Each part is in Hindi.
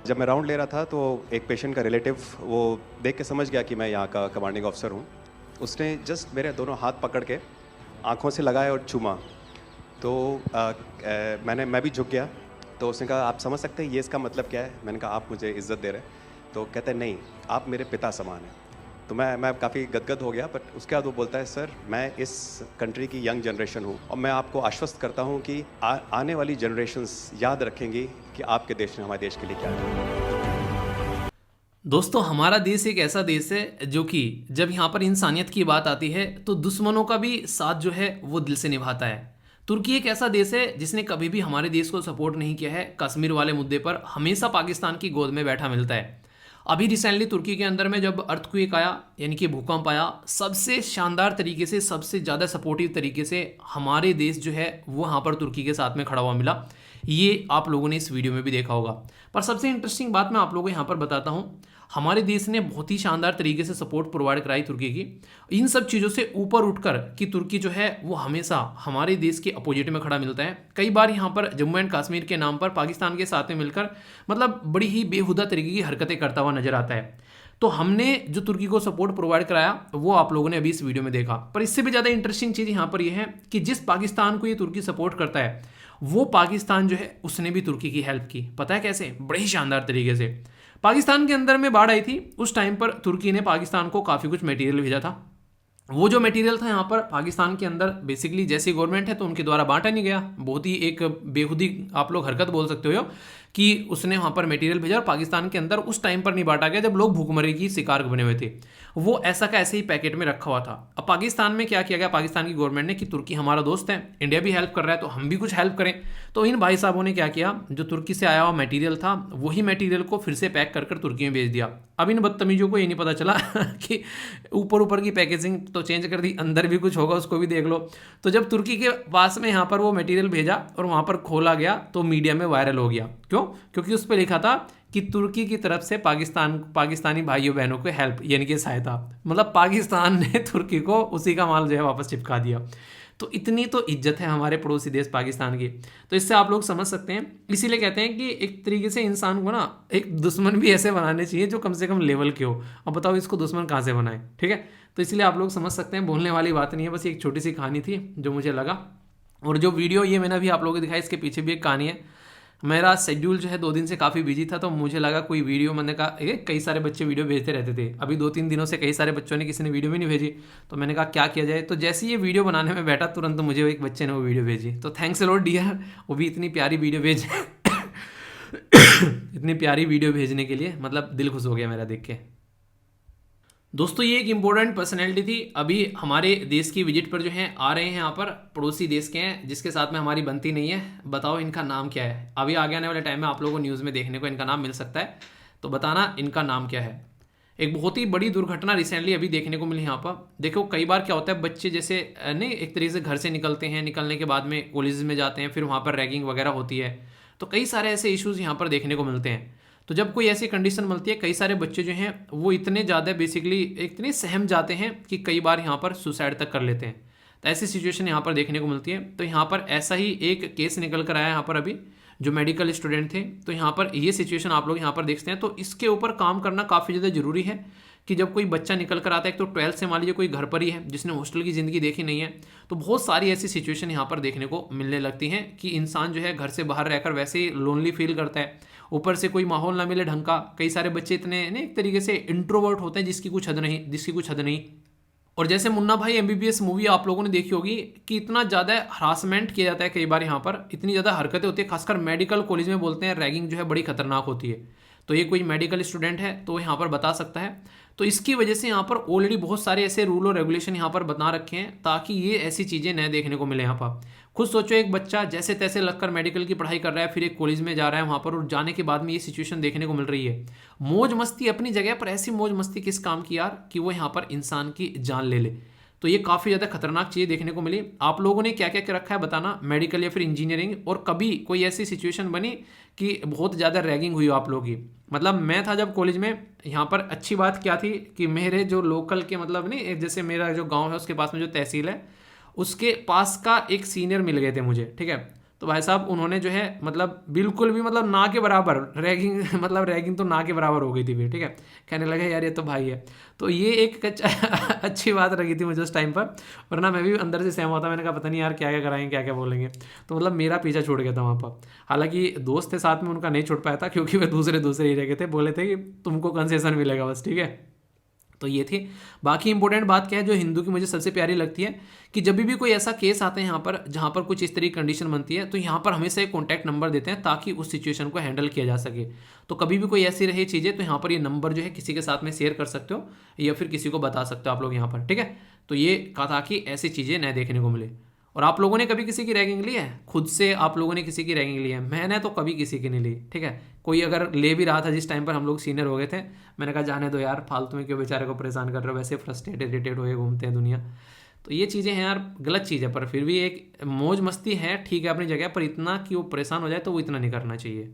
जब मैं राउंड ले रहा था तो एक पेशेंट का रिलेटिव वो देख के समझ गया कि मैं यहाँ का कमांडिंग ऑफिसर हूँ। उसने जस्ट मेरे दोनों हाथ पकड़ के आँखों से लगाया और चूमा। तो मैं भी झुक गया। तो उसने कहा, आप समझ सकते हैं ये इसका मतलब क्या है? मैंने कहा, आप मुझे इज़्ज़त दे रहे हैं? तो कहते हैं, नहीं, आप मेरे पिता समान हैं। तो मैं काफ़ी गदगद हो गया। बट उसके बाद वो बोलता है, सर मैं इस कंट्री की यंग जनरेशन हूँ और मैं आपको आश्वस्त करता हूँ कि आने वाली जनरेशन्स याद रखेंगी कि आपके देश ने हमारे देश के लिए क्या किया। दोस्तों, हमारा देश एक ऐसा देश है जो कि जब यहाँ पर इंसानियत की बात आती है तो दुश्मनों का भी साथ जो है वो दिल से निभाता है। तुर्की एक ऐसा देश है जिसने कभी भी हमारे देश को सपोर्ट नहीं किया है। कश्मीर वाले मुद्दे पर हमेशा पाकिस्तान की गोद में बैठा मिलता है। अभी रिसेंटली तुर्की के अंदर में जब अर्थक्वेक आया, यानी कि भूकंप आया, सबसे शानदार तरीके से, सबसे ज़्यादा सपोर्टिव तरीके से हमारे देश जो है वो वहाँ पर तुर्की के साथ में खड़ा हुआ मिला। ये आप लोगों ने इस वीडियो में भी देखा होगा। पर सबसे इंटरेस्टिंग बात मैं आप लोगों को यहाँ पर बताता हूँ। हमारे देश ने बहुत ही शानदार तरीके से सपोर्ट प्रोवाइड कराई तुर्की की। इन सब चीज़ों से ऊपर उठकर कि तुर्की जो है वो हमेशा हमारे देश के अपोजिट में खड़ा मिलता है। कई बार यहाँ पर जम्मू एंड कश्मीर के नाम पर पाकिस्तान के साथ में मिलकर मतलब बड़ी ही बेहुदा तरीके की हरकतें करता हुआ नजर आता है। तो हमने जो तुर्की को सपोर्ट प्रोवाइड कराया वो आप लोगों ने अभी इस वीडियो में देखा। पर इससे भी ज़्यादा इंटरेस्टिंग चीज़ यहाँ पर यह है कि जिस पाकिस्तान को ये तुर्की सपोर्ट करता है वो पाकिस्तान जो है उसने भी तुर्की की हेल्प की। पता है कैसे? बड़े ही शानदार तरीके से। पाकिस्तान के अंदर में बाढ़ आई थी, उस टाइम पर तुर्की ने पाकिस्तान को काफ़ी कुछ मटेरियल भेजा था। वो जो मटेरियल था यहाँ पर पाकिस्तान के अंदर बेसिकली जैसी गवर्नमेंट है तो उनके द्वारा बांटा नहीं गया। बहुत ही एक बेखुदी आप लोग हरकत बोल सकते हो कि उसने वहाँ पर मटेरियल भेजा और पाकिस्तान के अंदर उस टाइम पर नहीं बांटा गया जब लोग भूखमरी की शिकार बने हुए थे। वो ऐसा का ऐसे ही पैकेट में रखा हुआ था। अब पाकिस्तान में क्या किया गया, पाकिस्तान की गवर्नमेंट ने कि तुर्की हमारा दोस्त है, इंडिया भी हेल्प कर रहा है तो हम भी कुछ हेल्प करें। तो इन भाई साहबों ने क्या किया, जो तुर्की से आया हुआ मटेरियल था वही मटेरियल को फिर से पैक कर तुर्की में भेज दिया। अब इन बदतमीजों को ये नहीं पता चला कि ऊपर ऊपर की पैकेजिंग तो चेंज कर दी, अंदर भी कुछ होगा उसको भी देख लो। तो जब तुर्की के पास में यहाँ पर वो मटेरियल भेजा और वहाँ पर खोला गया तो मीडिया में वायरल हो गया। क्यों? क्योंकि उस पर लिखा था कि तुर्की की तरफ से पाकिस्तानी भाइयों बहनों को हेल्प, यानी कि सहायता। मतलब पाकिस्तान ने तुर्की को उसी का माल जो है वापस चिपका दिया। तो इतनी तो इज्जत है हमारे पड़ोसी देश पाकिस्तान की। तो इससे आप लोग समझ सकते हैं। इसीलिए कहते हैं कि एक तरीके से इंसान को ना एक दुश्मन भी ऐसे बनाने चाहिए जो कम से कम लेवल के हो। अब बताओ इसको दुश्मन कहाँ से बनाए? ठीक है, तो इसलिए आप लोग समझ सकते हैं, बोलने वाली बात नहीं है, बस एक छोटी सी कहानी थी जो मुझे लगा। और जो वीडियो ये मैंने अभी आप लोगों को दिखाई, इसके पीछे भी एक कहानी है। मेरा शेड्यूल जो है 2 दिन से काफ़ी बिजी था तो मुझे लगा कोई वीडियो, मैंने कहा कई सारे बच्चे वीडियो भेजते रहते थे, अभी 2-3 दिनों से कई सारे बच्चों ने किसी ने वीडियो भी नहीं भेजी। तो मैंने कहा क्या किया जाए, तो जैसे ये वीडियो बनाने में बैठा तुरंत मुझे एक बच्चे ने वो वीडियो भेजी। तो थैंक्स अ लॉट डियर, वो भी इतनी प्यारी वीडियो भेज इतनी प्यारी वीडियो भेजने के लिए, मतलब दिल खुश हो गया मेरा देख के। दोस्तों, ये एक इम्पोर्टेंट पर्सनैलिटी थी, अभी हमारे देश की विजिट पर जो हैं आ रहे हैं, यहाँ पर पड़ोसी देश के हैं जिसके साथ में हमारी बनती नहीं है। बताओ इनका नाम क्या है? अभी आगे आने वाले टाइम में आप लोगों को न्यूज़ में देखने को इनका नाम मिल सकता है, तो बताना इनका नाम क्या है। एक बहुत ही बड़ी दुर्घटना रिसेंटली अभी देखने को मिली यहाँ पर। देखो कई बार क्या होता है, बच्चे जैसे नहीं एक तरीके से घर से निकलते हैं, निकलने के बाद में कॉलेज में जाते हैं, फिर वहाँ पर रैगिंग वगैरह होती है, तो कई सारे ऐसे इश्यूज़ यहाँ पर देखने को मिलते हैं। तो जब कोई ऐसी कंडीशन मिलती है, कई सारे बच्चे जो हैं वो इतने ज़्यादा बेसिकली इतने सहम जाते हैं कि कई बार यहाँ पर सुसाइड तक कर लेते हैं। तो ऐसी सिचुएशन यहाँ पर देखने को मिलती है। तो यहाँ पर ऐसा ही एक केस निकल कर आया यहाँ पर अभी, जो मेडिकल स्टूडेंट थे। तो यहाँ पर ये सिचुएशन आप लोग यहाँ पर देखते हैं। तो इसके ऊपर काम करना काफ़ी ज़्यादा ज़रूरी है कि जब कोई बच्चा निकल कर आता है, एक तो 12th से मान लीजिए कोई घर पर ही है जिसने हॉस्टल की ज़िंदगी देखी नहीं है, तो बहुत सारी ऐसी सिचुएशन यहाँ पर देखने को मिलने लगती हैं कि इंसान जो है घर से बाहर रहकर वैसे ही लोनली फील करता है, ऊपर से कोई माहौल ना मिले ढंग का। कई सारे बच्चे इतने ना एक तरीके से इंट्रोवर्ट होते हैं जिसकी कुछ हद नहीं। और जैसे मुन्ना भाई एमबीबीएस मूवी आप लोगों ने देखी होगी कि इतना ज़्यादा हरासमेंट किया जाता है कई बार, यहाँ पर इतनी ज़्यादा हरकतें होती है, खासकर मेडिकल कॉलेज में बोलते हैं रैगिंग जो है बड़ी खतरनाक होती है। तो ये कोई मेडिकल स्टूडेंट है तो यहाँ पर बता सकता है। तो इसकी वजह से यहाँ पर ऑलरेडी बहुत सारे ऐसे रूल और रेगुलेशन यहाँ पर बना रखे हैं ताकि ये ऐसी चीज़ें न देखने को मिले यहाँ पर। खुद सोचो, एक बच्चा जैसे तैसे लगकर मेडिकल की पढ़ाई कर रहा है, फिर एक कॉलेज में जा रहा है वहाँ पर, और जाने के बाद में ये सिचुएशन देखने को मिल रही है। मौज मस्ती अपनी जगह पर, ऐसी मौज मस्ती किस काम की यार कि वो यहाँ पर इंसान की जान ले ले। तो ये काफ़ी ज़्यादा खतरनाक चीज़ देखने को मिली। आप लोगों ने क्या क्या क्या रखा है बताना, मेडिकल या फिर इंजीनियरिंग, और कभी कोई ऐसी सिचुएशन बनी कि बहुत ज़्यादा रैगिंग हुई हो आप लोगों की। मतलब मैं था जब कॉलेज में, यहाँ पर अच्छी बात क्या थी कि मेरे जो लोकल के मतलब नहीं, जैसे मेरा जो गांव है उसके पास में जो तहसील है उसके पास का एक सीनियर मिल गए थे मुझे, ठीक है। तो भाई साहब उन्होंने जो है मतलब बिल्कुल भी मतलब ना के बराबर रैगिंग मतलब रैगिंग तो ना के बराबर हो गई थी फिर, ठीक है। कहने लगे यार ये तो भाई है। तो ये एक अच्छी बात लगी थी मुझे उस टाइम पर, वरना मैं भी अंदर से सहमा था। मैंने कहा पता नहीं यार क्या क्या कराएंगे, क्या क्या बोलेंगे। तो मतलब मेरा पीछा छूट गया था वहाँ पर। हालांकि दोस्त थे साथ में, उनका नहीं छूट पाया था क्योंकि वे दूसरे ही रह गए थे। बोले थे कि तुमको कंसेशन मिलेगा बस, ठीक है। तो ये थी। बाकी इंपॉर्टेंट बात क्या है जो हिंदू की मुझे सबसे प्यारी लगती है कि जब भी कोई ऐसा केस आता है यहाँ पर जहाँ पर कुछ इस तरह की कंडीशन बनती है, तो यहाँ पर हमेशा एक कॉन्टैक्ट नंबर देते हैं ताकि उस सिचुएशन को हैंडल किया जा सके। तो कभी भी कोई ऐसी रही चीज़ें तो यहाँ पर ये नंबर जो है किसी के साथ में शेयर कर सकते हो या फिर किसी को बता सकते हो आप लोग यहाँ पर, ठीक है। तो ये कहा था कि ऐसी चीज़ें न देखने को मिले। और आप लोगों ने कभी किसी की रैगिंग ली है? खुद से आप लोगों ने किसी की रैगिंग ली है? मैंने तो कभी किसी की नहीं ली, ठीक है। कोई अगर ले भी रहा था जिस टाइम पर हम लोग सीनियर हो गए थे, मैंने कहा जाने दो यार, फालतू में क्यों बेचारे को परेशान कर रहे हो, वैसे फ्रस्ट्रेटेड इरिटेट हुए घूमते हैं दुनिया। तो ये चीज़ें हैं यार, गलत चीज़ है। पर फिर भी एक मौज मस्ती है, ठीक है अपनी जगह पर, इतना कि वो परेशान हो जाए तो वो इतना नहीं करना चाहिए।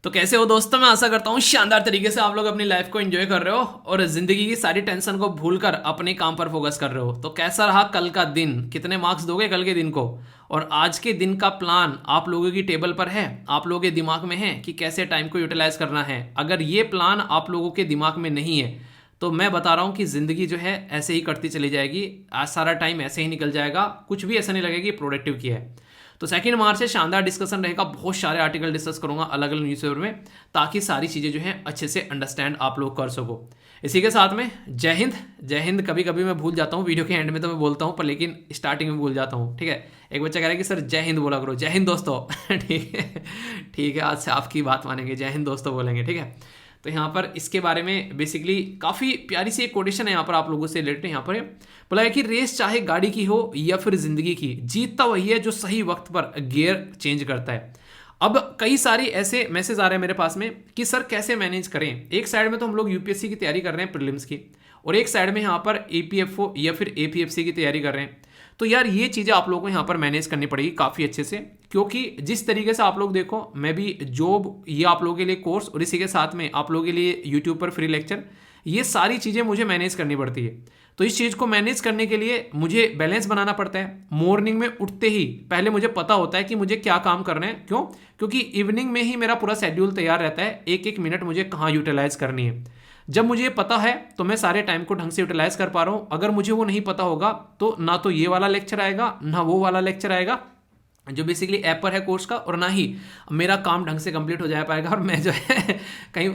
तो कैसे हो दोस्तों, मैं आशा करता हूँ शानदार तरीके से आप लोग अपनी लाइफ को एंजॉय कर रहे हो और जिंदगी की सारी टेंशन को भूलकर अपने काम पर फोकस कर रहे हो। तो कैसा रहा कल का दिन, कितने मार्क्स दोगे कल के दिन को? और आज के दिन का प्लान आप लोगों की टेबल पर है, आप लोगों के दिमाग में है कि कैसे टाइम को यूटिलाइज करना है। अगर ये प्लान आप लोगों के दिमाग में नहीं है तो मैं बता रहा हूँ कि ज़िंदगी जो है ऐसे ही कटती चली जाएगी, आज सारा टाइम ऐसे ही निकल जाएगा, कुछ भी ऐसा नहीं लगेगा कि प्रोडक्टिव किया है। तो 2 मार्च से शानदार डिस्कशन रहेगा, बहुत सारे आर्टिकल डिस्कस करूंगा अलग अलग न्यूज़पेपर में, ताकि सारी चीज़ें जो हैं अच्छे से अंडरस्टैंड आप लोग कर सको। इसी के साथ में जय हिंद। जय हिंद कभी कभी मैं भूल जाता हूँ, वीडियो के एंड में तो मैं बोलता हूँ पर लेकिन स्टार्टिंग में भूल जाता हूँ, ठीक है। एक बच्चा कह रहा है कि सर जय हिंद बोला करो। जय हिंद दोस्तों ठीक है, ठीक है, आज से आपकी बात मानेंगे, जय हिंद दोस्तों बोलेंगे, ठीक है। तो यहाँ पर इसके बारे में बेसिकली काफ़ी प्यारी सी एक कोटेशन है यहाँ पर आप लोगों से रिलेटेड। यहाँ पर बोला है कि रेस चाहे गाड़ी की हो या फिर जिंदगी की, जीतता वही है जो सही वक्त पर गियर चेंज करता है। अब कई सारी ऐसे मैसेज आ रहे हैं मेरे पास में कि सर कैसे मैनेज करें। एक साइड में तो हम लोग यूपीएससी की तैयारी कर रहे हैं प्रीलिम्स की, और एक साइड में यहाँ पर एपीएफओ या फिर एपीएफसी की तैयारी कर रहे हैं। तो यार ये चीज़ें आप लोगों को यहाँ पर मैनेज करनी पड़ेगी काफ़ी अच्छे से, क्योंकि जिस तरीके से आप लोग देखो, मैं भी जॉब, ये आप लोगों के लिए कोर्स, और इसी के साथ में आप लोगों के लिए यूट्यूब पर फ्री लेक्चर, ये सारी चीज़ें मुझे मैनेज करनी पड़ती है। तो इस चीज़ को मैनेज करने के लिए मुझे बैलेंस बनाना पड़ता है। मॉर्निंग में उठते ही पहले मुझे पता होता है कि मुझे क्या काम करना है। क्यों? क्योंकि इवनिंग में ही मेरा पूरा शेड्यूल तैयार रहता है, एक एक मिनट मुझे कहाँ यूटिलाइज करनी है। जब मुझे ये पता है तो मैं सारे टाइम को ढंग से यूटिलाइज कर पा रहा हूँ। अगर मुझे वो नहीं पता होगा तो ना तो ये वाला लेक्चर आएगा ना वो वाला लेक्चर आएगा जो बेसिकली ऐप पर है कोर्स का, और ना ही मेरा काम ढंग से कंप्लीट हो जा पाएगा और मैं जो है कहीं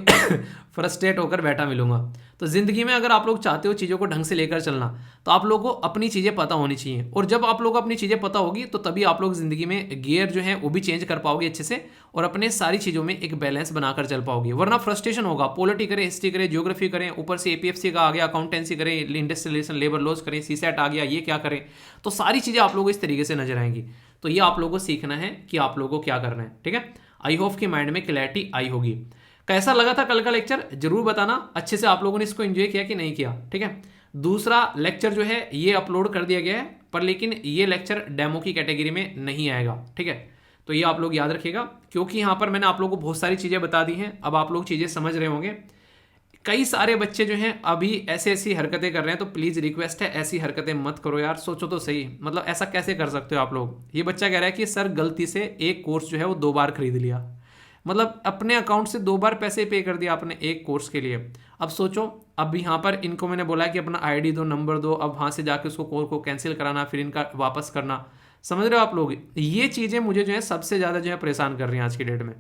फ्रस्ट्रेट होकर बैठा मिलूंगा। तो ज़िंदगी में अगर आप लोग चाहते हो चीज़ों को ढंग से लेकर चलना, तो आप लोगों को अपनी चीज़ें पता होनी चाहिए। और जब आप लोगों को अपनी चीज़ें पता होगी तो तभी आप लोग ज़िंदगी में गियर जो है वो भी चेंज कर पाओगे अच्छे से, और अपने सारी चीज़ों में एक बैलेंस बनाकर चल पाओगे। वरना फ्रस्ट्रेशन होगा, पॉलिटी करें, हिस्ट्री करें, ज्योग्राफी करें, ऊपर से एपीएफसी का आ गया, अकाउंटेंसी करें, इंडस्ट्रियल रिलेशन, लेबर लॉज करें, सीसेट आ गया, ये क्या करें। तो सारी चीज़ें आप लोगों को इस तरीके से नजर आएंगी। तो ये आप लोगों को सीखना है कि आप लोगों को क्या करना है, ठीक है। आई होप कि माइंड में क्लैरिटी आई होगी। कैसा लगा था कल का लेक्चर जरूर बताना, अच्छे से आप लोगों ने इसको एंजॉय किया कि नहीं किया, ठीक है। दूसरा लेक्चर जो है ये अपलोड कर दिया गया है, पर लेकिन ये लेक्चर डेमो की कैटेगरी में नहीं आएगा, ठीक है। तो ये आप लोग याद रखिएगा, क्योंकि यहाँ पर मैंने आप लोगों को बहुत सारी चीज़ें बता दी हैं। अब आप लोग चीज़ें समझ रहे होंगे। कई सारे बच्चे जो हैं अभी ऐसी हरकतें कर रहे हैं, तो प्लीज़ रिक्वेस्ट है ऐसी हरकतें मत करो यार। सोचो तो सही, मतलब ऐसा कैसे कर सकते हो आप लोग। ये बच्चा कह रहा है कि सर गलती से एक कोर्स जो है वो 2 बार खरीद लिया, मतलब अपने अकाउंट से 2 बार पैसे पे कर दिया आपने एक कोर्स के लिए। अब सोचो, अब यहाँ पर इनको मैंने बोला कि अपना आईडी दो, नंबर दो, अब वहाँ से जाके उसको कोर्स को कैंसिल कराना, फिर इनका वापस करना। समझ रहे हो आप लोग? ये चीज़ें मुझे जो है सबसे ज़्यादा जो है परेशान कर रही हैं आज की डेट में।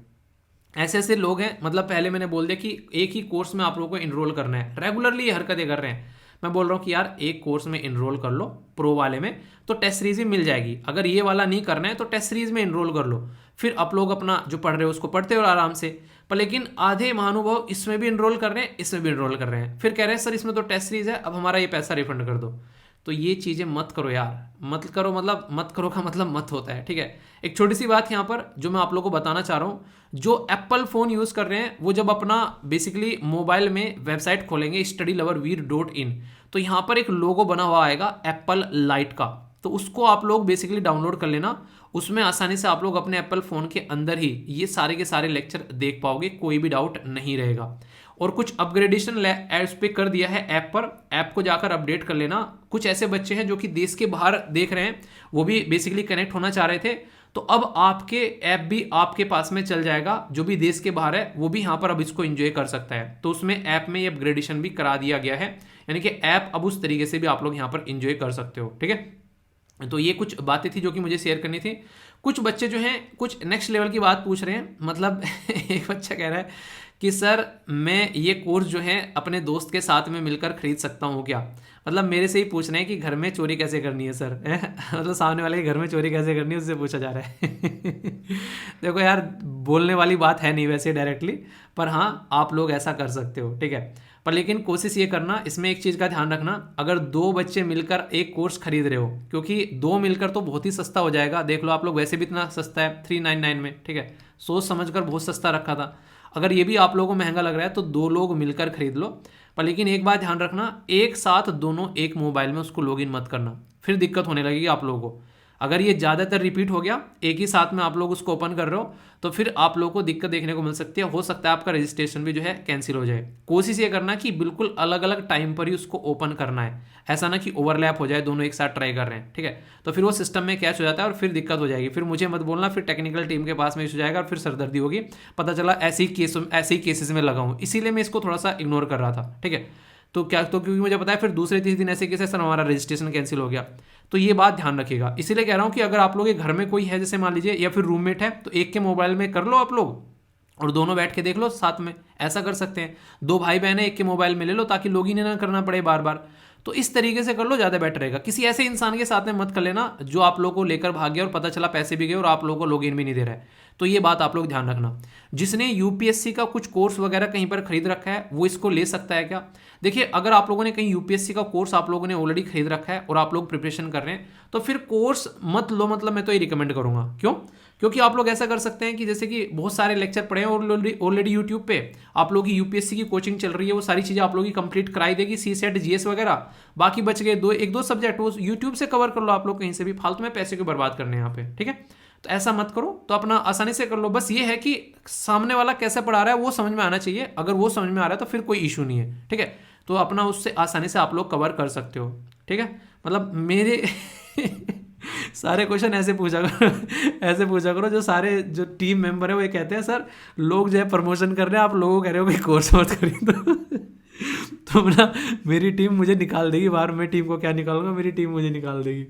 ऐसे ऐसे लोग हैं, मतलब पहले मैंने बोल दिया कि एक ही कोर्स में आप लोगों को इनरोल करना है, रेगुलरली ये हरकतें कर रहे हैं। मैं बोल रहा हूँ कि यार एक कोर्स में इनरोल कर लो, प्रो वाले में, तो टेस्ट सीरीज भी मिल जाएगी। अगर ये वाला नहीं करना है तो टेस्ट सीरीज में इनरोल कर लो, फिर आप लोग अपना जो पढ़ रहे हो उसको पढ़ते हो आराम से। पर लेकिन आधे महानुभाव इसमें भी इनरोल कर रहे हैं, इसमें भी इनरोल कर रहे हैं, फिर कह रहे हैं सर इसमें तो टेस्ट सीरीज है, अब हमारा ये पैसा रिफंड कर दो। तो ये चीज़ें मत करो यार, मत करो, मतलब मत करो का मतलब मत होता है, ठीक है। एक छोटी सी बात यहाँ पर जो मैं आप लोगों को बताना चाह रहा हूँ, जो एप्पल फ़ोन यूज़ कर रहे हैं वो जब अपना बेसिकली मोबाइल में वेबसाइट खोलेंगे studyloverweer.in, तो यहाँ पर एक लोगो बना हुआ आएगा एप्पल लाइट का, तो उसको आप लोग बेसिकली डाउनलोड कर लेना। उसमें आसानी से आप लोग अपने एप्पल फ़ोन के अंदर ही ये सारे के सारे लेक्चर देख पाओगे, कोई भी डाउट नहीं रहेगा। और कुछ अपग्रेडेशन उस पर कर दिया है ऐप पर, ऐप को जाकर अपडेट कर लेना। कुछ ऐसे बच्चे हैं जो कि देश के बाहर देख रहे हैं, वो भी बेसिकली कनेक्ट होना चाह रहे थे, तो अब आपके ऐप भी आपके पास में चल जाएगा, जो भी देश के बाहर है वो भी यहाँ पर अब इसको एंजॉय कर सकता है। तो उसमें ऐप में ये अपग्रेडेशन भी करा दिया गया है, यानी कि ऐप अब उस तरीके से भी आप लोग यहाँ पर एंजॉय कर सकते हो। ठीक है, तो ये कुछ बातें थी जो कि मुझे शेयर करनी थी। कुछ बच्चे जो हैं कुछ नेक्स्ट लेवल की बात पूछ रहे हैं, मतलब एक बच्चा कह रहा है कि सर मैं ये कोर्स जो है अपने दोस्त के साथ में मिलकर खरीद सकता हूँ क्या? मतलब मेरे से ही पूछ रहे हैं कि घर में चोरी कैसे करनी है सर मतलब सामने वाले के घर में चोरी कैसे करनी है उससे पूछा जा रहा है देखो यार, बोलने वाली बात है नहीं वैसे डायरेक्टली, पर हाँ आप लोग ऐसा कर सकते हो। ठीक है, पर लेकिन कोशिश ये करना, इसमें एक चीज़ का ध्यान रखना, अगर दो बच्चे मिलकर एक कोर्स खरीद रहे हो, क्योंकि दो मिलकर तो बहुत ही सस्ता हो जाएगा। देख लो आप लोग, वैसे भी इतना सस्ता है 399 में। ठीक है, सोच समझ कर बहुत सस्ता रखा था। अगर ये भी आप लोगों को महंगा लग रहा है तो दो लोग मिलकर खरीद लो। पर लेकिन एक बात ध्यान रखना, एक साथ दोनों एक मोबाइल में उसको लॉगिन मत करना, फिर दिक्कत होने लगेगी आप लोगों को। अगर ये ज़्यादातर रिपीट हो गया, एक ही साथ में आप लोग उसको ओपन कर रहे हो, तो फिर आप लोगों को दिक्कत देखने को मिल सकती है। हो सकता है आपका रजिस्ट्रेशन भी जो है कैंसिल हो जाए। कोशिश ये करना कि बिल्कुल अलग अलग टाइम पर ही उसको ओपन करना है, ऐसा ना कि ओवरलैप हो जाए, दोनों एक साथ ट्राई कर रहे हैं। ठीक है, तो फिर वो सिस्टम में कैच हो जाता है और फिर दिक्कत हो जाएगी। फिर मुझे मत बोलना, फिर टेक्निकल टीम के पास में इशू जाएगा और फिर सरदर्दी होगी, पता चला ऐसे ही केसेस में लगा हूँ। इसीलिए मैं इसको थोड़ा सा इग्नोर कर रहा था। ठीक है, तो क्या, तो क्योंकि मुझे पता है फिर दूसरे तीसरे दिन ऐसे केसेस सर हमारा रजिस्ट्रेशन कैंसिल हो गया। तो ये बात ध्यान रखिएगा। इसीलिए कह रहा हूँ कि अगर आप लोग के घर में कोई है, जैसे मान लीजिए, या फिर रूममेट है, तो एक के मोबाइल में कर लो आप लोग और दोनों बैठ के देख लो साथ में, ऐसा कर सकते हैं। दो भाई बहन है, एक के मोबाइल में ले लो ताकि लॉगिन ना करना पड़े बार बार। तो इस तरीके से कर लो, ज़्यादा बेटर रहेगा। किसी ऐसे इंसान के साथ में मत कर लेना जो आप लोगों को लेकर भाग गया और पता चला पैसे भी गए और आप लोगों को लॉगिन भी नहीं दे रहा है। तो ये बात आप लोग ध्यान रखना। जिसने यूपीएससी का कुछ कोर्स वगैरह कहीं पर खरीद रखा है वो इसको ले सकता है क्या? देखिए, अगर आप लोगों ने कहीं यूपीएससी का कोर्स आप लोगों ने ऑलरेडी खरीद रखा है और आप लोग प्रिपरेशन कर रहे हैं, तो फिर कोर्स मत लो। मतलब मैं तो ये रिकमेंड करूंगा। क्यों? क्योंकि आप लोग ऐसा कर सकते हैं कि जैसे कि बहुत सारे लेक्चर पढ़े हैं ऑलरेडी यूट्यूब पे, आप लोगों की यूपीएससी की कोचिंग चल रही है, वो सारी चीज़ें आप लोगों की कंप्लीट कराई देगी, सी सेट जीएस वगैरह। बाकी बच गए एक दो सब्जेक्ट, वो यूट्यूब से कवर कर लो आप लोग, कहीं से भी। फालतू में पैसे क्यों बर्बाद करने यहाँ पे? ठीक है, तो ऐसा मत करो, तो अपना आसानी से कर लो। बस ये है कि सामने वाला कैसे पढ़ा रहा है वो समझ में आना चाहिए। अगर वो समझ में आ रहा है तो फिर कोई इशू नहीं है। ठीक है, तो अपना उससे आसानी से आप लोग कवर कर सकते हो। ठीक है, मतलब मेरे सारे क्वेश्चन ऐसे पूछा करो ऐसे पूछा करो, जो सारे जो टीम मेंबर है वो ये कहते हैं सर लोग जो है प्रमोशन कर रहे हैं, आप लोगों कह रहे हो कि कोर्स मत खरीदो तो ना मेरी टीम मुझे निकाल देगी बाहर। मैं टीम को क्या निकालूंगा, मेरी टीम मुझे निकाल देगी।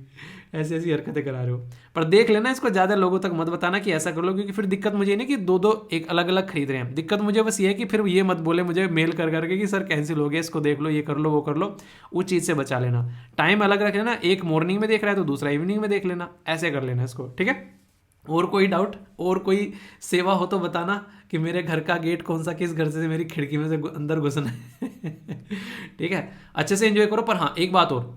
ऐसी ऐसी हरकतें करा रहे हो। पर देख लेना, इसको ज़्यादा लोगों तक मत बताना कि ऐसा कर लो, क्योंकि फिर दिक्कत मुझे नहीं कि दो दो एक अलग अलग खरीद रहे हैं। दिक्कत मुझे बस ये है कि फिर ये मत बोले मुझे मेल कर करके कि सर कैंसिल हो गया, इसको देख लो, ये कर लो, वो कर लो। उस चीज़ से बचा लेना। टाइम अलग रख लेना, एक मॉर्निंग में देख रहा है तो दूसरा इवनिंग में देख लेना, ऐसे कर लेना इसको। ठीक है, और कोई डाउट और कोई सेवा हो तो बताना कि मेरे घर का गेट कौन सा, किस घर से मेरी खिड़की में से अंदर घुसना है ठीक है, अच्छे से एंजॉय करो। पर हाँ, एक बात और,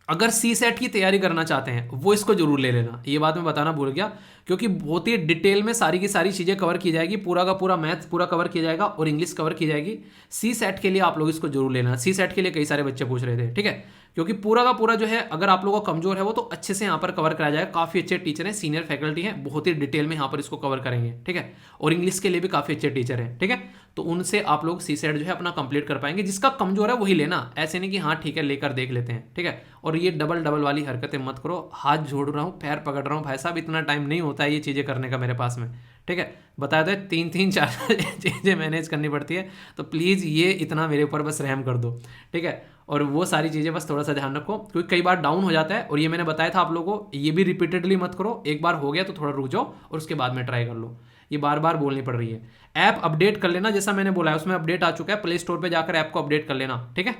अगर सी सेट की तैयारी करना चाहते हैं वो इसको जरूर ले लेना। ये बात मैं बताना भूल गया, क्योंकि बहुत ही डिटेल में सारी की सारी चीज़ें कवर की जाएगी। पूरा का पूरा मैथ पूरा कवर किया जाएगा और इंग्लिश कवर की जाएगी। सी सेट के लिए आप लोग इसको जरूर लेना। सी सेट के लिए कई सारे बच्चे पूछ रहे थे। ठीक है, क्योंकि पूरा का पूरा जो है, अगर आप लोगों का कमजोर है वो तो अच्छे से यहाँ पर कवर कराया जाएगा। काफ़ी अच्छे टीचर हैं, सीनियर फैकल्टी हैं, बहुत ही डिटेल में यहाँ पर इसको कवर करेंगे। ठीक है, और इंग्लिश के लिए भी काफ़ी अच्छे टीचर हैं। ठीक है, तो उनसे आप लोग सी सेट जो है अपना कंप्लीट कर पाएंगे। जिसका कमजोर है वही लेना, ऐसे नहीं कि हाँ ठीक है लेकर देख लेते हैं। ठीक है, और ये डबल डबल वाली हरकतें मत करो। हाथ जोड़ रहा हूँ, पैर पकड़ रहा हूँ, भाई साहब इतना टाइम नहीं होता है ये चीज़ें करने का मेरे पास में। ठीक है, बताया तो 3-3 4 चीज़ें मैनेज करनी पड़ती है, तो प्लीज़ ये इतना मेरे ऊपर बस रहम कर दो। ठीक है, और वो सारी चीज़ें बस थोड़ा सा ध्यान रखो, क्योंकि कई बार डाउन हो जाता है। और ये मैंने बताया था आप लोगों को, ये भी रिपीटेडली मत करो। एक बार हो गया तो थोड़ा रुक जाओ और उसके बाद में ट्राई कर लो। ये बार बार बोलनी पड़ रही है। ऐप अपडेट कर लेना, जैसा मैंने बोला है उसमें अपडेट आ चुका है। प्ले स्टोर पर जाकर ऐप को अपडेट कर लेना। ठीक है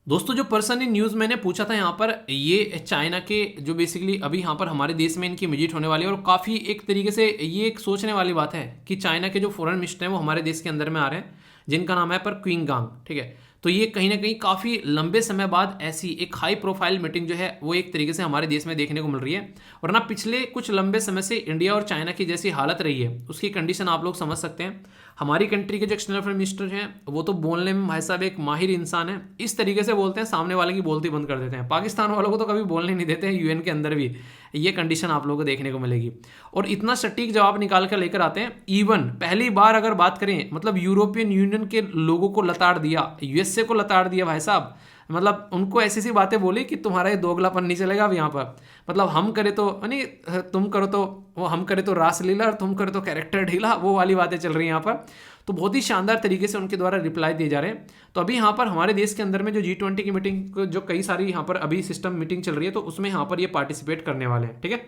दोस्तों, जो पर्सन इन न्यूज़ मैंने पूछा था यहाँ पर, ये चाइना के जो बेसिकली अभी यहाँ पर हमारे देश में इनकी विजिट होने वाली है। और काफ़ी एक तरीके से ये एक सोचने वाली बात है कि चाइना के जो फॉरेन मिनिस्टर हैं वो हमारे देश के अंदर में आ रहे हैं, जिनका नाम है पर क्विंग गांग। ठीक है, तो ये कहीं ना कहीं काफ़ी लंबे समय बाद ऐसी एक हाई प्रोफाइल मीटिंग जो है वो एक तरीके से हमारे देश में देखने को मिल रही है। वरना पिछले कुछ लंबे समय से इंडिया और चाइना की जैसी हालत रही है, उसकी कंडीशन आप लोग समझ सकते हैं। हमारी कंट्री के जो एक्सटर्नल अफेयर मिनिस्टर हैं वो तो बोलने में भाई साहब एक माहिर इंसान है। इस तरीके से बोलते हैं, सामने वाले की बोलती बंद कर देते हैं। पाकिस्तान वालों को तो कभी बोलने नहीं देते हैं, यूएन के अंदर भी ये कंडीशन आप लोगों को देखने को मिलेगी। और इतना सटीक जवाब निकाल कर लेकर आते हैं। इवन पहली बार अगर बात करें, मतलब यूरोपियन यूनियन के लोगों को लताड़ दिया, यूएसए को लताड़ दिया भाई साहब। मतलब उनको ऐसी सी बातें बोली कि तुम्हारा ये दोगलापन नहीं चलेगा अब यहाँ पर। मतलब हम करे तो नहीं, तुम करो तो वो, हम करे तो रासलीला और तुम करे तो कैरेक्टर ढीला, वो वाली बातें चल रही हैं यहाँ पर। तो बहुत ही शानदार तरीके से उनके द्वारा रिप्लाई दिए जा रहे हैं। तो अभी यहाँ पर हमारे देश के अंदर में जो G20 की मीटिंग, जो कई सारी यहाँ पर अभी सिस्टम मीटिंग चल रही है, तो उसमें यहाँ पर ये पार्टिसिपेट करने वाले हैं। ठीक है,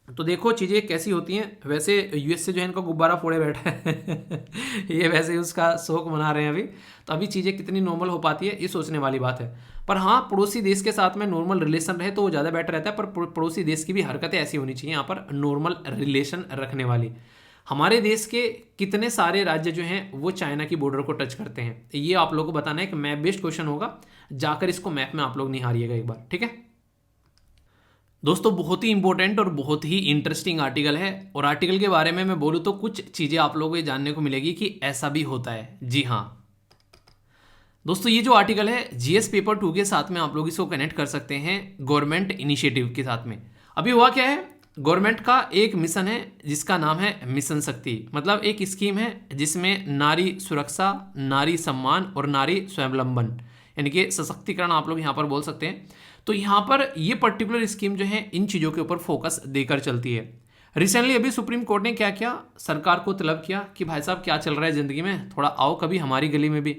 तो देखो चीज़ें कैसी होती हैं। वैसे यूएसए जो है इनका गुब्बारा फोड़े बैठा है ये वैसे ही उसका शौक मना रहे हैं अभी। तो अभी चीज़ें कितनी नॉर्मल हो पाती है, ये सोचने वाली बात है। पर हाँ, पड़ोसी देश के साथ में नॉर्मल रिलेशन रहे तो वो ज़्यादा बेटर रहता है। पर पड़ोसी देश की भी हरकतें ऐसी होनी चाहिए यहाँ पर नॉर्मल रिलेशन रखने वाली। हमारे देश के कितने सारे राज्य जो हैं वो चाइना की बॉर्डर को टच करते हैं, ये आप लोगों को बताना है। कि मैप बेस्ड क्वेश्चन होगा, जाकर इसको मैप में आप लोग निहारिएगा एक बार। ठीक है दोस्तों, बहुत ही इंपॉर्टेंट और बहुत ही इंटरेस्टिंग आर्टिकल है। और आर्टिकल के बारे में मैं बोलूँ तो कुछ चीज़ें आप लोगों को ये जानने को मिलेगी कि ऐसा भी होता है। जी हाँ दोस्तों, ये जो आर्टिकल है जीएस पेपर 2 के साथ में आप लोग इसको कनेक्ट कर सकते हैं गवर्नमेंट इनिशिएटिव के साथ में। अभी हुआ क्या है, गवर्नमेंट का एक मिशन है जिसका नाम है मिशन शक्ति। मतलब एक स्कीम है जिसमें नारी सुरक्षा, नारी सम्मान और नारी स्वावलंबन, यानी कि सशक्तिकरण आप लोग यहाँ पर बोल सकते हैं। तो यहाँ पर ये पर्टिकुलर स्कीम जो है इन चीज़ों के ऊपर फोकस देकर चलती है। रिसेंटली अभी सुप्रीम कोर्ट ने क्या किया, सरकार को तलब किया कि भाई साहब क्या चल रहा है ज़िंदगी में, थोड़ा आओ कभी हमारी गली में भी।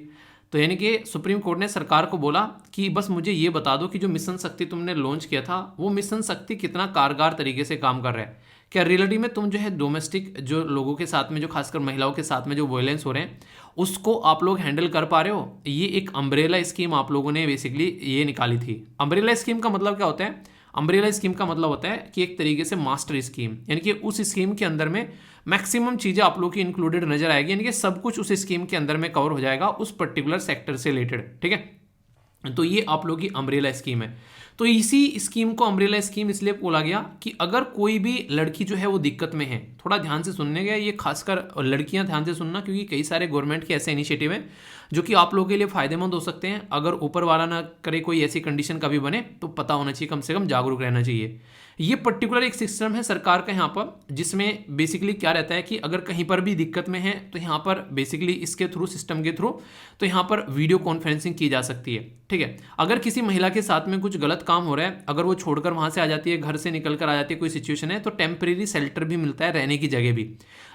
तो यानी कि सुप्रीम कोर्ट ने सरकार को बोला कि बस मुझे ये बता दो कि जो मिशन शक्ति तुमने लॉन्च किया था वो मिशन शक्ति कितना कारगर तरीके से काम कर रहा है। क्या रियलिटी में तुम जो है डोमेस्टिक जो लोगों के साथ में, जो खासकर महिलाओं के साथ में जो वायलेंस हो रहे हैं, उसको आप लोग हैंडल कर पा रहे हो। ये एक अम्ब्रेला स्कीम आप लोगों ने बेसिकली ये निकाली थी। अम्ब्रेला स्कीम का मतलब क्या होता है, अम्ब्रेला स्कीम का मतलब होता है कि एक तरीके से मास्टर स्कीम, यानी कि उस स्कीम के अंदर में मैक्सिमम चीज़ें आप लोग की इंक्लूडेड नजर आएगी, यानी कि सब कुछ उस स्कीम के अंदर में कवर हो जाएगा उस पर्टिकुलर सेक्टर से रिलेटेड। ठीक है, तो ये आप लोग की अम्ब्रेला स्कीम है। तो इसी स्कीम को अम्ब्रेला स्कीम इसलिए बोला गया कि अगर कोई भी लड़की जो है वो दिक्कत में है, थोड़ा ध्यान से सुनने गया, ये खासकर लड़कियां ध्यान से सुनना, क्योंकि कई सारे गवर्नमेंट के ऐसे इनिशिएटिव हैं जो कि आप लोगों के लिए फायदेमंद हो सकते हैं। अगर ऊपर वाला ना करे कोई ऐसी कंडीशन कभी बने तो पता होना चाहिए, कम से कम जागरूक रहना चाहिए। ये पर्टिकुलर एक सिस्टम है सरकार का यहाँ पर, जिसमें बेसिकली क्या रहता है कि अगर कहीं पर भी दिक्कत में है तो यहाँ पर बेसिकली इसके थ्रू, सिस्टम के थ्रू, तो यहाँ पर वीडियो कॉन्फ्रेंसिंग की जा सकती है। ठीक है, अगर किसी महिला के साथ में कुछ गलत काम हो रहा है, अगर वो छोड़कर वहाँ से आ जाती है, घर से निकल कर आ जाती है, कोई सिचुएशन है, तो टेम्परेरी शेल्टर भी मिलता है, रहने की जगह भी,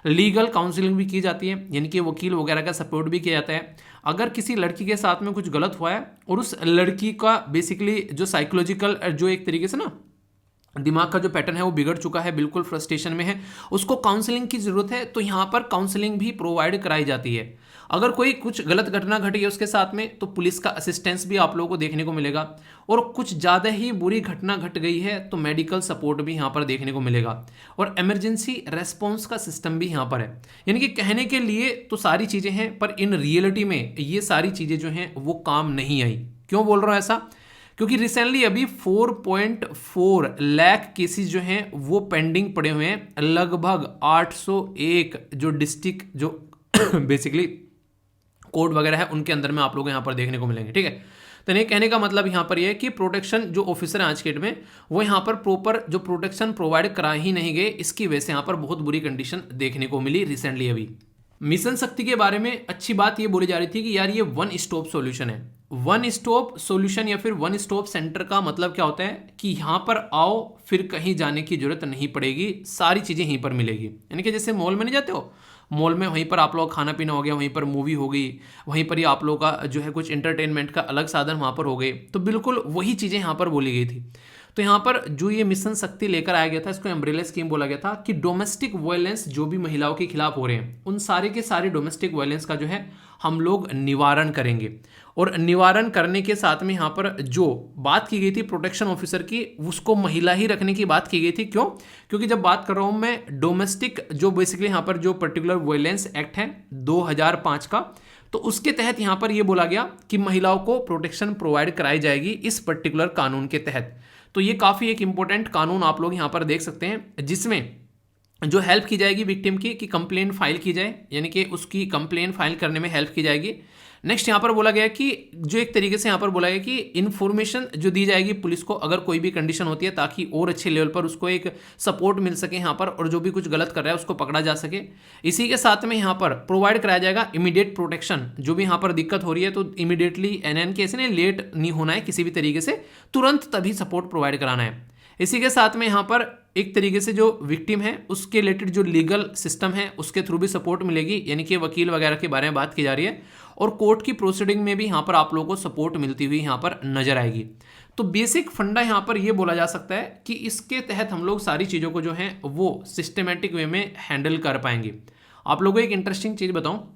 लीगल काउंसलिंग भी की जाती है, यानी कि वकील वगैरह का सपोर्ट भी किया जाता है। अगर किसी लड़की के साथ में कुछ गलत हुआ है और उस लड़की का बेसिकली जो साइकोलॉजिकल जो एक तरीके से ना दिमाग का जो पैटर्न है वो बिगड़ चुका है, बिल्कुल फ्रस्ट्रेशन में है, उसको काउंसलिंग की ज़रूरत है, तो यहाँ पर काउंसलिंग भी प्रोवाइड कराई जाती है। अगर कोई कुछ गलत घटना घटी है उसके साथ में, तो पुलिस का असिस्टेंस भी आप लोगों को देखने को मिलेगा। और कुछ ज़्यादा ही बुरी घटना घट गई है तो मेडिकल सपोर्ट भी यहाँ पर देखने को मिलेगा। और इमरजेंसी रेस्पॉन्स का सिस्टम भी यहाँ पर है। यानी कि कहने के लिए तो सारी चीज़ें हैं, पर इन रियलिटी में ये सारी चीज़ें जो हैं वो काम नहीं आई। क्यों बोल रहा हूँ ऐसा, क्योंकि रिसेंटली अभी 4.4 लाख केसेस जो हैं वो पेंडिंग पड़े हुए हैं। लगभग 801 जो डिस्ट्रिक्ट जो बेसिकली कोड वगैरह है उनके अंदर में आप लोग यहाँ पर देखने को मिलेंगे। ठीक है, तो ये कहने का मतलब यहाँ पर ये है कि प्रोटेक्शन जो ऑफिसर है आज के डेट में, वो यहाँ पर प्रॉपर जो प्रोटेक्शन प्रोवाइड करा ही नहीं गए, इसकी वजह से यहाँ पर बहुत बुरी कंडीशन देखने को मिली रिसेंटली। अभी मिशन शक्ति के बारे में अच्छी बात ये बोली जा रही थी कि यार ये वन स्टॉप सॉल्यूशन है। वन स्टॉप सॉल्यूशन या फिर वन स्टॉप सेंटर का मतलब क्या होता है कि यहाँ पर आओ, फिर कहीं जाने की जरूरत नहीं पड़ेगी, सारी चीज़ें यहीं पर मिलेगी। यानी कि जैसे मॉल में नहीं जाते हो, मॉल में वहीं पर आप लोग खाना पीना हो गया, वहीं पर मूवी हो गई, वहीं पर ही आप लोग का जो है कुछ एंटरटेनमेंट का अलग साधन वहाँ पर हो गए, तो बिल्कुल वही चीज़ें यहाँ पर बोली गई थी। तो यहाँ पर जो ये मिशन शक्ति लेकर आया गया था, इसको अम्ब्रेला स्कीम बोला गया था कि डोमेस्टिक वायलेंस जो भी महिलाओं के खिलाफ हो रहे हैं, उन सारे के सारे डोमेस्टिक वायलेंस का जो है हम लोग निवारण करेंगे। और निवारण करने के साथ में यहाँ पर जो बात की गई थी प्रोटेक्शन ऑफिसर की, उसको महिला ही रखने की बात की गई थी। क्यों? क्योंकि जब बात कर रहा हूँ मैं डोमेस्टिक जो बेसिकली यहाँ पर जो पर्टिकुलर वायलेंस एक्ट है 2005 का, तो उसके तहत यहाँ पर ये बोला गया कि महिलाओं को प्रोटेक्शन प्रोवाइड कराई जाएगी इस पर्टिकुलर कानून के तहत। तो ये काफ़ी एक इंपॉर्टेंट कानून आप लोग यहाँ पर देख सकते हैं, जिसमें जो हेल्प की जाएगी विक्टिम की कि कंप्लेंट फाइल की जाए, यानी कि उसकी कंप्लेंट फाइल करने में हेल्प की जाएगी। नेक्स्ट यहाँ पर बोला गया कि जो एक तरीके से यहाँ पर बोला गया कि इन्फॉर्मेशन जो दी जाएगी पुलिस को अगर कोई भी कंडीशन होती है, ताकि और अच्छे लेवल पर उसको एक सपोर्ट मिल सके यहाँ पर, और जो भी कुछ गलत कर रहा है उसको पकड़ा जा सके। इसी के साथ में यहाँ पर प्रोवाइड कराया जाएगा इमीडिएट प्रोटेक्शन। जो भी यहाँ पर दिक्कत हो रही है तो इमीडिएटली एन केस ने लेट नहीं होना है, किसी भी तरीके से तुरंत तभी सपोर्ट प्रोवाइड कराना है। इसी के साथ में यहाँ पर एक तरीके से जो विक्टिम है उसके रिलेटेड जो लीगल सिस्टम है उसके थ्रू भी सपोर्ट मिलेगी, यानी कि वकील वगैरह के बारे में बात की जा रही है, और कोर्ट की प्रोसीडिंग में भी यहाँ पर आप लोगों को सपोर्ट मिलती हुई यहाँ पर नजर आएगी। तो बेसिक फंडा यहाँ पर ये बोला जा सकता है कि इसके तहत हम लोग सारी चीज़ों को जो है वो सिस्टमेटिक वे में हैंडल कर पाएंगे। आप लोगों को एक इंटरेस्टिंग चीज़ बताऊँ,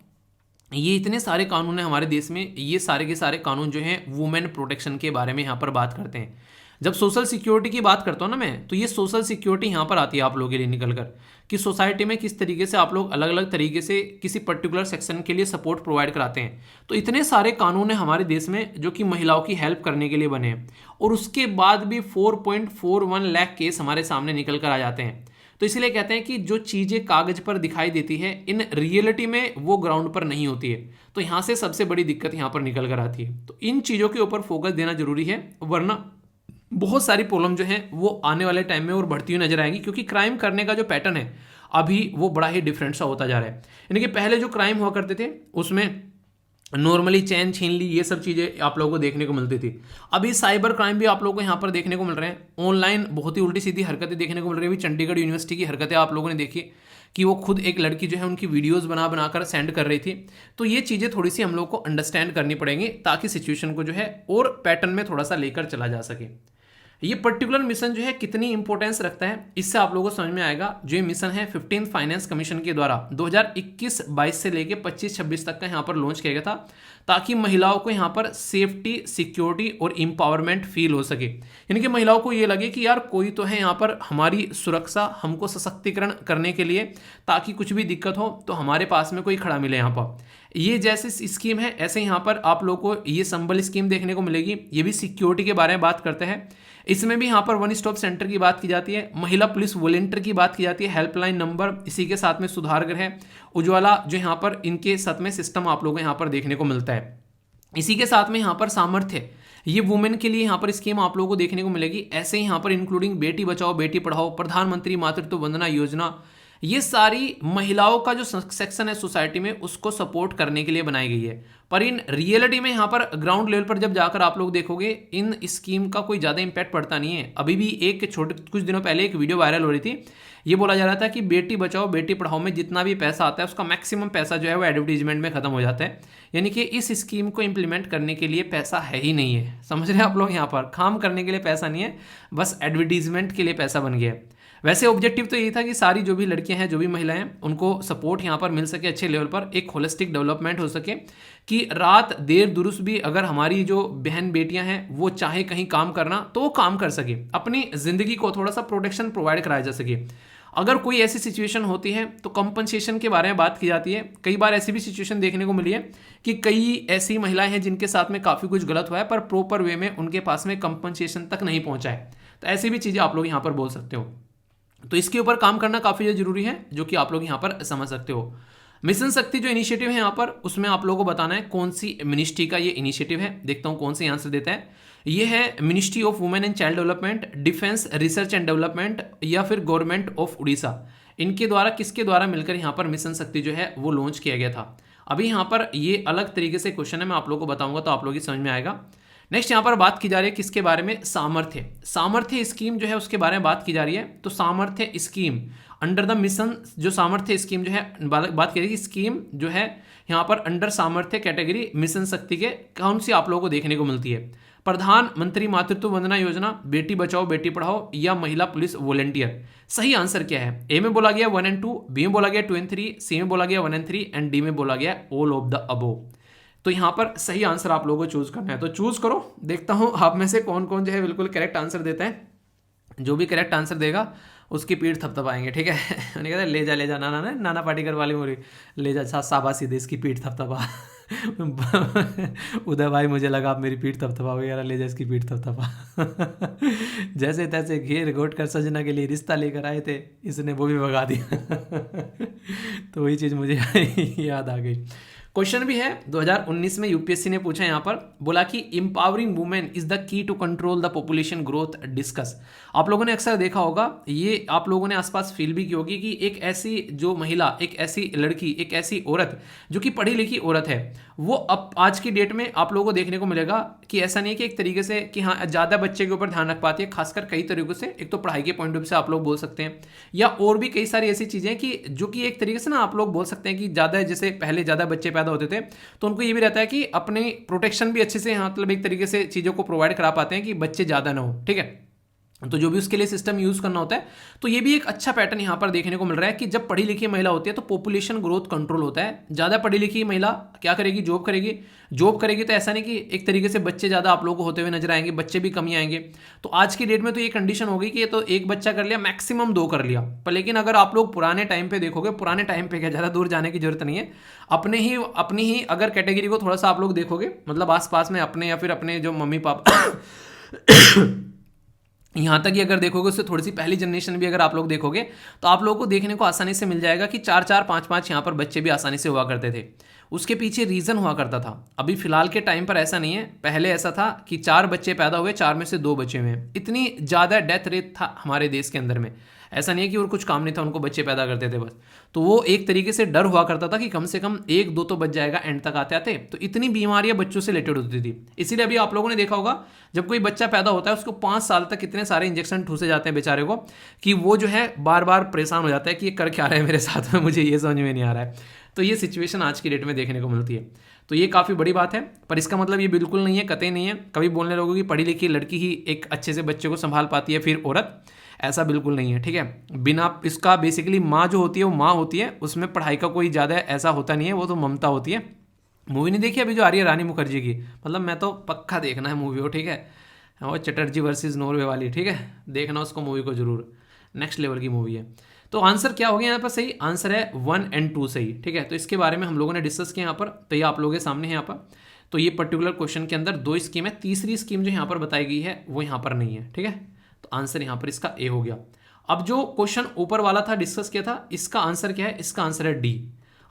ये इतने सारे कानून हैं हमारे देश में, ये सारे के सारे कानून जो हैं वुमेन प्रोटेक्शन के बारे में यहाँ पर बात करते हैं। जब सोशल सिक्योरिटी की बात करता हूँ ना मैं, तो ये सोशल सिक्योरिटी यहाँ पर आती है आप लोगों के लिए निकल कर कि सोसाइटी में किस तरीके से आप लोग अलग अलग तरीके से किसी पर्टिकुलर सेक्शन के लिए सपोर्ट प्रोवाइड कराते हैं। तो इतने सारे कानून हैं हमारे देश में जो कि महिलाओं की हेल्प करने के लिए बने हैं, और उसके बाद भी 4.41 लाख केस हमारे सामने निकल कर आ जाते हैं। तो इसलिए कहते हैं कि जो चीज़ें कागज पर दिखाई देती है इन रियलिटी में वो ग्राउंड पर नहीं होती है। तो यहाँ से सबसे बड़ी दिक्कत यहाँ पर निकल कर आती है। तो इन चीज़ों के ऊपर फोकस देना जरूरी है, वरना बहुत सारी प्रॉब्लम जो है वो आने वाले टाइम में और बढ़ती हुई नजर आएगी, क्योंकि क्राइम करने का जो पैटर्न है अभी वो बड़ा ही डिफरेंट सा होता जा रहा है। यानी कि पहले जो क्राइम हुआ करते थे उसमें नॉर्मली चैन छीन ली, ये सब चीज़ें आप लोगों को देखने को मिलती थी। अभी साइबर क्राइम भी आप लोगों को यहाँ पर देखने को मिल रहे हैं, ऑनलाइन बहुत ही उल्टी सीधी हरकतें देखने को मिल रही है। अभी चंडीगढ़ यूनिवर्सिटी की हरकतें आप लोगों ने देखी कि वो खुद एक लड़की जो है उनकी वीडियोस बना बनाकर सेंड कर रही थी। तो ये चीज़ें थोड़ी सी हम लोग को अंडरस्टैंड करनी पड़ेंगी, ताकि सिचुएशन को जो है और पैटर्न में थोड़ा सा लेकर चला जा सके। ये पर्टिकुलर मिशन जो है कितनी इंपॉर्टेंस रखता है इससे आप लोगों को समझ में आएगा। जो ये मिशन है 15th फाइनेंस कमीशन के द्वारा 2021-22 से लेके 25-26 तक का यहाँ पर लॉन्च किया गया था, ताकि महिलाओं को यहाँ पर सेफ्टी, सिक्योरिटी और एम्पावरमेंट फील हो सके। यानी कि महिलाओं को ये लगे कि यार कोई तो है यहाँ पर हमारी सुरक्षा, हमको सशक्तिकरण करने के लिए, ताकि कुछ भी दिक्कत हो तो हमारे पास में कोई खड़ा मिले। यहाँ पर ये जैसे स्कीम है ऐसे यहाँ पर आप लोगों को ये संबल स्कीम देखने को मिलेगी। ये भी सिक्योरिटी के बारे में बात करते हैं। इसमें भी यहाँ पर वन स्टॉप सेंटर की बात की जाती है, महिला पुलिस वॉलेंटियर की बात की जाती है, हेल्पलाइन नंबर, इसी के साथ में सुधार गृह, उज्ज्वला जो यहाँ पर इनके साथ में सिस्टम आप लोगों को यहाँ पर देखने को मिलता है। इसी के साथ में यहाँ पर सामर्थ्य, ये वुमेन के लिए यहाँ पर स्कीम आप लोगों को देखने को मिलेगी। ऐसे ही यहाँ पर इंक्लूडिंग बेटी बचाओ बेटी पढ़ाओ, प्रधानमंत्री मातृत्व वंदना योजना, ये सारी महिलाओं का जो सेक्शन है सोसाइटी में उसको सपोर्ट करने के लिए बनाई गई है। पर इन रियलिटी में यहाँ पर ग्राउंड लेवल पर जब जाकर आप लोग देखोगे इन स्कीम का कोई ज़्यादा इंपैक्ट पड़ता नहीं है। अभी भी एक कुछ दिनों पहले एक वीडियो वायरल हो रही थी, ये बोला जा रहा था कि बेटी बचाओ बेटी पढ़ाओ में जितना भी पैसा आता है उसका मैक्सिमम पैसा जो है वो एडवर्टीजमेंट में खत्म हो जाता है। यानी कि इस स्कीम को इंप्लीमेंट करने के लिए पैसा है ही नहीं है। समझ रहे हैं आप लोग, यहाँ पर काम करने के लिए पैसा नहीं है, बस एडवर्टीजमेंट के लिए पैसा बन गया है। वैसे ऑब्जेक्टिव तो यही था कि सारी जो भी लड़कियां हैं, जो भी महिलाएं हैं, उनको सपोर्ट यहाँ पर मिल सके अच्छे लेवल पर, एक होलिस्टिक डेवलपमेंट हो सके, कि रात देर दुरुस्त भी अगर हमारी जो बहन बेटियां हैं वो चाहे कहीं काम करना तो वो काम कर सके, अपनी ज़िंदगी को थोड़ा सा प्रोटेक्शन प्रोवाइड कराया जा सके। अगर कोई ऐसी सिचुएशन होती है तो कंपनसेशन के बारे में बात की जाती है। कई बार ऐसी भी सिचुएशन देखने को मिली है कि कई ऐसी महिलाएं हैं जिनके साथ में काफ़ी कुछ गलत हुआ है, पर प्रॉपर वे में उनके पास में कंपनसेशन तक नहीं पहुंचा है। तो ऐसी भी चीज़ें आप लोग यहाँ पर बोल सकते हो। तो इसके ऊपर काम करना काफ़ी जरूरी है, जो कि आप लोग यहाँ पर समझ सकते हो। मिशन शक्ति जो इनिशिएटिव है यहाँ पर, उसमें आप लोगों को बताना है कौन सी मिनिस्ट्री का ये इनिशिएटिव है। देखता हूँ कौन सी आंसर देता है। ये है ministry of women and child development, defence research and development, या फिर गवर्नमेंट ऑफ उड़ीसा। इनके द्वारा किसके द्वारा मिलकर यहाँ पर मिशन शक्ति जो है वो लॉन्च किया गया था। अभी यहाँ पर ये अलग तरीके से क्वेश्चन है, मैं आप लोगों को बताऊंगा तो आप लोगों की समझ में आएगा। नेक्स्ट यहाँ पर बात की जा रही है किसके बारे में, सामर्थ्य। सामर्थ्य स्कीम जो है उसके बारे में बात की जा रही है। तो सामर्थ्य स्कीम अंडर द मिशन, जो सामर्थ्य स्कीम जो है बात की जाएगी, स्कीम जो है यहाँ पर अंडर सामर्थ्य कैटेगरी मिशन शक्ति के कौन सी आप लोगों को देखने को मिलती है। प्रधानमंत्री मातृत्व वंदना योजना, बेटी बचाओ बेटी पढ़ाओ, या महिला पुलिस वॉलेंटियर। सही आंसर क्या है? ए में बोला गया 1 and 2, बी में बोला गया 2 and 3, सी में बोला गया 1 and 3 एंड डी में बोला गया ऑल ऑफ द अबोव। तो यहाँ पर सही आंसर आप लोगों को चूज करना है, तो चूज करो। देखता हूँ आप में से कौन कौन जो है बिल्कुल करेक्ट आंसर देता है। जो भी करेक्ट आंसर देगा उसकी पीठ थपथपाएंगे, ठीक है। मैंने कहा ले जा नाना, ना नाना पाटेकर वाली मूवी, ले जा शाबाशी दे इसकी पीठ थपथपा। उदय भाई मुझे लगा आप मेरी पीठ थपथपाओगे यार, ले जा इसकी पीठ थपथपा। जैसे तैसे घेर घोट कर सजना के लिए रिश्ता लेकर आए थे, इसने वो भी भगा दिया। तो वही चीज़ मुझे याद आ गई। क्वेश्चन भी है 2019 में यूपीएससी ने पूछा यहाँ पर, बोला कि empowering women is the key to control the population growth discuss. आप लोगों ने अक्सर देखा होगा, ये आप लोगों ने आसपास फील भी की होगी कि एक ऐसी जो महिला, एक ऐसी लड़की, एक ऐसी औरत जो कि पढ़ी लिखी औरत है, वो अब आज की डेट में आप लोगों को देखने को मिलेगा कि ऐसा नहीं कि एक तरीके से कि हाँ ज़्यादा बच्चे के ऊपर ध्यान रख पाती है, खासकर कई तरीकों से। एक तो पढ़ाई के पॉइंट ऑफ व्यू से आप लोग बोल सकते हैं, या और भी कई सारी ऐसी चीज़ें कि जो कि एक तरीके से ना आप लोग बोल सकते हैं कि ज़्यादा, जैसे पहले ज़्यादा बच्चे पैदा होते थे तो उनको ये भी रहता है कि अपने प्रोटेक्शन भी अच्छे से, मतलब एक तरीके से चीज़ों को प्रोवाइड करा पाते हैं कि बच्चे ज़्यादा ना हो, ठीक है। तो जो भी उसके लिए सिस्टम यूज़ करना होता है, तो ये भी एक अच्छा पैटर्न यहाँ पर देखने को मिल रहा है कि जब पढ़ी लिखी महिला होती है तो पॉपुलेशन ग्रोथ कंट्रोल होता है। ज़्यादा पढ़ी लिखी महिला क्या करेगी, जॉब करेगी। जॉब करेगी तो ऐसा नहीं कि एक तरीके से बच्चे ज़्यादा आप लोगों को होते हुए नजर आएंगे, बच्चे भी कम ही आएंगे। तो आज की डेट में तो ये कंडीशन होगी कि ये तो एक बच्चा कर लिया, मैक्सिमम 2 कर लिया। पर लेकिन अगर आप लोग पुराने टाइम पे देखोगे, पुराने टाइम पे क्या, ज़्यादा दूर जाने की जरूरत नहीं है, अपनी ही अगर कैटेगरी को थोड़ा सा आप लोग देखोगे, मतलब आसपास में अपने या फिर अपने जो मम्मी पापा यहाँ तक ही अगर देखोगे, उससे थोड़ी सी पहली जनरेशन भी अगर आप लोग देखोगे, तो आप लोगों को देखने को आसानी से मिल जाएगा कि 4-4, 5-5 यहाँ पर बच्चे भी आसानी से हुआ करते थे। उसके पीछे रीज़न हुआ करता था। अभी फिलहाल के टाइम पर ऐसा नहीं है, पहले ऐसा था कि 4 बच्चे पैदा हुए, 4 में से 2 बचे हुए। इतनी ज़्यादा डेथ रेट था हमारे देश के अंदर में। ऐसा नहीं है कि और कुछ काम नहीं था, उनको बच्चे पैदा करते थे बस। तो वो एक तरीके से डर हुआ करता था कि कम से कम 1-2 तो बच जाएगा एंड तक आते आते। तो इतनी बीमारियां बच्चों से रिलेटेड होती थी। इसीलिए अभी आप लोगों ने देखा होगा, जब कोई बच्चा पैदा होता है उसको 5 साल तक इतने सारे इंजेक्शन ठूसे जाते हैं बेचारे को, कि वो जो है बार बार परेशान हो जाता है कि ये कर क्या रहा है मेरे साथ में, मुझे ये समझ में नहीं आ रहा है। तो ये सिचुएशन आज की डेट में देखने को मिलती है। तो ये काफ़ी बड़ी बात है, पर इसका मतलब ये बिल्कुल नहीं है, कतई नहीं है। कभी बोलने लोगों की पढ़ी लिखी लड़की ही एक अच्छे से बच्चे को संभाल पाती है, फिर औरत, ऐसा बिल्कुल नहीं है, ठीक है। बिना इसका बेसिकली माँ जो होती है वो माँ होती है, उसमें पढ़ाई का कोई ज़्यादा ऐसा होता नहीं है, वो तो ममता होती है। मूवी नहीं देखी अभी जो आ रही है रानी मुखर्जी की, मतलब मैं तो पक्का देखना है मूवी वो, ठीक है। वो चटर्जी वर्सेस नॉर्वे वाली, ठीक है, देखना उसको मूवी को जरूर, नेक्स्ट लेवल की मूवी है। तो आंसर क्या हो गया यहाँ पर, सही आंसर है 1 और 2 सही, ठीक है। तो इसके बारे में हम लोगों ने डिस्कस किया यहाँ पर, तो ये आप लोगों के सामने है यहाँ पर। तो ये पर्टिकुलर क्वेश्चन के अंदर 2 स्कीम है, तीसरी स्कीम जो यहाँ पर बताई गई है वो यहाँ पर नहीं है, ठीक है। तो आंसर यहाँ पर इसका ए हो गया। अब जो क्वेश्चन ऊपर वाला था, डिस्कस किया था, इसका आंसर क्या है, इसका आंसर है डी।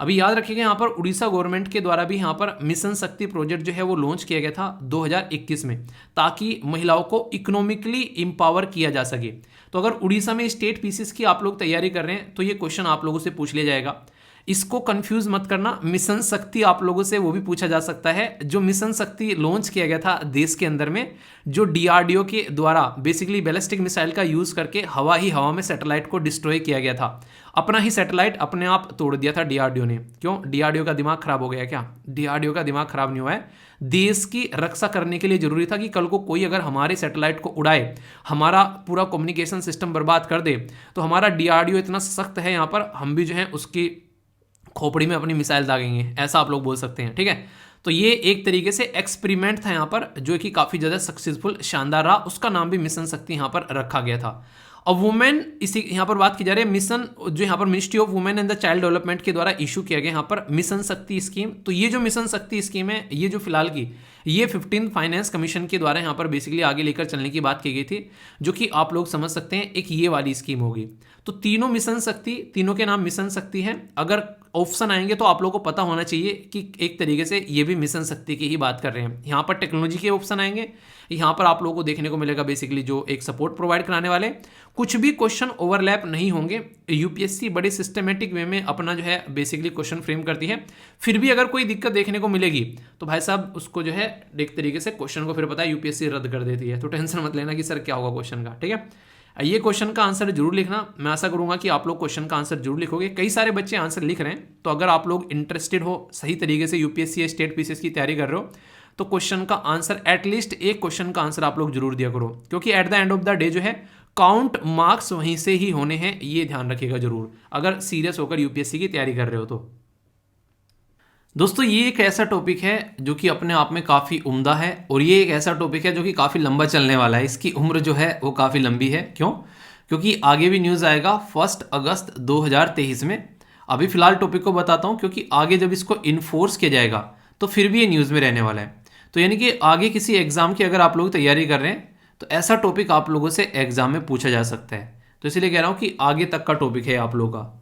अभी याद रखिएगा यहाँ पर उड़ीसा गवर्नमेंट के द्वारा भी यहाँ पर मिशन शक्ति प्रोजेक्ट जो है वो लॉन्च किया गया था 2021 में, ताकि महिलाओं को इकोनॉमिकली इंपावर किया जा सके। तो अगर उड़ीसा में स्टेट पीसीस की आप लोग तैयारी कर रहे हैं तो ये क्वेश्चन आप लोगों से पूछ लिया जाएगा। इसको कंफ्यूज मत करना, मिशन शक्ति आप लोगों से वो भी पूछा जा सकता है। जो मिशन शक्ति लॉन्च किया गया था देश के अंदर में, जो डीआरडीओ के द्वारा बेसिकली बैलिस्टिक मिसाइल का यूज करके हवा में सैटेलाइट को डिस्ट्रॉय किया गया था। अपना ही सैटेलाइट अपने आप तोड़ दिया था डीआरडीओ ने। क्यों? डीआरडीओ का दिमाग खराब हो गया क्या? डीआरडीओ का दिमाग खराब नहीं हुआ है, देश की रक्षा करने के लिए जरूरी था कि कल को कोई अगर हमारे सैटेलाइट को उड़ाए, हमारा पूरा कम्युनिकेशन सिस्टम बर्बाद कर दे, तो हमारा डीआरडीओ इतना सख्त है यहाँ पर, हम भी जो है उसकी खोपड़ी में अपनी मिसाइल दागेंगे, ऐसा आप लोग बोल सकते हैं, ठीक है। तो ये एक तरीके से एक्सपेरिमेंट था यहाँ पर, जो कि काफ़ी ज़्यादा सक्सेसफुल, शानदार रहा। उसका नाम भी मिशन शक्ति यहाँ पर रखा गया था। अब वुमेन, इसी यहाँ पर बात की जा रही है मिशन, जो यहाँ पर ministry of women and the child development के द्वारा इशू किया गया यहाँ पर मिशन शक्ति स्कीम। तो ये जो मिशन शक्ति स्कीम है, ये जो फिलहाल की, ये 15 फाइनेंस कमीशन के द्वारा यहाँ पर बेसिकली आगे लेकर चलने की बात की गई थी, जो कि आप लोग समझ सकते हैं एक ये वाली स्कीम होगी। तो तीनों मिशन शक्ति, तीनों के नाम मिशन शक्ति हैं। अगर ऑप्शन आएंगे तो आप लोगों को पता होना चाहिए कि एक तरीके से ये भी मिशन शक्ति की ही बात कर रहे हैं। यहाँ पर टेक्नोलॉजी के ऑप्शन आएंगे, यहाँ पर आप लोगों को देखने को मिलेगा बेसिकली जो एक सपोर्ट प्रोवाइड कराने वाले। कुछ भी क्वेश्चन ओवरलैप नहीं होंगे। यूपीएससी बड़े सिस्टमेटिक वे में अपना जो है बेसिकली क्वेश्चन फ्रेम करती है। फिर भी अगर कोई दिक्कत देखने को मिलेगी तो भाई साहब उसको जो है एक तरीके से क्वेश्चन को फिर पता है यूपीएससी रद्द कर देती है। तो टेंशन मत लेना कि सर क्या होगा क्वेश्चन का, ठीक है। ये क्वेश्चन का आंसर जरूर लिखना, मैं आशा करूंगा कि आप लोग क्वेश्चन का आंसर जरूर लिखोगे। कई सारे बच्चे आंसर लिख रहे हैं, तो अगर आप लोग इंटरेस्टेड हो, सही तरीके से यूपीएससी या स्टेट पीसीएस की तैयारी कर रहे हो, तो क्वेश्चन का आंसर, एटलीस्ट एक क्वेश्चन का आंसर आप लोग जरूर दिया करो, क्योंकि at the end of the day जो है काउंट मार्क्स वहीं से ही होने हैं, ये ध्यान रखिएगा जरूर, अगर सीरियस होकर यूपीएससी की तैयारी कर रहे हो तो। दोस्तों ये एक ऐसा टॉपिक है जो कि अपने आप में काफ़ी उम्दा है, और ये एक ऐसा टॉपिक है जो कि काफ़ी लंबा चलने वाला है। इसकी उम्र जो है वो काफ़ी लंबी है। क्यों? क्योंकि आगे भी न्यूज़ आएगा 1 अगस्त 2023 में। अभी फिलहाल टॉपिक को बताता हूँ, क्योंकि आगे जब इसको इन्फोर्स किया जाएगा तो फिर भी ये न्यूज़ में रहने वाला है। तो यानी कि आगे किसी एग्जाम की अगर आप लोग तैयारी कर रहे हैं तो ऐसा टॉपिक आप लोगों से एग्जाम में पूछा जा सकता है। तो इसलिए कह रहा हूँ कि आगे तक का टॉपिक है आप लोगों का।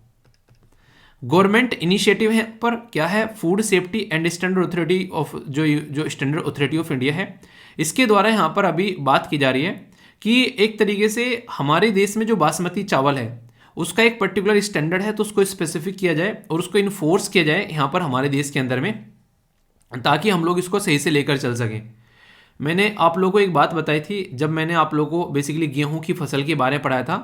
गवर्नमेंट इनिशिएटिव है पर क्या है, food safety and standard authority of जो स्टैंडर्ड अथॉरिटी ऑफ इंडिया है, इसके द्वारा यहाँ पर अभी बात की जा रही है कि एक तरीके से हमारे देश में जो बासमती चावल है उसका एक पर्टिकुलर स्टैंडर्ड है, तो उसको स्पेसिफिक किया जाए और उसको इन्फोर्स किया जाए यहाँ पर हमारे देश के अंदर में, ताकि हम लोग इसको सही से लेकर चल सकें। मैंने आप लोगों को एक बात बताई थी जब मैंने आप लोगों को बेसिकली गेहूं की फसल के बारे में पढ़ाया था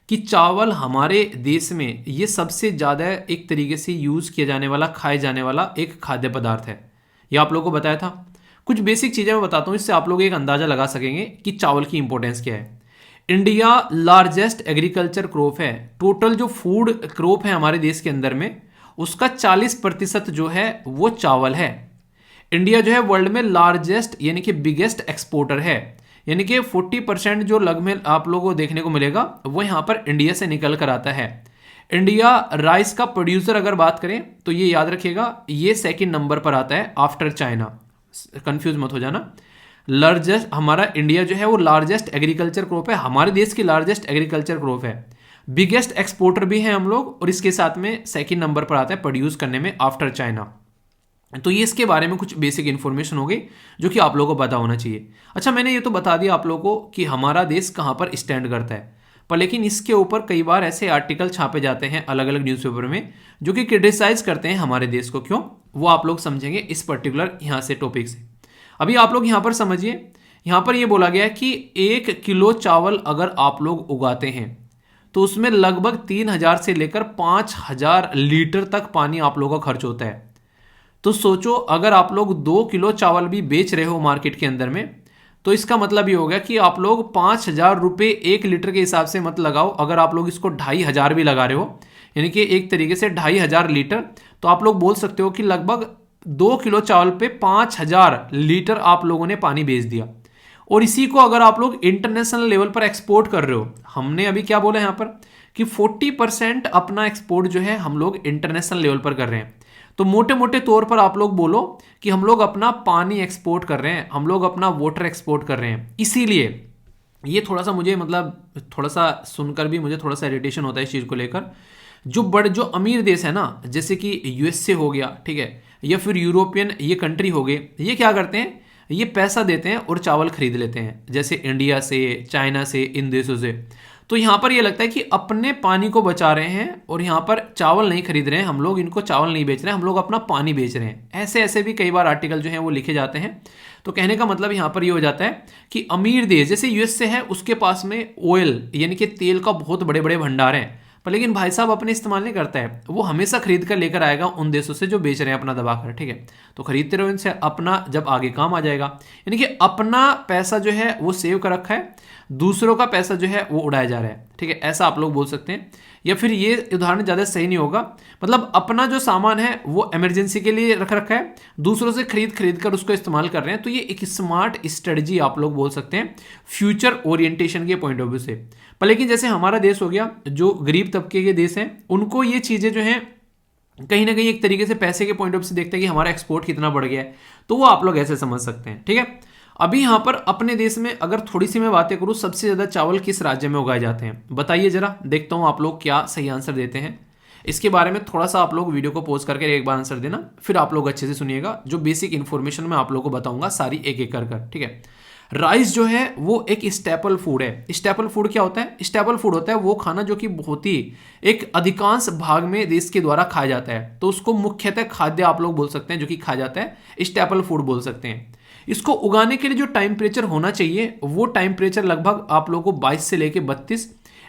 कि चावल हमारे देश में ये सबसे ज़्यादा एक तरीके से यूज़ किया जाने वाला, खाए जाने वाला एक खाद्य पदार्थ है। ये आप लोगों को बताया था। कुछ बेसिक चीज़ें मैं बताता हूँ, इससे आप लोग एक अंदाज़ा लगा सकेंगे कि चावल की इंपॉर्टेंस क्या है। इंडिया लार्जेस्ट एग्रीकल्चर क्रॉप है। टोटल जो फूड क्रॉप है हमारे देश के अंदर में उसका 40% जो है वो चावल है। इंडिया जो है वर्ल्ड में लार्जेस्ट यानी कि बिगेस्ट एक्सपोर्टर है, यानी कि 40% जो लगभग आप लोगों को देखने को मिलेगा वो यहाँ पर इंडिया से निकल कर आता है। इंडिया राइस का प्रोड्यूसर अगर बात करें तो ये याद रखिएगा, ये सेकंड नंबर पर आता है आफ्टर चाइना। कंफ्यूज मत हो जाना। लार्जेस्ट हमारा इंडिया जो है वो लार्जेस्ट एग्रीकल्चर क्रॉप है, हमारे देश की लार्जेस्ट एग्रीकल्चर क्रॉप है। बिगेस्ट एक्सपोर्टर भी है हम लोग, और इसके साथ में सेकंड नंबर पर आता है प्रोड्यूस करने में आफ्टर चाइना। तो ये इसके बारे में कुछ बेसिक इन्फॉर्मेशन हो गई जो कि आप लोगों को पता होना चाहिए। अच्छा, मैंने ये तो बता दिया आप लोगों को कि हमारा देश कहाँ पर स्टैंड करता है, पर लेकिन इसके ऊपर कई बार ऐसे आर्टिकल छापे जाते हैं अलग अलग न्यूज़पेपर में जो कि क्रिटिसाइज करते हैं हमारे देश को। क्यों, वो आप लोग समझेंगे इस पर्टिकुलर यहाँ से टॉपिक से। अभी आप लोग यहाँ पर समझिए, यहाँ पर ये बोला गया है कि 1 किलो चावल अगर आप लोग उगाते हैं तो उसमें लगभग 3000 से लेकर 5000 लीटर तक पानी आप लोगों का खर्च होता है। तो सोचो, अगर आप लोग 2 किलो चावल भी बेच रहे हो मार्केट के अंदर में, तो इसका मतलब ये हो गया कि आप लोग 5000 रुपये 1 लीटर के हिसाब से मत लगाओ। अगर आप लोग इसको 2500 भी लगा रहे हो, यानी कि एक तरीके से 2500 लीटर, तो आप लोग बोल सकते हो कि लगभग 2 किलो चावल पे 5000 लीटर आप लोगों ने पानी बेच दिया। और इसी को अगर आप लोग इंटरनेशनल लेवल पर एक्सपोर्ट कर रहे हो, हमने अभी क्या बोला यहाँ पर कि 40% अपना एक्सपोर्ट जो है हम लोग इंटरनेशनल लेवल पर कर रहे हैं। तो मोटे मोटे तौर पर आप लोग बोलो कि हम लोग अपना पानी एक्सपोर्ट कर रहे हैं, हम लोग अपना वाटर एक्सपोर्ट कर रहे हैं। इसीलिए ये थोड़ा सा मुझे मतलब थोड़ा सा सुनकर भी मुझे थोड़ा सा इरिटेशन होता है इस चीज़ को लेकर। जो अमीर देश है ना, जैसे कि यूएसए हो गया, ठीक है, या फिर यूरोपियन ये कंट्री हो गए, ये क्या करते हैं, ये पैसा देते हैं और चावल खरीद लेते हैं, जैसे इंडिया से, चाइना से, इन देशों से। तो यहाँ पर ये लगता है कि अपने पानी को बचा रहे हैं और यहाँ पर चावल नहीं खरीद रहे हैं, हम लोग इनको चावल नहीं बेच रहे हैं, हम लोग अपना पानी बेच रहे हैं। ऐसे ऐसे भी कई बार आर्टिकल जो हैं वो लिखे जाते हैं। तो कहने का मतलब यहाँ पर ये हो जाता है कि अमीर देश जैसे यूएसए है, उसके पास में ऑयल यानी कि तेल का बहुत बड़े बड़े भंडार हैं, पर लेकिन भाई साहब अपने इस्तेमाल नहीं करता है, वो हमेशा खरीद कर लेकर आएगा उन देशों से जो बेच रहे हैं अपना दबाकर, ठीक है। तो खरीदते रहो इनसे, अपना जब आगे काम आ जाएगा। यानी कि अपना पैसा जो है वो सेव कर रखा है, दूसरों का पैसा जो है वो उड़ाया जा रहा है, ठीक है, ऐसा आप लोग बोल सकते हैं। या फिर ये उदाहरण ज़्यादा सही नहीं होगा, मतलब अपना जो सामान है वो इमरजेंसी के लिए रख रखा है, दूसरों से खरीद कर उसको इस्तेमाल कर रहे हैं। तो ये एक स्मार्ट स्ट्रेटजी आप लोग बोल सकते हैं फ्यूचर ओरिएंटेशन के पॉइंट ऑफ व्यू से। पर लेकिन जैसे हमारा देश हो गया, जो गरीब तबके के देश हैं, उनको ये चीज़ें जो हैं कहीं ना कहीं एक तरीके से पैसे के पॉइंट ऑफ व्यू से देखते हैं कि हमारा एक्सपोर्ट कितना बढ़ गया है, तो वो आप लोग ऐसे समझ सकते हैं, ठीक है। अभी यहाँ पर अपने देश में अगर थोड़ी सी मैं बातें करूँ, सबसे ज़्यादा चावल किस राज्य में उगाए जाते हैं, बताइए जरा, देखता हूँ आप लोग क्या सही आंसर देते हैं। इसके बारे में थोड़ा सा आप लोग वीडियो को पॉज करके एक बार आंसर देना, फिर आप लोग अच्छे से सुनिएगा। जो बेसिक इन्फॉर्मेशन मैं आप लोगों को बताऊंगा सारी एक एक कर, ठीक है। राइस जो है वो एक स्टेपल फूड है। स्टेपल फूड क्या होता है? स्टेपल फूड होता है वो खाना जो कि बहुत ही एक अधिकांश भाग में देश के द्वारा खाया जाता है, तो उसको मुख्यतः खाद्य आप लोग बोल सकते हैं, जो कि खाया जाता है, स्टेपल फूड बोल सकते हैं। इसको उगाने के लिए जो टेम्परेचर होना चाहिए वो टेम्परेचर लगभग आप लोगों को 22 से लेके 32,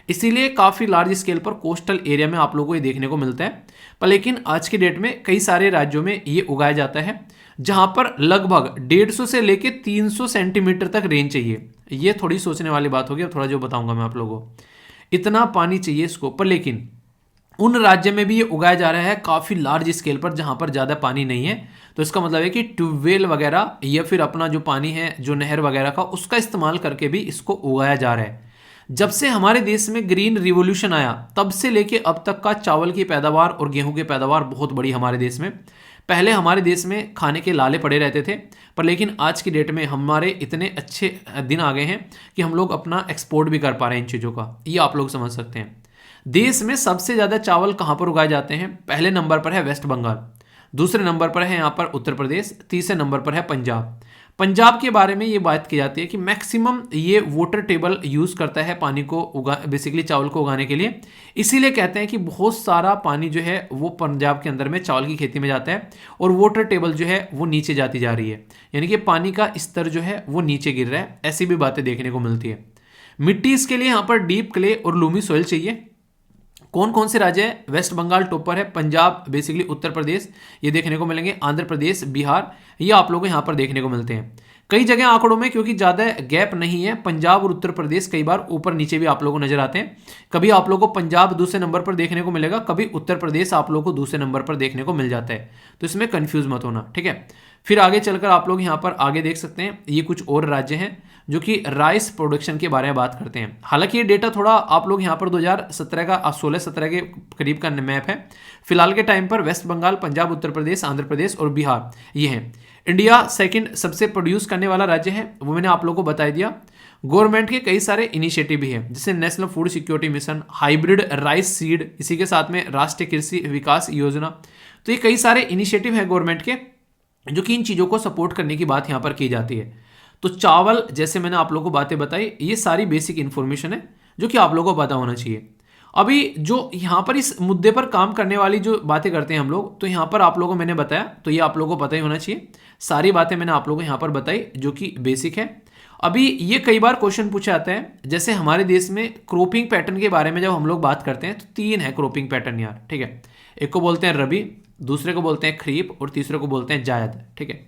इसीलिए काफ़ी लार्ज स्केल पर कोस्टल एरिया में आप लोगों को ये देखने को मिलता है। पर लेकिन आज के डेट में कई सारे राज्यों में ये उगाया जाता है, जहां पर लगभग 150 से लेके 300 सेंटीमीटर तक रेंज चाहिए। ये थोड़ी सोचने वाली बात होगी, अब थोड़ा जो बताऊंगा मैं आप लोगों को, इतना पानी चाहिए इसको। पर लेकिन उन राज्य में भी ये उगाया जा रहा है काफ़ी लार्ज स्केल पर, जहां पर ज़्यादा पानी नहीं है। तो इसका मतलब है कि ट्यूबवेल वगैरह या फिर अपना जो पानी है जो नहर वगैरह का, उसका इस्तेमाल करके भी इसको उगाया जा रहा है। जब से हमारे देश में ग्रीन रिवॉल्यूशन आया तब से लेके अब तक का चावल की पैदावार और गेहूं की पैदावार बहुत बड़ी हमारे देश में। पहले हमारे देश में खाने के लाले पड़े रहते थे, पर लेकिन आज की डेट में हमारे इतने अच्छे दिन आ गए हैं कि हम लोग अपना एक्सपोर्ट भी कर पा रहे हैं इन चीज़ों का। ये आप लोग समझ सकते हैं। देश में सबसे ज़्यादा चावल कहाँ पर उगाए जाते हैं? पहले नंबर पर है वेस्ट बंगाल, दूसरे नंबर पर है यहाँ पर उत्तर प्रदेश, तीसरे नंबर पर है पंजाब। पंजाब के बारे में ये बात की जाती है कि मैक्सिमम ये वाटर टेबल यूज़ करता है पानी को बेसिकली चावल को उगाने के लिए। इसीलिए कहते हैं कि बहुत सारा पानी जो है वो पंजाब के अंदर में चावल की खेती में जाता है और वाटर टेबल जो है वो नीचे जाती जा रही है, यानी कि पानी का स्तर जो है वो नीचे गिर रहा है। ऐसी भी बातें देखने को मिलती है। मिट्टी इसके लिए यहाँ पर डीप क्ले और लूमी सॉइल चाहिए। कौन कौन से राज्य है? वेस्ट बंगाल टॉप पर है, पंजाब बेसिकली उत्तर प्रदेश ये देखने को मिलेंगे, आंध्र प्रदेश, बिहार ये आप लोगों को यहाँ पर देखने को मिलते हैं। कई जगह आंकड़ों में क्योंकि ज़्यादा गैप नहीं है, पंजाब और उत्तर प्रदेश कई बार ऊपर नीचे भी आप लोगों को नजर आते हैं। कभी आप लोगों को पंजाब दूसरे नंबर पर देखने को मिलेगा, कभी उत्तर प्रदेश आप लोगों को दूसरे नंबर पर देखने को मिल जाता है, तो इसमें कंफ्यूज मत होना, ठीक है। फिर आगे चलकर आप लोग यहाँ पर आगे देख सकते हैं, ये कुछ और राज्य हैं जो कि राइस प्रोडक्शन के बारे में बात करते हैं। हालांकि ये डेटा थोड़ा आप लोग यहाँ पर 2017 का 16-17 के करीब का मैप है। फिलहाल के टाइम पर वेस्ट बंगाल, पंजाब, उत्तर प्रदेश, आंध्र प्रदेश और बिहार ये हैं। इंडिया सेकंड सबसे प्रोड्यूस करने वाला राज्य है, वो मैंने आप लोगों को बता दिया। गवर्नमेंट के कई सारे इनिशिएटिव भी है, जैसे national food security mission, hybrid rice seed, इसी के साथ में राष्ट्रीय कृषि विकास योजना। तो ये कई सारे इनिशिएटिव है गवर्नमेंट के जो कि इन चीज़ों को सपोर्ट करने की बात यहाँ पर की जाती है। तो चावल जैसे मैंने आप लोगों को बातें बताई, ये सारी बेसिक इन्फॉर्मेशन है जो कि आप लोगों को पता होना चाहिए। अभी जो यहाँ पर इस मुद्दे पर काम करने वाली जो बातें करते हैं हम लोग, तो यहाँ पर आप लोगों को मैंने बताया, तो ये आप लोगों को पता ही होना चाहिए। सारी बातें मैंने आप लोगों को यहाँ पर बताई जो कि बेसिक है। अभी ये कई बार क्वेश्चन पूछा जाता है, जैसे हमारे देश में क्रॉपिंग पैटर्न के बारे में जब हम लोग बात करते हैं तो 3 है क्रॉपिंग पैटर्न यार, ठीक है। एक को बोलते हैं रबी, दूसरे को बोलते हैं खरीफ और तीसरे को बोलते हैं जायद, ठीक है।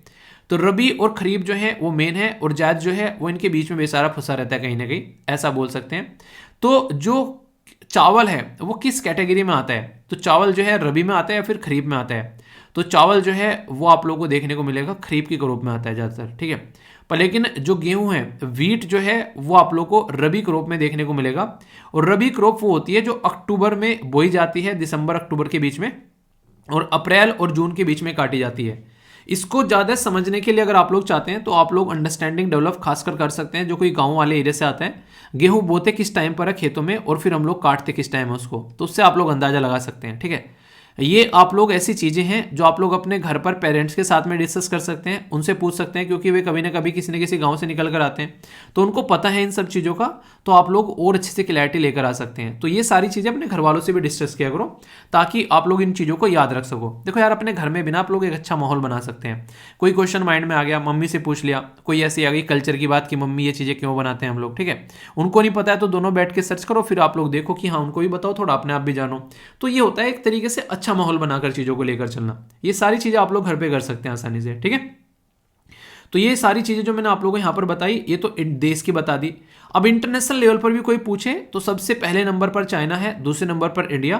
तो रबी और खरीफ जो है वो मेन है और जायद जो है वो इनके बीच में बेचारा फंसा रहता है कहीं ना कहीं, ऐसा बोल सकते हैं। तो जो चावल है वो किस कैटेगरी में आता है? तो चावल जो है रबी में आता है या फिर खरीफ में आता है? तो चावल जो है वो आप लोगों को देखने को मिलेगा खरीफ की क्रॉप में आता है ज़्यादातर, ठीक है। पर लेकिन जो गेहूं है, वीट जो है वो आप लोग को रबी क्रॉप में देखने को मिलेगा। और रबी क्रॉप वो होती है जो अक्टूबर में बोई जाती है, दिसंबर अक्टूबर के बीच में, और अप्रैल और जून के बीच में काटी जाती है। इसको ज़्यादा समझने के लिए अगर आप लोग चाहते हैं तो आप लोग अंडरस्टैंडिंग डेवलप खासकर कर सकते हैं, जो कोई गांव वाले एरिया से आता है। गेहूं बोते किस टाइम पर है खेतों में और फिर हम लोग काटते किस टाइम है उसको, तो उससे आप लोग अंदाजा लगा सकते हैं, ठीक है। ये आप लोग ऐसी चीज़ें हैं जो आप लोग अपने घर पर पेरेंट्स के साथ में डिस्कस कर सकते हैं, उनसे पूछ सकते हैं, क्योंकि वे कभी ना कभी किसी न किसी गांव से निकल कर आते हैं तो उनको पता है इन सब चीज़ों का, तो आप लोग और अच्छे से क्लैरिटी लेकर आ सकते हैं। तो ये सारी चीज़ें अपने घर वालों से भी डिस्कस किया करो ताकि आप लोग इन चीज़ों को याद रख सको। देखो यार, अपने घर में बिना आप लोग एक अच्छा माहौल बना सकते हैं। कोई क्वेश्चन माइंड में आ गया, मम्मी से पूछ लिया, कोई ऐसी आ गई कल्चर की बात कि मम्मी ये चीज़ें क्यों बनाते हैं हम लोग, ठीक है। उनको नहीं पता है तो दोनों बैठ के सर्च करो, फिर आप लोग देखो कि हाँ उनको भी बताओ, थोड़ा अपने आप भी जानो। तो ये होता है एक तरीके से अच्छा माहौल बनाकर चीज़ों को लेकर चलना। ये सारी चीज़ें आप लोग घर पे कर सकते हैं आसानी से, ठीक है। तो ये सारी चीज़ें जो मैंने आप लोगों को यहाँ पर बताई, ये तो देश की बता दी। अब इंटरनेशनल लेवल पर भी कोई पूछे तो सबसे पहले नंबर पर चाइना है, दूसरे नंबर पर इंडिया,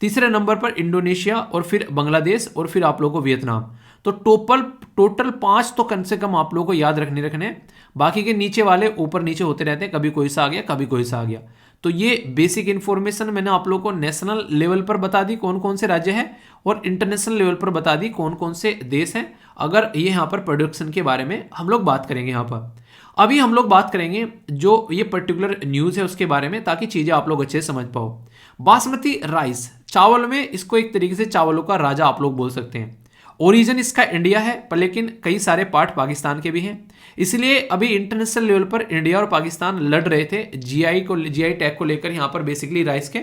तीसरे नंबर पर इंडोनेशिया और फिर बांग्लादेश और फिर आप लोगों को वियतनाम। तो टोटल 5 तो कम से कम आप लोगों को याद रखने। बाकी के नीचे वाले ऊपर नीचे होते रहते हैं, कभी कोई सा आ गया कभी कोई सा आ गया। तो ये बेसिक इन्फॉर्मेशन मैंने आप लोगों को नेशनल लेवल पर बता दी कौन कौन से राज्य हैं, और इंटरनेशनल लेवल पर बता दी कौन कौन से देश हैं। अगर ये यहाँ पर प्रोडक्शन के बारे में हम लोग बात करेंगे यहाँ पर, अभी हम लोग बात करेंगे जो ये पर्टिकुलर न्यूज़ है उसके बारे में, ताकि चीज़ें आप लोग अच्छे से समझ पाओ। बासमती राइस चावल में, इसको एक तरीके से चावलों का राजा आप लोग बोल सकते हैं। ओरिजिन इसका इंडिया है, पर लेकिन कई सारे पार्ट पाकिस्तान के भी हैं। इसलिए अभी इंटरनेशनल लेवल पर इंडिया और पाकिस्तान लड़ रहे थे जीआई टैग को लेकर। यहाँ पर बेसिकली राइस के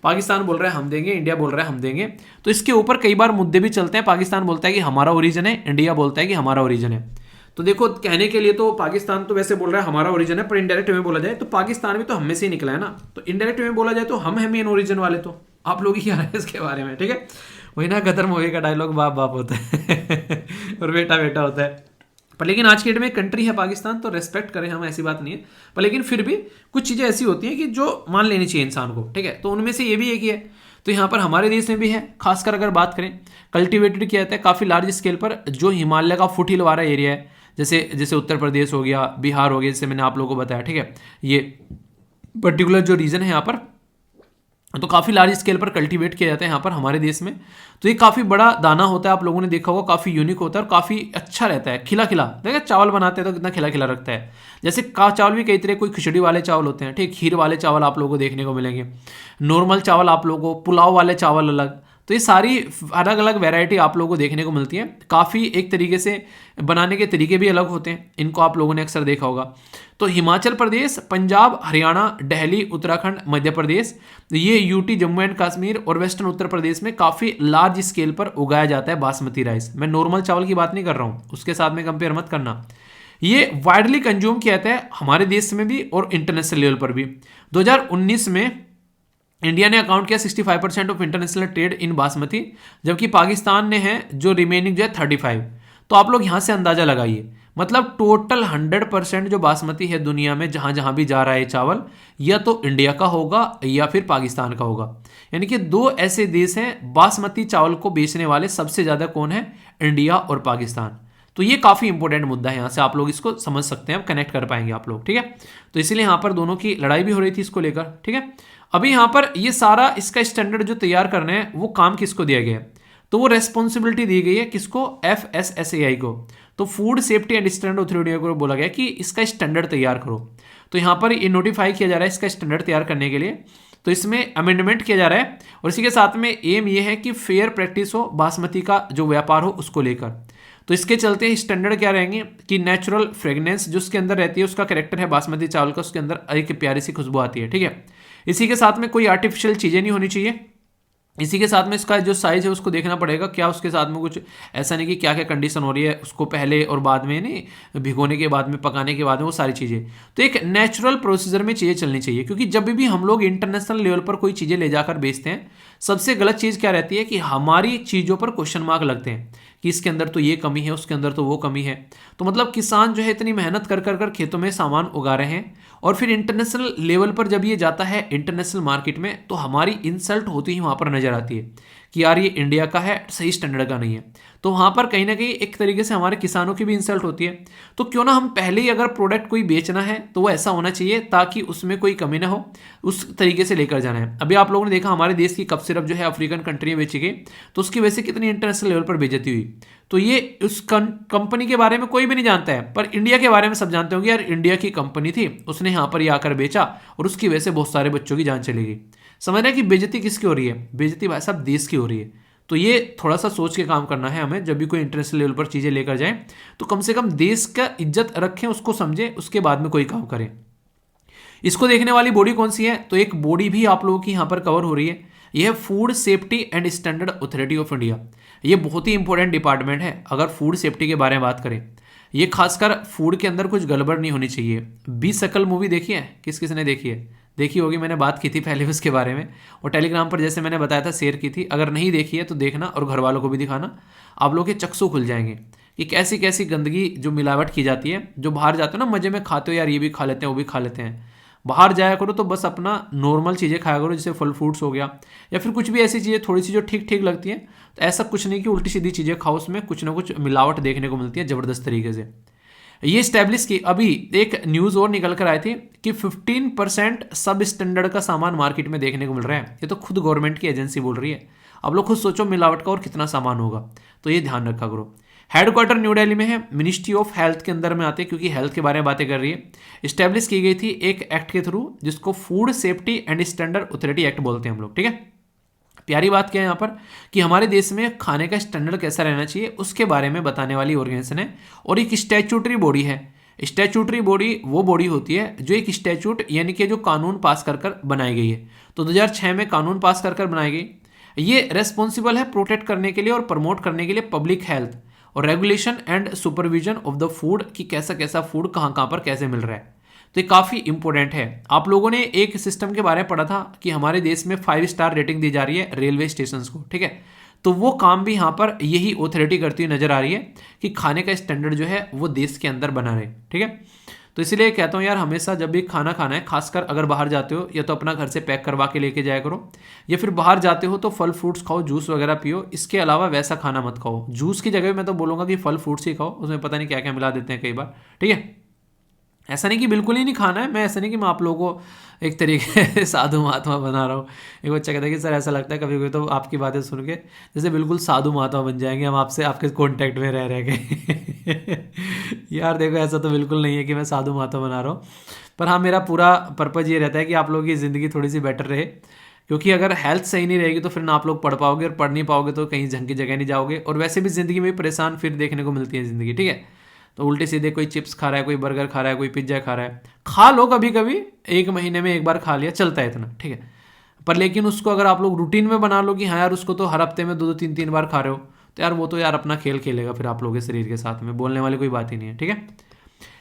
पाकिस्तान बोल रहा है हम देंगे, इंडिया बोल रहा है हम देंगे। तो इसके ऊपर कई बार मुद्दे भी चलते हैं। पाकिस्तान बोलता है कि हमारा ओरिजिन है, इंडिया बोलता है कि हमारा ओरिजिन है। तो देखो, कहने के लिए तो पाकिस्तान तो वैसे बोल रहा है हमारा ओरिजिन है, पर इनडायरेक्ट में बोला जाए तो पाकिस्तान भी तो हम में से ही निकला है ना। तो इनडायरेक्ट में बोला जाए तो हम हैं मेन ओरिजिन वाले। तो आप लोग ही क्या रहे हैं इसके बारे में, ठीक है। वही ना गदर मूवी का डायलॉग, बाप बाप होता है और बेटा बेटा होता है। पर लेकिन आज के डेट में कंट्री है पाकिस्तान, तो रेस्पेक्ट करें हम, ऐसी बात नहीं है। पर लेकिन फिर भी कुछ चीज़ें ऐसी होती हैं कि जो मान लेनी चाहिए इंसान को, ठीक है। तो उनमें से ये भी एक ही है। तो यहाँ पर हमारे देश में भी है, खासकर अगर बात करें कल्टिवेटेड किया जाता है काफ़ी लार्ज स्केल पर, जो हिमालय का फुटहिल वाला एरिया है, जैसे उत्तर प्रदेश हो गया, बिहार हो गया, जैसे मैंने आप लोगों को बताया, ठीक है। ये पर्टिकुलर जो रीजन है यहाँ पर, तो काफ़ी लार्ज स्केल पर कल्टीवेट किया जाता है यहाँ पर हमारे देश में। तो ये काफ़ी बड़ा दाना होता है, आप लोगों ने देखा होगा, काफ़ी यूनिक होता है और काफ़ी अच्छा रहता है, खिला खिला। देखा चावल बनाते हैं तो कितना खिला खिला रखता है। जैसे का चावल भी कई तरह, कोई खिचड़ी वाले चावल होते हैं, ठीक, खीर वाले चावल आप लोगों को देखने को मिलेंगे, नॉर्मल चावल आप लोगों को, पुलाव वाले चावल अलग। तो ये सारी अलग अलग वैरायटी आप लोगों को देखने को मिलती है। काफ़ी एक तरीके से बनाने के तरीके भी अलग होते हैं, इनको आप लोगों ने अक्सर देखा होगा। तो हिमाचल प्रदेश, पंजाब, हरियाणा, दिल्ली, उत्तराखंड, मध्य प्रदेश, ये यूटी, जम्मू एंड कश्मीर और वेस्टर्न उत्तर प्रदेश में काफ़ी लार्ज स्केल पर उगाया जाता है बासमती राइस। मैं नॉर्मल चावल की बात नहीं कर रहा हूँ, उसके साथ में कंपेयर मत करना। ये वाइडली कंज्यूम किया जाता है हमारे देश में भी और इंटरनेशनल लेवल पर भी। 2019 में इंडिया ने अकाउंट किया 65% of international trade in basmati, जबकि पाकिस्तान ने है जो रिमेनिंग जो है 35। तो आप लोग यहां से अंदाजा लगाइए, मतलब टोटल 100% जो बासमती है दुनिया में जहां जहां भी जा रहा है चावल, या तो इंडिया का होगा या फिर पाकिस्तान का होगा। यानी कि दो ऐसे देश हैं बासमती चावल को बेचने वाले सबसे ज्यादा, कौन है? इंडिया और पाकिस्तान। तो ये काफी इंपॉर्टेंट मुद्दा है, यहां से आप लोग इसको समझ सकते हैं, कनेक्ट कर पाएंगे आप लोग, ठीक है। तो इसीलिए यहां पर दोनों की लड़ाई भी हो रही थी इसको लेकर, ठीक है। अभी यहां पर ये सारा इसका स्टैंडर्ड जो तैयार करना है वो काम किसको दिया गया है? तो वो रेस्पॉन्सिबिलिटी दी गई है किसको? FSSAI को। तो food safety and standard authority को बोला गया कि इसका स्टैंडर्ड तैयार करो। तो यहां पर ये नोटिफाई किया जा रहा है इसका स्टैंडर्ड तैयार करने के लिए। तो इसमें अमेंडमेंट किया जा रहा है और इसी के साथ में एम ये है कि फेयर प्रैक्टिस हो बासमती का जो व्यापार हो उसको लेकर। तो इसके चलते स्टैंडर्ड क्या रहेंगे कि नेचुरल फ्रेगनेंस जो उसके अंदर रहती है, उसका कैरेक्टर है बासमती चावल का, उसके अंदर एक प्यारी सी खुशबू आती है, ठीक है। इसी के साथ में कोई आर्टिफिशियल चीज़ें नहीं होनी चाहिए। इसी के साथ में इसका जो साइज है उसको देखना पड़ेगा, क्या उसके साथ में कुछ ऐसा नहीं कि क्या क्या कंडीशन हो रही है उसको पहले और बाद में, नहीं भिगोने के बाद में, पकाने के बाद में, वो सारी चीज़ें। तो एक नेचुरल प्रोसीजर में चीज़ें चलनी चाहिए, क्योंकि जब भी हम लोग इंटरनेशनल लेवल पर कोई चीज़ें ले जाकर बेचते हैं, सबसे गलत चीज़ क्या रहती है कि हमारी चीज़ों पर क्वेश्चन मार्क लगते हैं कि इसके अंदर तो ये कमी है, उसके अंदर तो वो कमी है। तो मतलब किसान जो है इतनी मेहनत कर कर कर खेतों में सामान उगा रहे हैं और फिर इंटरनेशनल लेवल पर जब ये जाता है इंटरनेशनल मार्केट में, तो हमारी इंसल्ट होती ही वहाँ पर नजर आती है कि यार ये इंडिया का है, सही स्टैंडर्ड का नहीं है। तो वहाँ पर कहीं ना कहीं एक तरीके से हमारे किसानों की भी इंसल्ट होती है। तो क्यों ना हम पहले ही अगर प्रोडक्ट कोई बेचना है तो वो ऐसा होना चाहिए ताकि उसमें कोई कमी ना हो, उस तरीके से लेकर जाना है। अभी आप लोगों ने देखा हमारे देश की कप सिरप जो है अफ्रीकन कंट्री में बेची गई, तो उसकी वजह से कितनी इंटरनेशनल लेवल पर बेइज्जती हुई। तो ये उस कंपनी के बारे में कोई भी नहीं जानता है, पर इंडिया के बारे में सब जानते होंगे, यार इंडिया की कंपनी थी, उसने यहाँ पर ये आकर बेचा और उसकी वजह से बहुत सारे बच्चों की जान चली गई। समझ रहे हैं कि बेइज्जती किसकी हो रही है? बेइज्जती भाई साहब देश की हो रही है। तो ये थोड़ा सा सोच के काम करना है हमें, जब भी कोई इंटरनेशनल लेवल पर चीज़ें लेकर जाएं तो कम से कम देश का इज्जत रखें, उसको समझें, उसके बाद में कोई काम करें। इसको देखने वाली बॉडी कौन सी है? तो एक बॉडी भी आप लोगों की यहाँ पर कवर हो रही है, यह food safety and standard authority of India. ये बहुत ही इंपॉर्टेंट डिपार्टमेंट है अगर फूड सेफ्टी के बारे में बात करें। ये खासकर फूड के अंदर कुछ गड़बड़ नहीं होनी चाहिए। 20 शकल मूवी देखी है? किस किस ने देखी है? देखी होगी, मैंने बात की थी पहले उसके बारे में और टेलीग्राम पर जैसे मैंने बताया था शेयर की थी। अगर नहीं देखी है तो देखना और घर वालों को भी दिखाना, आप लोग के चक्षु खुल जाएंगे कि कैसी कैसी गंदगी जो मिलावट की जाती है। जो बाहर जाते हो ना मजे में खाते हो, यार ये भी खा लेते हैं वो भी खा लेते हैं, बाहर जाया करो तो बस अपना नॉर्मल चीज़ें खाया करो, जैसे फल फ्रूट्स हो गया या फिर कुछ भी ऐसी चीज़ें थोड़ी सी जो ठीक ठीक लगती हैं। तो ऐसा कुछ नहीं कि उल्टी सीधी चीज़ें खाओ, उसमें कुछ ना कुछ मिलावट देखने को मिलती है ज़बरदस्त तरीके से। ये स्टैब्लिश की अभी एक न्यूज़ और निकल कर आई थी कि 15% सब स्टैंडर्ड का सामान मार्केट में देखने को मिल रहा है। ये तो खुद गवर्नमेंट की एजेंसी बोल रही है। अब लोग खुद सोचो मिलावट का और कितना सामान होगा। तो ये ध्यान रखा करो। हेडक्वार्टर न्यू दिल्ली में है, मिनिस्ट्री ऑफ हेल्थ के अंदर में आते हैं क्योंकि हेल्थ के बारे में बातें कर रही है। इस्टेब्लिश की गई थी एक एक्ट के थ्रू जिसको food safety and standard authority act बोलते हैं हम लोग, ठीक है। प्यारी बात क्या है यहाँ पर कि हमारे देश में खाने का स्टैंडर्ड कैसा रहना चाहिए उसके बारे में बताने वाली ऑर्गेनाइजेशन है और एक स्टैट्यूटरी बॉडी है। स्टैट्यूटरी बॉडी वो बॉडी होती है जो एक स्टैट्यूट यानी कि जो कानून पास कर कर बनाई गई है। तो 2006 में कानून पास कर कर बनाई गई। ये रेस्पॉन्सिबल है प्रोटेक्ट करने के लिए और प्रमोट करने के लिए पब्लिक हेल्थ और regulation and supervision of the food कि कैसा कैसा फूड कहाँ कहाँ पर कैसे मिल रहा है। तो ये काफ़ी इंपॉर्टेंट है। आप लोगों ने एक सिस्टम के बारे में पढ़ा था कि हमारे देश में 5 स्टार रेटिंग दी जा रही है रेलवे स्टेशंस को, ठीक है। तो वो काम भी यहाँ पर यही ऑथोरिटी करती हुई नजर आ रही है कि खाने का स्टैंडर्ड जो है वो देश के अंदर बना रहे, ठीक है। तो इसलिए कहता हूँ यार हमेशा जब भी खाना खाना है, खासकर अगर बाहर जाते हो या तो अपना घर से पैक करवा के लेके जाया करो या फिर बाहर जाते हो तो फल फ्रूट्स खाओ, जूस वगैरह पियो। इसके अलावा वैसा खाना मत खाओ। जूस की जगह मैं तो बोलूँगा कि फल फ्रूट्स ही खाओ, उसमें पता नहीं क्या क्या मिला देते हैं कई बार, ठीक है। ऐसा नहीं कि बिल्कुल ही नहीं खाना है, मैं ऐसा नहीं कि मैं आप लोगों को एक तरीके से साधु महात्मा बना रहा हूँ। एक बच्चा कहता है कि सर ऐसा लगता है कभी कभी तो आपकी बातें सुन के जैसे बिल्कुल साधु महात्मा बन जाएंगे हम आपसे, आपके कांटेक्ट में रह रह के। यार देखो ऐसा तो बिल्कुल नहीं है कि मैं साधु महात्मा बना रहा हूँ, पर हाँ मेरा पूरा पर्पज़ ये रहता है कि आप लोगों की ज़िंदगी थोड़ी सी बेटर रहे, क्योंकि अगर हेल्थ सही नहीं रहेगी तो फिर ना आप लोग पढ़ पाओगे, और पढ़ नहीं पाओगे तो कहीं ढंग की जगह नहीं जाओगे, और वैसे भी ज़िंदगी में परेशान फिर देखने को मिलती है ज़िंदगी, ठीक है। तो उल्टे सीधे कोई चिप्स खा रहा है, कोई बर्गर खा रहा है, कोई पिज्ज़ा खा रहा है, खा लो कभी कभी, एक महीने में एक बार खा लिया चलता है इतना, ठीक है। पर लेकिन उसको अगर आप लोग रूटीन में बना लो कि हाँ यार उसको तो हर हफ्ते में 2-2 3-3 बार खा रहे हो, तो यार वो तो यार अपना खेल खेलेगा फिर आप लोगों के शरीर के साथ में, बोलने वाली कोई बात ही नहीं है, ठीक है।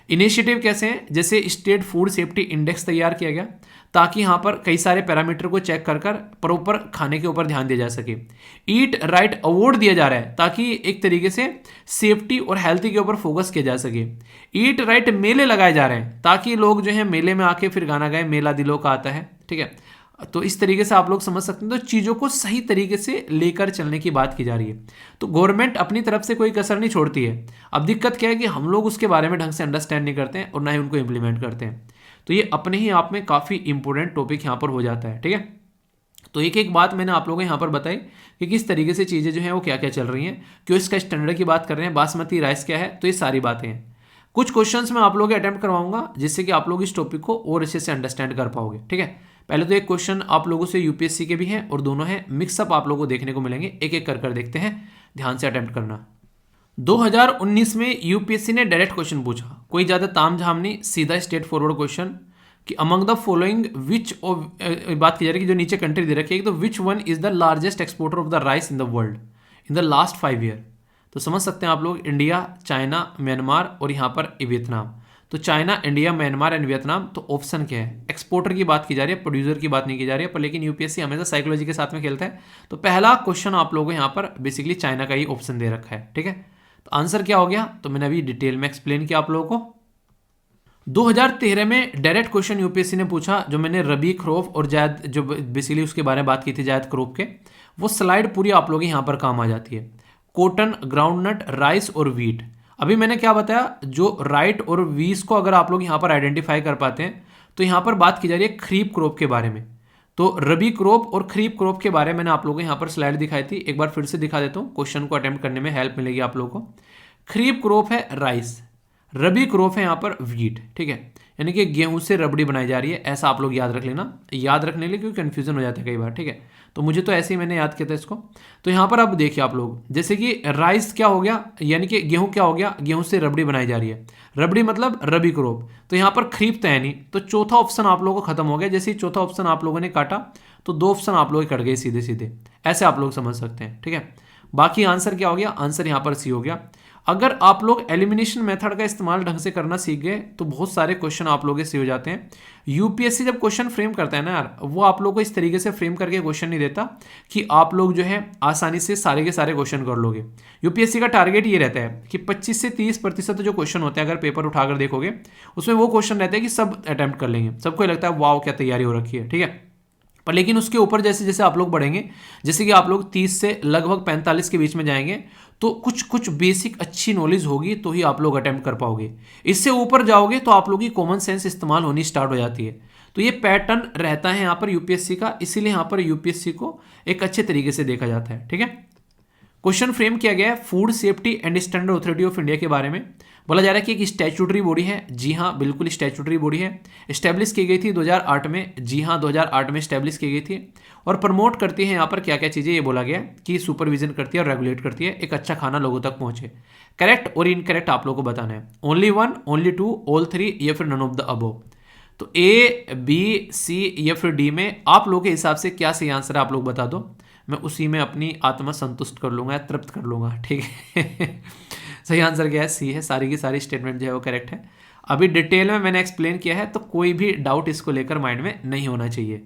इनिशिएटिव कैसे हैं, जैसे स्टेट फूड सेफ्टी इंडेक्स तैयार किया गया ताकि यहाँ पर कई सारे पैरामीटर को चेक कर कर प्रॉपर खाने के ऊपर ध्यान दिया जा सके। ईट राइट अवार्ड दिया जा रहा है ताकि एक तरीके से सेफ्टी और हेल्थी के ऊपर फोकस किया जा सके। ईट राइट मेले लगाए जा रहे हैं ताकि लोग जो है मेले में आके फिर गाना गाए, मेला दिलों का आता है, ठीक है। तो इस तरीके से आप लोग समझ सकते हैं, तो चीज़ों को सही तरीके से लेकर चलने की बात की जा रही है। तो गवर्नमेंट अपनी तरफ से कोई कसर नहीं छोड़ती है। अब दिक्कत क्या है कि हम लोग उसके बारे में ढंग से अंडरस्टैंड नहीं करते हैं और ना ही उनको इम्प्लीमेंट करते हैं। तो ये अपने ही आप में काफ़ी इंपॉर्टेंट टॉपिक यहाँ पर हो जाता है, ठीक है। तो एक एक बात मैंने आप लोगों को यहाँ पर बताई कि किस तरीके से चीज़ें जो हैं वो क्या क्या चल रही हैं, क्यों इसका स्टैंडर्ड की बात कर रहे हैं, बासमती राइस क्या है, तो ये सारी बातें हैं। कुछ क्वेश्चंस मैं आप लोगों के अटेम्प्ट करवाऊंगा जिससे कि आप लोग इस टॉपिक को और अच्छे से अंडरस्टैंड कर पाओगे, ठीक है। पहले तो एक क्वेश्चन आप लोगों से यूपीएससी के भी हैं और दोनों हैं मिक्सअप, आप लोगों को देखने को मिलेंगे, एक एक कर देखते हैं, ध्यान से अटेम्प्ट करना। 2019 में यूपीएससी ने डायरेक्ट क्वेश्चन पूछा, कोई ज़्यादा ताम झाम नहीं, सीधा स्ट्रेट फॉरवर्ड क्वेश्चन कि among the following which of, बात की जा रही है कि जो नीचे कंट्री दे रखी है तो which one is the largest exporter of the rice in the world in the last 5 year. तो समझ सकते हैं आप लोग, इंडिया, चाइना, म्यांमार और यहाँ पर वियतनाम। तो China, India, Myanmar and Vietnam, तो ऑप्शन क्या है, एक्सपोर्टर की बात की जा रही है, प्रोड्यूसर की बात नहीं की जा रही है, पर लेकिन यूपीएससी हमेशा साइकोलॉजी के साथ में खेलता है। तो पहला क्वेश्चन आप लोगों को यहाँ पर बेसिकली चाइना का ही ऑप्शन दे रखा है, ठीक है। तो आंसर क्या हो गया, तो मैंने अभी डिटेल में एक्सप्लेन किया आप लोगों को। 2013 में डायरेक्ट क्वेश्चन यूपीएससी ने पूछा, जो मैंने रबी खरीफ और जायद जो बेसिकली उसके बारे में बात की थी, जायद खरीफ के, वो स्लाइड पूरी आप लोगों की यहाँ पर काम आ जाती है। कॉटन, ग्राउंडनट, राइस और वीट। अभी मैंने क्या बताया, जो राइट और वीस को अगर आप लोग यहाँ पर आइडेंटिफाई कर पाते हैं तो यहाँ पर बात की जा रही है खरीफ क्रॉप के बारे में। तो रबी क्रॉप और खरीफ क्रॉप के बारे में मैंने आप लोगों को यहाँ पर स्लाइड दिखाई थी, एक बार फिर से दिखा देता हूँ, क्वेश्चन को अटेम्प्ट करने में हेल्प मिलेगी आप लोगों को। खरीफ क्रॉप है राइस, रबी क्रॉप है यहाँ पर वीट, ठीक है, यानी कि गेहूं से रबड़ी बनाई जा रही है, ऐसा आप लोग याद रख लेना, याद रखने के लिए क्योंकि कन्फ्यूजन हो जाता है कई बार, ठीक है। तो मुझे तो ऐसे ही मैंने याद किया था इसको। तो यहाँ पर अब देखिए आप लोग, जैसे कि राइस क्या हो गया, यानी कि गेहूं क्या हो गया, गेहूं से रबड़ी बनाई जा रही है, रबड़ी मतलब रबी क्रॉप, तो यहाँ पर खरीफ तो है नहीं, तो चौथा ऑप्शन आप लोगों को खत्म हो गया। जैसे ही चौथा ऑप्शन आप लोगों ने काटा तो 2 ऑप्शन आप लोग कट गए सीधे सीधे, ऐसे आप लोग समझ सकते हैं, ठीक है। बाकी आंसर क्या हो गया, आंसर यहाँ पर सी हो गया। अगर आप लोग एलिमिनेशन मेथड का इस्तेमाल ढंग से करना सीख गए तो बहुत सारे क्वेश्चन आप लोगों के सही हो जाते हैं। यूपीएससी जब क्वेश्चन फ्रेम करता है ना यार, वो आप लोग को इस तरीके से फ्रेम करके क्वेश्चन नहीं देता कि आप लोग जो है आसानी से सारे के सारे क्वेश्चन कर लोगे। यूपीएससी का टारगेट ये रहता है कि 25 से 30% जो क्वेश्चन होते हैं, अगर पेपर उठाकर देखोगे उसमें वो क्वेश्चन रहते हैं कि सब अटेम्प्ट कर लेंगे, सबको लगता है वाओ क्या तैयारी हो रखी है, ठीक है। पर लेकिन उसके ऊपर जैसे जैसे आप लोग बढ़ेंगे, जैसे कि आप लोग 30 से लगभग 45 के बीच में जाएंगे तो कुछ कुछ बेसिक अच्छी नॉलेज होगी तो ही आप लोग अटेम्प्ट कर पाओगे। इससे ऊपर जाओगे तो आप लोग की कॉमन सेंस इस्तेमाल होनी स्टार्ट हो जाती है। तो ये पैटर्न रहता है यहाँ पर यूपीएससी का, इसीलिए यहाँ पर यूपीएससी को एक अच्छे तरीके से देखा जाता है, ठीक है। क्वेश्चन फ्रेम किया गया है food safety and standard authority of India के बारे में। बोला जा रहा है कि एक स्टैट्यूटरी बॉडी है, जी हाँ बिल्कुल स्टैट्यूटरी बॉडी है, इस्टेब्लिश की गई थी 2008 में, जी हाँ 2008 में इस्टेब्लिश की गई थी, और प्रमोट करती है यहाँ पर क्या क्या चीज़ें, ये बोला गया कि सुपरविजन करती है और रेगुलेट करती है एक अच्छा खाना लोगों तक पहुँचे। करेक्ट और इनकरेक्ट आप लोगों को बताना है, ओनली 1, ओनली 2, ऑल 3 या फिर नन ऑफ द अबव। तो ए, बी, सी या फिर डी में आप लोगों के हिसाब से क्या सही आंसर है आप लोग बता दो, मैं उसी में अपनी आत्मा संतुष्ट कर लूँगा या तृप्त कर लूँगा, ठीक है। सही आंसर क्या है, सी है, सारी की सारी स्टेटमेंट जो है वो करेक्ट है। अभी डिटेल में मैंने एक्सप्लेन किया है तो कोई भी डाउट इसको लेकर माइंड में नहीं होना चाहिए।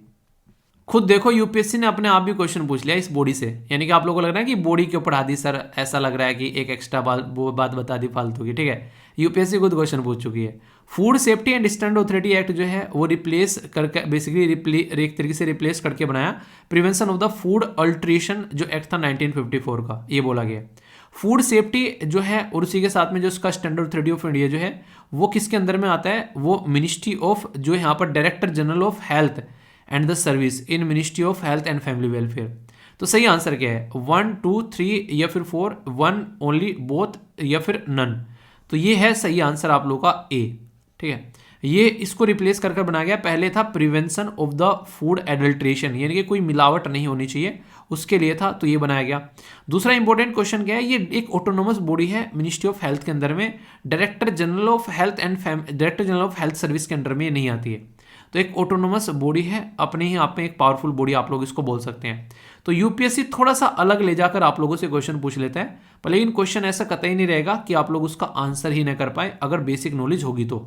खुद देखो यूपीएससी ने अपने आप भी क्वेश्चन पूछ लिया इस बॉडी से, यानी कि आप लोगों को लग रहा है कि बॉडी क्यों पढ़ा दी सर, ऐसा लग रहा है कि एक एक्स्ट्रा बात बता दी फालतू की, ठीक है। यूपीएससी खुद क्वेश्चन पूछ चुकी है। Food safety and standard authority act जो है वो रिप्लेस करके बेसिकली एक तरीके से रिप्लेस करके बनाया prevention of the food alteration, जो एक्ट था 1954 का, ये बोला गया। फूड सेफ्टी जो है और उसी के साथ में जो उसका स्टैंडर्ड अथॉरिटी ऑफ इंडिया जो है वो किसके अंदर में आता है, वो मिनिस्ट्री ऑफ जो यहाँ पर director general of health and the service in ministry of health and family welfare. तो सही आंसर क्या है, 1 2 3 या फिर 4, 1 ओनली, बोथ या फिर नन। तो ये है सही आंसर आप लोगों का ए। ठीक है, ये इसको रिप्लेस कर बनाया गया। पहले था prevention of the food adulteration, यानी कि कोई मिलावट नहीं होनी चाहिए, उसके लिए था, तो ये बनाया गया। दूसरा इंपॉर्टेंट क्वेश्चन क्या है, ये एक ऑटोनोमस बॉडी है मिनिस्ट्री ऑफ हेल्थ के अंदर में, director general of health and director general of health service के अंडर में ये नहीं आती है। तो एक ऑटोनोमस बॉडी है, अपने ही आप में एक पावरफुल बॉडी आप लोग इसको बोल सकते हैं। तो यूपीएससी थोड़ा सा अलग ले जाकर आप लोगों से क्वेश्चन पूछ लेता है, पर लेकिन क्वेश्चन ऐसा कतई नहीं रहेगा कि आप लोग उसका आंसर ही न कर पाए अगर बेसिक नॉलेज होगी तो।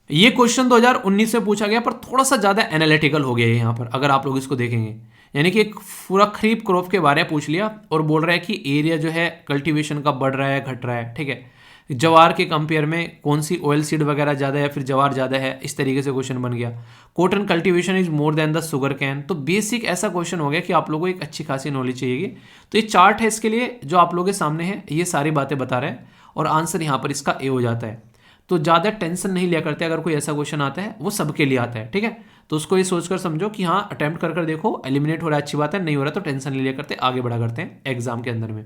ये क्वेश्चन 2019 में पूछा गया, पर थोड़ा सा ज्यादा एनालिटिकल हो गया है यहाँ पर, अगर आप लोग इसको देखेंगे। यानी कि एक पूरा खरीफ क्रॉप के बारे में पूछ लिया और बोल रहा है कि एरिया जो है कल्टीवेशन का बढ़ रहा है घट रहा है। ठीक है, जवार के कंपेयर में कौन सी ऑयल सीड वगैरह ज़्यादा है, फिर जवार ज़्यादा है, इस तरीके से क्वेश्चन बन गया। Cotton cultivation is more than the sugar cane. तो बेसिक ऐसा क्वेश्चन हो गया कि आप लोगों को एक अच्छी खासी नॉलेज चाहिएगी। तो ये चार्ट है इसके लिए जो आप लोगों के सामने है, ये सारी बातें बता रहे हैं और आंसर यहाँ पर इसका ए हो जाता है। तो ज़्यादा टेंशन नहीं लिया करते, अगर कोई ऐसा क्वेश्चन आता है वो सबके लिए आता है। ठीक है, तो उसको ये सोचकर समझो कि हाँ अटेम्प्ट कर देखो, एलिमिनेट हो रहा है अच्छी बात है, नहीं हो रहा तो टेंशन नहीं लिया करते, आगे बढ़ा करते हैं एग्जाम के अंदर में।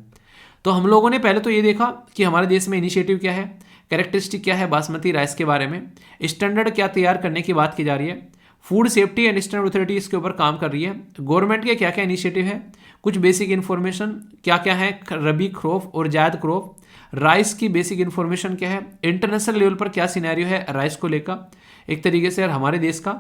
तो हम लोगों ने पहले तो ये देखा कि हमारे देश में इनिशिएटिव क्या है, कैरेक्टरिस्टिक क्या है बासमती राइस के बारे में, स्टैंडर्ड क्या तैयार करने की बात की जा रही है, food safety and standard authority इसके ऊपर काम कर रही है, गवर्नमेंट के क्या क्या इनिशिएटिव है, कुछ बेसिक इन्फॉर्मेशन क्या क्या है, रबी क्रॉप और जायद क्रॉप, राइस की बेसिक इन्फॉर्मेशन क्या है, इंटरनेशनल लेवल पर क्या सिनेरियो है राइस को लेकर, एक तरीके से हमारे देश का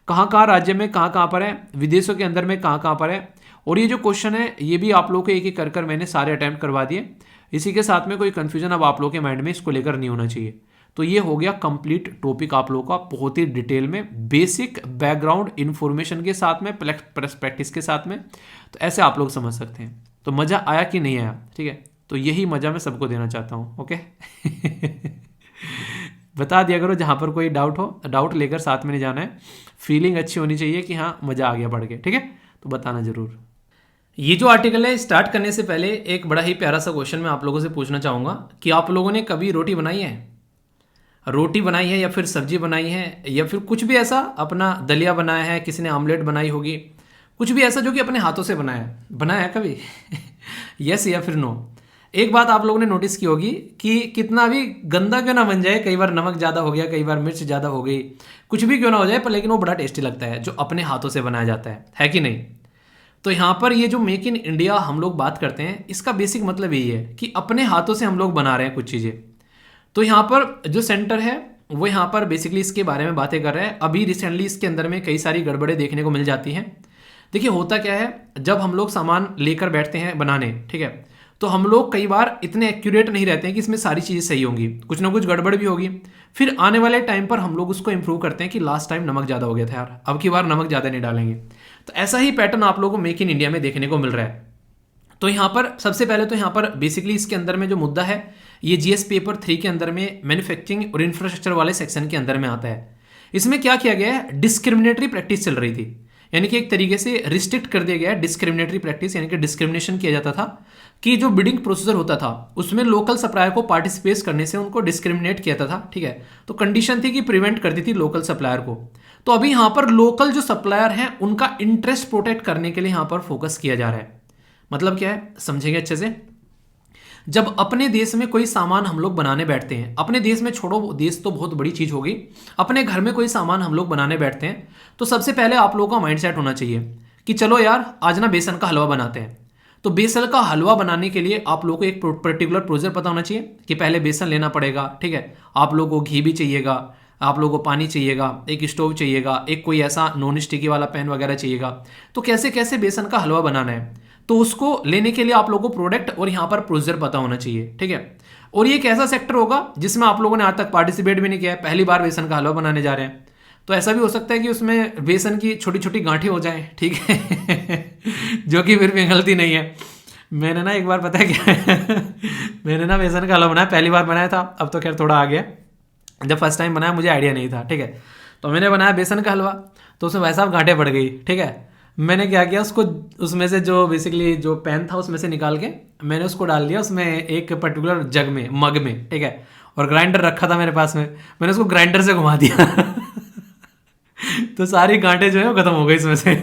कहाँ कहाँ राज्य में कहाँ पर है, विदेशों के अंदर में कहाँ पर है। और ये जो क्वेश्चन है ये भी आप लोगों को एक एक कर मैंने सारे अटैम्प्ट करवा दिए। इसी के साथ में कोई कंफ्यूजन अब आप लोगों के माइंड में इसको लेकर नहीं होना चाहिए। तो ये हो गया कंप्लीट टॉपिक आप लोगों का, बहुत ही डिटेल में बेसिक बैकग्राउंड इन्फॉर्मेशन के साथ में प्रैक्टिस के साथ में। तो ऐसे आप लोग समझ सकते हैं। तो मज़ा आया कि नहीं आया? ठीक है, तो यही मज़ा मैं सबको देना चाहता हूँ। ओके बता दिया करो जहाँ पर कोई डाउट हो, डाउट लेकर साथ में नहीं जाना है, फीलिंग अच्छी होनी चाहिए कि हाँ मज़ा आ गया पढ़ के। ठीक है, तो बताना ज़रूर। ये जो आर्टिकल है स्टार्ट करने से पहले एक बड़ा ही प्यारा सा क्वेश्चन मैं आप लोगों से पूछना चाहूँगा कि आप लोगों ने कभी रोटी बनाई है? रोटी बनाई है या फिर सब्जी बनाई है या फिर कुछ भी ऐसा, अपना दलिया बनाया है, किसी ने आमलेट बनाई होगी, कुछ भी ऐसा जो कि अपने हाथों से बनाया है कभी? यस या फिर नो? एक बात आप लोगों ने नोटिस की होगी कि कितना भी गंदा क्यों ना बन जाए, कई बार नमक ज़्यादा हो गया, कई बार मिर्च ज़्यादा हो गई, कुछ भी क्यों ना हो जाए, पर लेकिन वो बड़ा टेस्टी लगता है जो अपने हाथों से बनाया जाता है कि नहीं? तो यहाँ पर ये जो मेक इन इंडिया हम लोग बात करते हैं, इसका बेसिक मतलब यही है कि अपने हाथों से हम लोग बना रहे हैं कुछ चीज़ें। तो यहाँ पर जो सेंटर है वो यहाँ पर बेसिकली इसके बारे में बातें कर रहे हैं। अभी रिसेंटली इसके अंदर में कई सारी गड़बड़ें देखने को मिल जाती हैं। देखिए होता क्या है, जब हम लोग सामान लेकर बैठते हैं बनाने, ठीक है, तो हम लोग कई बार इतने एक्यूरेट नहीं रहते हैं कि इसमें सारी चीज़ें सही होंगी, कुछ ना कुछ गड़बड़ भी होगी। फिर आने वाले टाइम पर हम लोग उसको इंप्रूव करते हैं कि लास्ट टाइम नमक ज़्यादा हो गया था यार, अब की बार नमक ज़्यादा नहीं डालेंगे। तो ऐसा ही पैटर्न आप लोगों को मेक इन इंडिया में देखने को मिल रहा है। तो यहाँ पर सबसे पहले तो यहाँ पर बेसिकली इसके अंदर में जो मुद्दा है, ये जीएस पेपर 3 के अंदर में मैन्युफैक्चरिंग और इंफ्रास्ट्रक्चर वाले सेक्शन के अंदर में आता है। इसमें क्या किया गया है, डिस्क्रिमिनेटरी प्रैक्टिस चल रही थी, यानी कि एक तरीके से रिस्ट्रिक्ट कर दिया गया है डिस्क्रिमिनेटरी प्रैक्टिस, यानी कि डिस्क्रिमिनेशन किया जाता था कि जो बिडिंग प्रोसीजर होता था उसमें लोकल सप्लायर को पार्टिसिपेट करने से उनको डिस्क्रिमिनेट किया जाता था। ठीक है, तो कंडीशन थी कि प्रिवेंट करती थी लोकल सप्लायर को। तो अभी यहाँ पर लोकल जो सप्लायर हैं उनका इंटरेस्ट प्रोटेक्ट करने के लिए यहाँ पर फोकस किया जा रहा है। मतलब क्या है, समझेंगे अच्छे से। जब अपने देश में कोई सामान हम लोग बनाने बैठते हैं, अपने देश में छोड़ो, देश तो बहुत बड़ी चीज होगी, अपने घर में कोई सामान हम लोग बनाने बैठते हैं तो सबसे पहले आप लोगों का माइंडसेट होना चाहिए कि चलो यार आज ना बेसन का हलवा बनाते हैं। तो बेसन का हलवा बनाने के लिए आप लोगों को एक पर्टिकुलर प्रोसीजर पता होना चाहिए कि पहले बेसन लेना पड़ेगा, ठीक है, आप लोगों को घी भी चाहिएगा, आप लोगों को पानी चाहिएगा, एक स्टोव चाहिएगा, एक कोई ऐसा नॉन स्टिकी वाला पैन वगैरह चाहिएगा। तो कैसे कैसे बेसन का हलवा बनाना है, तो उसको लेने के लिए आप लोगों को प्रोडक्ट और यहाँ पर प्रोसीजर पता होना चाहिए। ठीक है, और ये एक ऐसा सेक्टर होगा जिसमें आप लोगों ने आज तक पार्टिसिपेट भी नहीं किया है, पहली बार बेसन का हलवा बनाने जा रहे हैं। तो ऐसा भी हो सकता है कि उसमें बेसन की छोटी छोटी गांठें हो जाएं, ठीक है जो कि फिर पिघलती नहीं है। मैंने ना एक बार पता है क्या मैंने ना बेसन का हलवा बनाया, पहली बार बनाया था, अब तो खैर थोड़ा आ गया, जब फर्स्ट टाइम बनाया मुझे आइडिया नहीं था। ठीक है, तो मैंने बनाया बेसन का हलवा, तो उसमें वैसा गांठें पड़ गई। ठीक है, मैंने क्या किया, उसको उसमें से जो बेसिकली जो पेन था उसमें से निकाल के मैंने उसको डाल दिया उसमें एक पर्टिकुलर जग में, मग में, ठीक है। और ग्राइंडर रखा था मेरे पास में, मैंने उसको ग्राइंडर से घुमा दिया तो सारी गांठें जो है वो खत्म हो गई इसमें से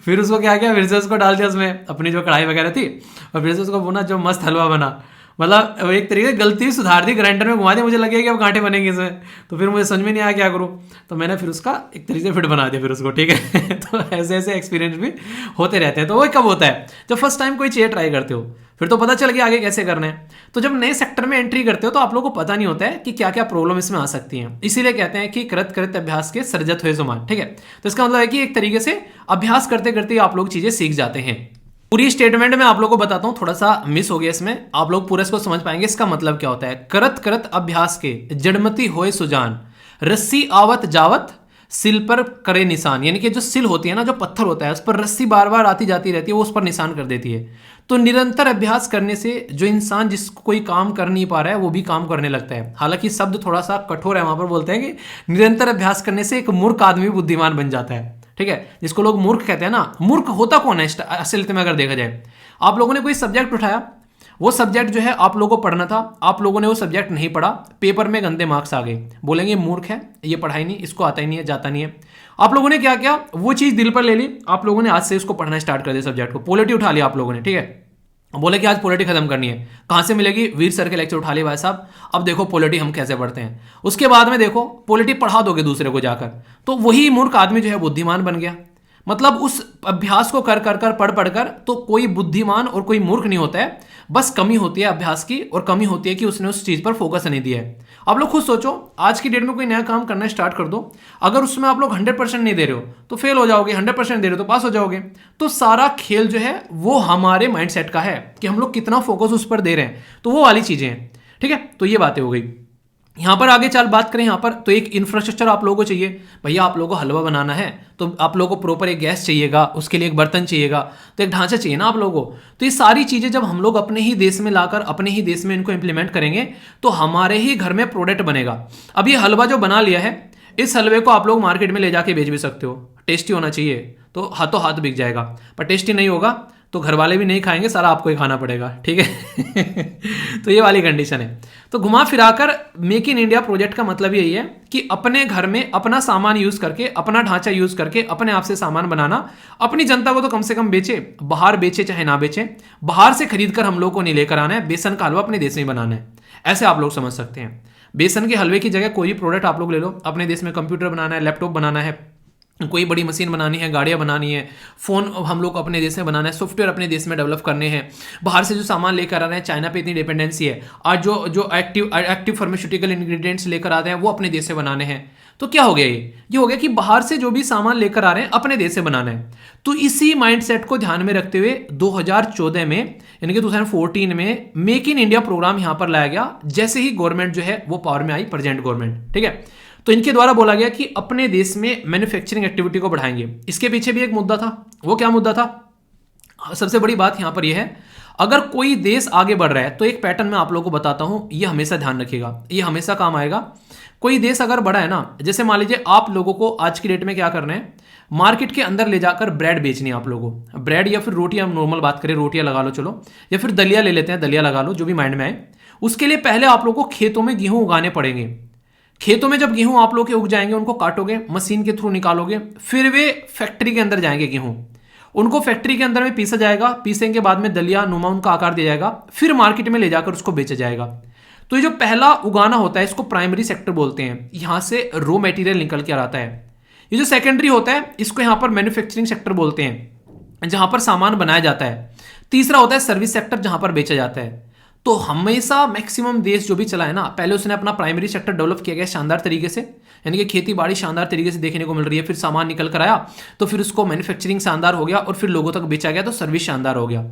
फिर उसको क्या किया, फिर से उसको डाल दिया उसमें अपनी जो कढ़ाई वगैरह थी, और फिर से उसको भुना, जो मस्त हलवा बना। मतलब एक तरीके से गलती सुधार दी, ग्राइंडर में घुमा दिया, मुझे लगे कि अब गांठें बनेंगे इसमें, तो फिर मुझे समझ में नहीं आया क्या करूँ, तो मैंने फिर उसका एक तरीके से फिट बना दिया फिर उसको, ठीक है तो ऐसे ऐसे एक्सपीरियंस भी होते रहते हैं। तो वो कब होता है, जब फर्स्ट टाइम कोई चीज़ ट्राई करते हो, फिर तो पता चल गया आगे कैसे करना है। तो जब नए सेक्टर में एंट्री करते हो तो आप लोगों को पता नहीं होता है कि क्या क्या प्रॉब्लम इसमें आ सकती हैं, इसीलिए कहते हैं कि करत करत अभ्यास के सर्जत हुए सुमान, ठीक है। तो इसका मतलब है कि एक तरीके से अभ्यास करते करते आप लोग चीजें सीख जाते हैं। पूरी स्टेटमेंट में आप लोगों को बताता हूं, थोड़ा सा मिस हो गया इसमें, आप लोग पूरा इसको समझ पाएंगे इसका मतलब क्या होता है। करत करत अभ्यास के जड़मती होए सुजान, रस्सी आवत जावत सिल पर करे निशान, यानी कि जो सिल होती है ना, जो पत्थर होता है उस पर रस्सी बार बार आती जाती रहती है, वो उस पर निशान कर देती है। तो निरंतर अभ्यास करने से जो इंसान जिसको कोई काम कर नहीं पा रहा है वो भी काम करने लगता है। हालांकि शब्द थोड़ा सा कठोर है, वहां पर बोलते हैं कि निरंतर अभ्यास करने से एक मूर्ख आदमी बुद्धिमान बन जाता है, ठीक है। जिसको लोग मूर्ख कहते हैं ना, मूर्ख होता कौन है असलियत में अगर देखा जाए। आप लोगों ने कोई सब्जेक्ट उठाया, वो सब्जेक्ट जो है आप लोगों को पढ़ना था, आप लोगों ने वो सब्जेक्ट नहीं पढ़ा, पेपर में गंदे मार्क्स आ गए, बोलेंगे मूर्ख है, ये पढ़ाई नहीं, इसको आता ही नहीं है, जाता नहीं है। आप लोगों ने क्या किया, वो चीज़ दिल पर ले ली, आप लोगों ने आज से उसको पढ़ना स्टार्ट कर दिया, सब्जेक्ट को। पॉलिटी उठा लिया आप लोगों ने, ठीक है, बोले कि आज पॉलिटी खत्म करनी है, कहाँ से मिलेगी, वीर सर के लेक्चर उठा लिए भाई साहब, अब देखो पॉलिटी हम कैसे पढ़ते हैं। उसके बाद में देखो पॉलिटी पढ़ा दोगे दूसरे को जाकर, तो वही मूर्ख आदमी जो है बुद्धिमान बन गया। मतलब उस अभ्यास को कर कर कर पढ़ पढ़ कर तो कोई बुद्धिमान और कोई मूर्ख नहीं होता है, बस कमी होती है अभ्यास की, और कमी होती है कि उसने उस चीज पर फोकस नहीं दिया है। आप लोग खुद सोचो, आज की डेट में कोई नया काम करना स्टार्ट कर दो, अगर उसमें आप लोग 100% नहीं दे रहे हो तो फेल हो जाओगे, 100% दे रहे हो तो पास हो जाओगे। तो सारा खेल जो है वो हमारे माइंडसेट का है कि हम लोग कितना फोकस उस पर दे रहे हैं, तो वो वाली चीजें हैं, ठीक है। तो ये बातें हो गई। यहाँ पर आगे चल बात करें, यहाँ पर तो एक इंफ्रास्ट्रक्चर आप लोगों को चाहिए। भैया आप लोगों को हलवा बनाना है तो आप लोगों को प्रॉपर एक गैस चाहिएगा, उसके लिए एक बर्तन चाहिएगा, तो एक ढांचा चाहिए ना आप लोगों को। तो ये सारी चीज़ें जब हम लोग अपने ही देश में लाकर अपने ही देश में इनको इंप्लीमेंट करेंगे तो हमारे ही घर में प्रोडक्ट बनेगा। अब ये हलवा जो बना लिया है, इस हलवे को आप लोग मार्केट में ले जाके बेच भी सकते हो, टेस्टी होना चाहिए तो हाथों हाथ बिक जाएगा, पर टेस्टी नहीं होगा तो घर वाले भी नहीं खाएंगे, सारा आपको ही खाना पड़ेगा, ठीक है तो ये वाली कंडीशन है। तो घुमा फिराकर मेक इन इंडिया प्रोजेक्ट का मतलब यही है कि अपने घर में अपना सामान यूज करके, अपना ढांचा यूज करके अपने आप से सामान बनाना, अपनी जनता को तो कम से कम बेचे, बाहर बेचे चाहे ना बेचे, बाहर से खरीद कर हम लोग को नहीं लेकर आना है, बेसन का हलवा अपने देश में बनाना है, ऐसे आप लोग समझ सकते हैं। बेसन के हलवे की जगह कोई भी प्रोडक्ट आप लोग ले लो, अपने देश में कंप्यूटर बनाना है, लैपटॉप बनाना है, कोई बड़ी मशीन बनानी है, गाड़ियाँ बनानी है, फ़ोन हम लोग को अपने देश में बनाना है, सॉफ्टवेयर अपने देश में डेवलप करने हैं, बाहर से जो सामान लेकर आ रहे हैं, चाइना पे इतनी डिपेंडेंसी है, आज जो एक्टिव फार्मास्यूटिकल इंग्रेडिएंट्स लेकर आते हैं वो अपने देश से बनाने हैं। तो क्या हो गया, ये हो गया कि बाहर से जो भी सामान लेकर आ रहे हैं अपने देश से बनाना है। तो इसी माइंडसेट को ध्यान में रखते हुए 2014 में यानी कि 2014 में मेक इन इंडिया प्रोग्राम यहाँ पर लाया गया, जैसे ही गवर्नमेंट जो है वो पावर में आई, प्रेजेंट गवर्नमेंट, ठीक है। तो इनके द्वारा बोला गया कि अपने देश में मैन्युफैक्चरिंग एक्टिविटी को बढ़ाएंगे। इसके पीछे भी एक मुद्दा था, वो क्या मुद्दा था, सबसे बड़ी बात यहां पर यह है, अगर कोई देश आगे बढ़ रहा है तो एक पैटर्न मैं आप लोगों को बताता हूं, ये हमेशा ध्यान रखिएगा, ये हमेशा काम आएगा। कोई देश अगर बढ़ा है ना, जैसे मान लीजिए आप लोगों को आज की डेट में क्या करना है, मार्केट के अंदर ले जाकर ब्रेड बेचनी है आप लोगों को, ब्रेड या फिर रोटियां, नॉर्मल बात करें रोटियां लगा लो चलो, या फिर दलिया ले लेते हैं, दलिया लगा लो, जो भी माइंड में आए। उसके लिए पहले आप लोगों को खेतों में गेहूं उगाने पड़ेंगे। खेतों में जब गेहूं आप लोग के उग जाएंगे, उनको काटोगे, मशीन के थ्रू निकालोगे, फिर वे फैक्ट्री के अंदर जाएंगे गेहूं, उनको फैक्ट्री के अंदर में पीसा जाएगा, पीसने के बाद में दलिया नुमा उनका आकार दिया जाएगा, फिर मार्केट में ले जाकर उसको बेचा जाएगा। तो ये जो पहला उगाना होता है इसको प्राइमरी सेक्टर बोलते हैं, यहां से रॉ मटेरियल निकल के आता है। ये जो सेकेंडरी होता है इसको यहां पर मैन्युफैक्चरिंग सेक्टर बोलते हैं, जहां पर सामान बनाया जाता है। तीसरा होता है सर्विस सेक्टर, जहां पर बेचा जाता है। तो हमेशा मैक्सिमम देश जो भी चला है ना, पहले उसने अपना प्राइमरी सेक्टर डेवलप किया गया शानदार तरीके से, यानी कि खेती बाड़ी शानदार तरीके से देखने को मिल रही है, फिर सामान निकल कर आया तो फिर उसको मैन्युफैक्चरिंग शानदार हो गया और फिर लोगों तक बेचा गया तो सर्विस शानदार हो गया।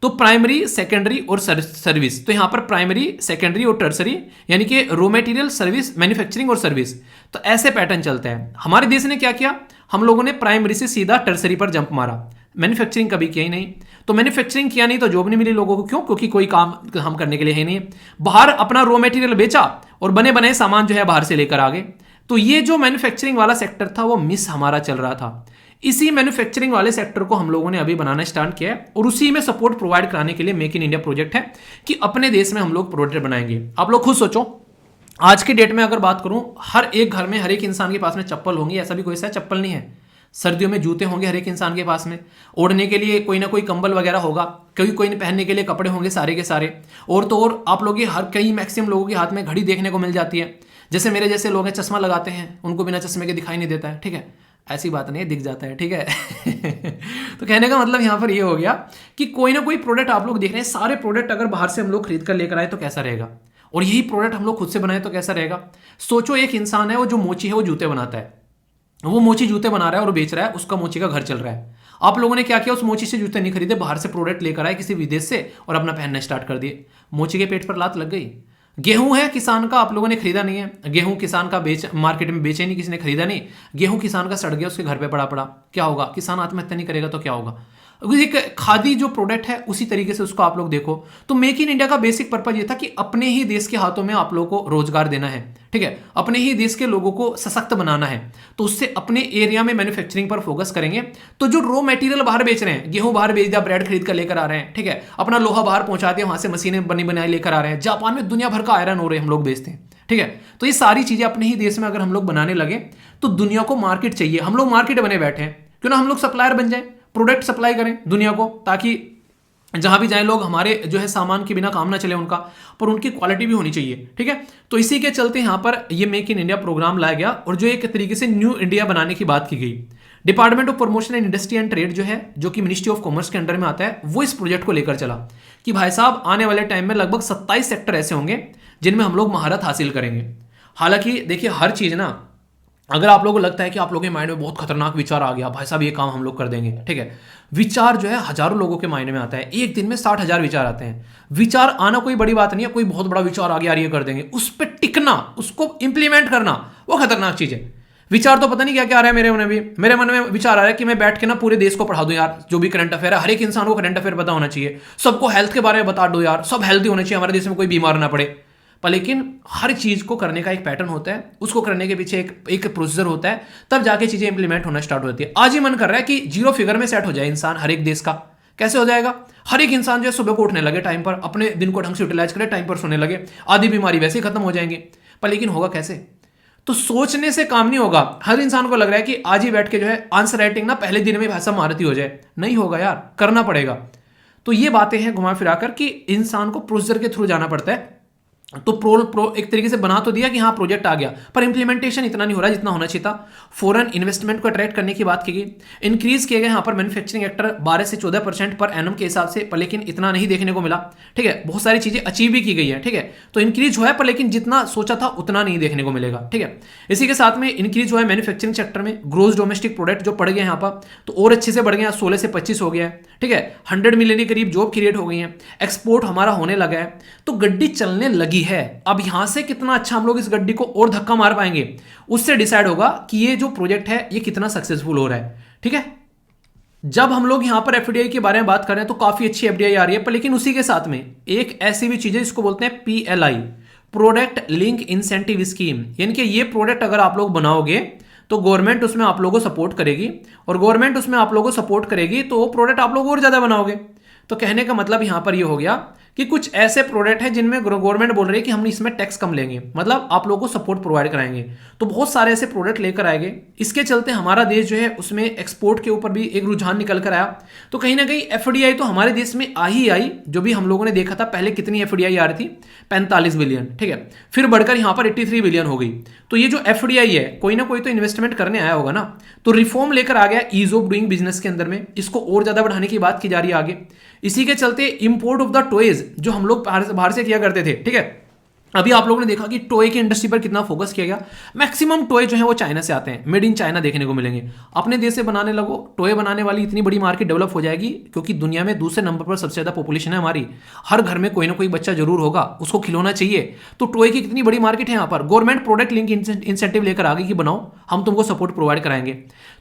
तो प्राइमरी, सेकेंडरी और सर्विस, तो यहां पर प्राइमरी, सेकेंडरी और टर्सरी, यानी कि रॉ मटेरियल, सर्विस, मैन्युफैक्चरिंग और सर्विस, तो ऐसे पैटर्न चलते हैं। हमारे देश ने क्या किया, हम लोगों ने प्राइमरी से सीधा टर्सरी पर जंप मारा, मैन्युफैक्चरिंग कभी किया ही नहीं। तो मैन्युफैक्चरिंग किया नहीं तो जॉब नहीं मिली लोगों को, क्यों, क्योंकि कोई काम हम करने के लिए है नहीं। बाहर अपना रॉ मटेरियल बेचा और बने बनाए सामान जो है बाहर से लेकर आ गए। तो ये जो मैन्युफैक्चरिंग वाला सेक्टर था वो मिस हमारा चल रहा था। इसी मैन्युफैक्चरिंग वाले सेक्टर को हम लोगों ने अभी बनाना स्टार्ट किया है और उसी में सपोर्ट प्रोवाइड कराने के लिए मेक इन इंडिया प्रोजेक्ट है कि अपने देश में हम लोग प्रोडक्ट बनाएंगे। आप लोग खुद सोचो, आज के डेट में अगर बात करूं, हर एक घर में हर एक इंसान के पास में चप्पल होंगी, ऐसा भी कोई सा चप्पल नहीं है। सर्दियों में जूते होंगे हर एक इंसान के पास में, ओढ़ने के लिए कोई ना कोई कंबल वगैरह होगा, कोई पहनने के लिए कपड़े होंगे सारे के सारे। और तो और आप लोग हर कई मैक्सिमम लोगों के हाथ में घड़ी देखने को मिल जाती है। जैसे मेरे जैसे लोग हैं चश्मा लगाते हैं, उनको बिना चश्मे के दिखाई नहीं देता है, ठीक है, ऐसी बात नहीं है, दिख जाता है, ठीक है। तो कहने का मतलब यहाँ पर ये हो गया कि कोई ना कोई प्रोडक्ट आप लोग देख रहे हैं, सारे प्रोडक्ट अगर बाहर से हम लोग खरीद कर लेकर आए तो कैसा रहेगा, और यही प्रोडक्ट हम लोग खुद से बनाए तो कैसा रहेगा। सोचो एक इंसान है, वो जो मोची है वो जूते बनाता है, वो मोची जूते बना रहा है और बेच रहा है, उसका मोची का घर चल रहा है। आप लोगों ने क्या किया, उस मोची से जूते नहीं खरीदे, बाहर से प्रोडक्ट लेकर आए किसी विदेश से और अपना पहनना स्टार्ट कर दिए। मोची के पेट पर लात लग गई। गेहूं है किसान का, आप लोगों ने खरीदा नहीं है, गेहूं किसान का मार्केट में बेचे नहीं, किसी ने खरीदा नहीं, गेहूं किसान का सड़ गया, उसके घर पे पड़ा, क्या होगा, किसान आत्महत्या नहीं करेगा तो क्या होगा। एक खादी जो प्रोडक्ट है उसी तरीके से उसको आप लोग देखो। तो मेक इन इंडिया का बेसिक पर्पज ये था कि अपने ही देश के हाथों में आप लोगों को रोजगार देना है, ठीक है, अपने ही देश के लोगों को सशक्त बनाना है। तो उससे अपने एरिया में मैन्युफैक्चरिंग पर फोकस करेंगे। तो जो रॉ मटेरियल बाहर बेच रहे हैं, गेहूं बाहर बेच दिया, ब्रेड खरीद कर लेकर आ रहे हैं, ठीक है, अपना लोहा बाहर पहुंचा दिया, वहां से मशीनें बनी बनाई लेकर आ रहे हैं, जापान में दुनिया भर का आयरन ओर हम लोग बेचते हैं, ठीक है। तो ये सारी चीजें अपने ही देश में अगर हम लोग बनाने लगे तो दुनिया को मार्केट चाहिए, हम लोग मार्केट बने बैठे हैं, क्यों ना हम लोग सप्लायर बन जाए, प्रोडक्ट सप्लाई करें दुनिया को, ताकि जहां भी जाए लोग हमारे जो है सामान के बिना काम ना चले उनका, पर उनकी क्वालिटी भी होनी चाहिए, ठीक है। तो इसी के चलते यहां पर ये मेक इन इंडिया प्रोग्राम लाया गया और जो एक तरीके से न्यू इंडिया बनाने की बात की गई। Department of promotion and industry and trade जो है, जो कि मिनिस्ट्री ऑफ कॉमर्स के अंडर में आता है, वो इस प्रोजेक्ट को लेकर चला कि भाई साहब आने वाले टाइम में लगभग 27 सेक्टर ऐसे होंगे जिनमें हम लोग महारत हासिल करेंगे। हालांकि देखिए हर चीज ना, अगर आप लोगों को लगता है कि आप लोगों के माइंड में बहुत खतरनाक विचार आ गया, भाई साहब ये काम हम लोग कर देंगे, ठीक है, विचार जो है हजारों लोगों के माइंड में आता है, एक दिन में 60,000 विचार आते हैं। विचार आना कोई बड़ी बात नहीं है, कोई बहुत बड़ा विचार आ गया यार ये कर देंगे, उस पर टिकना, उसको इंप्लीमेंट करना, वो खतरनाक चीज है। विचार तो पता नहीं क्या क्या आ रहा है मेरे मन में विचार आ रहा है कि मैं बैठ के ना पूरे देश को पढ़ा दूं यार, जो भी करंट अफेयर है, हर एक इंसान को करंट अफेयर पता होना चाहिए, सबको हेल्थ के बारे में बता दो यार, सब हेल्थी होने चाहिए, हमारे देश में कोई बीमार ना पड़े। पर लेकिन हर चीज को करने का एक पैटर्न होता है, उसको करने के पीछे एक प्रोसीजर होता है, तब जाके चीजें इंप्लीमेंट होना स्टार्ट होती है। आज ही मन कर रहा है कि 0 फिगर में सेट हो जाए इंसान हर एक देश का, कैसे हो जाएगा, हर एक इंसान जो है सुबह को उठने लगे टाइम पर, अपने दिन को ढंग से यूटिलाइज करे, टाइम पर सोने लगे, आधी बीमारी वैसे ही खत्म हो जाएंगे। पर लेकिन होगा कैसे, तो सोचने से काम नहीं होगा। हर इंसान को लग रहा है कि आज ही बैठ के जो है आंसर राइटिंग ना पहले दिन में भाषा महारथी हो जाए, नहीं होगा यार, करना पड़ेगा। तो ये बातें हैं घुमा फिराकर कि इंसान को प्रोसीजर के थ्रू जाना पड़ता है। तो प्रो एक तरीके से बना तो दिया कि हाँ प्रोजेक्ट आ गया, पर इंप्लीमेंटेशन इतना नहीं हो रहा जितना होना चाहिए था। फॉरेन इन्वेस्टमेंट को अट्रैक्ट करने की बात की गई, इंक्रीज किए गए यहाँ पर मैन्युफैक्चरिंग सेक्टर 12 से 14% पर एनम के हिसाब से, पर लेकिन इतना नहीं देखने को मिला, ठीक है, बहुत सारी चीजें अचीव भी की गई है, ठीक है, तो इंक्रीज हुआ है, पर लेकिन जितना सोचा था उतना नहीं देखने को मिलेगा, ठीक है। इसी के साथ में इंक्रीज हुआ है मैन्युफैक्चरिंग सेक्टर में, ग्रोस डोमेस्टिक प्रोडक्ट जो बढ़ गया यहाँ पर तो और अच्छे से बढ़ गया, 16 से 25 हो गया है, ठीक है, 100 मिलियन के करीब जॉब क्रिएट हो गई है, एक्सपोर्ट हमारा होने लगा है, तो गड्डी चलने लगी है। अब यहां से कितना अच्छा हम लोग इस गड्डी को और धक्का मार पाएंगे, उससे डिसाइड होगा कि ये जो प्रोजेक्ट है ये कितना सक्सेसफुल हो रहा है, ठीक है। जब हम लोग यहां पर एफडीआई के बारे में बात कर रहे हैं तो काफी अच्छी एफडीआई आ रही है, पर लेकिन उसी के साथ में एक ऐसी भी चीज है जिसको बोलते हैं PLI, product link incentive scheme, यानी कि ये प्रोडक्ट अगर आप लोग बनाओगे तो गवर्नमेंट उसमें आप लोगों को सपोर्ट करेगी, और गवर्नमेंट उसमें आप लोगों को सपोर्ट करेगी तो वो प्रोडक्ट आप लोग और ज्यादा बनाओगे। तो कहने का मतलब यहां पर ये हो गया कि कुछ ऐसे प्रोडक्ट हैं जिनमें गवर्नमेंट बोल रही है कि हम इसमें टैक्स कम लेंगे, मतलब आप लोगों को सपोर्ट प्रोवाइड कराएंगे, तो बहुत सारे ऐसे प्रोडक्ट लेकर आएंगे। इसके चलते हमारा देश जो है उसमें एक्सपोर्ट के ऊपर भी एक रुझान निकल कर आया। तो कहीं ना कहीं एफडीआई तो हमारे देश में आ ही आई, जो भी हम लोगों ने देखा था पहले कितनी एफडीआई आ रही थी, 45 बिलियन, ठीक है, फिर बढ़कर यहां पर 83 बिलियन हो गई। तो ये जो एफडीआई है कोई ना कोई तो इन्वेस्टमेंट करने आया होगा ना, तो रिफॉर्म लेकर आ गया ईज ऑफ डूइंग बिजनेस के अंदर में, इसको और ज्यादा बढ़ाने की बात की जा रही है आगे। इसी के चलते इंपोर्ट ऑफ द टॉयज जो हम लोग बाहर से किया करते थे, ठीक है, अभी आप लोगों ने देखा कि टॉय की इंडस्ट्री पर कितना फोकस किया गया। मैक्सिमम टॉय जो है वो चाइना से आते हैं, मेड इन चाइना देखने को मिलेंगे। अपने देश से बनाने लगो, टॉय बनाने वाली इतनी बड़ी मार्केट डेवलप हो जाएगी, क्योंकि दुनिया में दूसरे नंबर पर सबसे ज्यादा पॉपुलेशन है हमारी, हर घर में कोई ना कोई बच्चा जरूर होगा, उसको खिलौना चाहिए, तो टॉय की कितनी बड़ी मार्केट है यहाँ पर। गवर्नमेंट प्रोडक्ट लिंक इंसेंटिव लेकर आ गई कि बनाओ, हम तुमको सपोर्ट प्रोवाइड कराएंगे।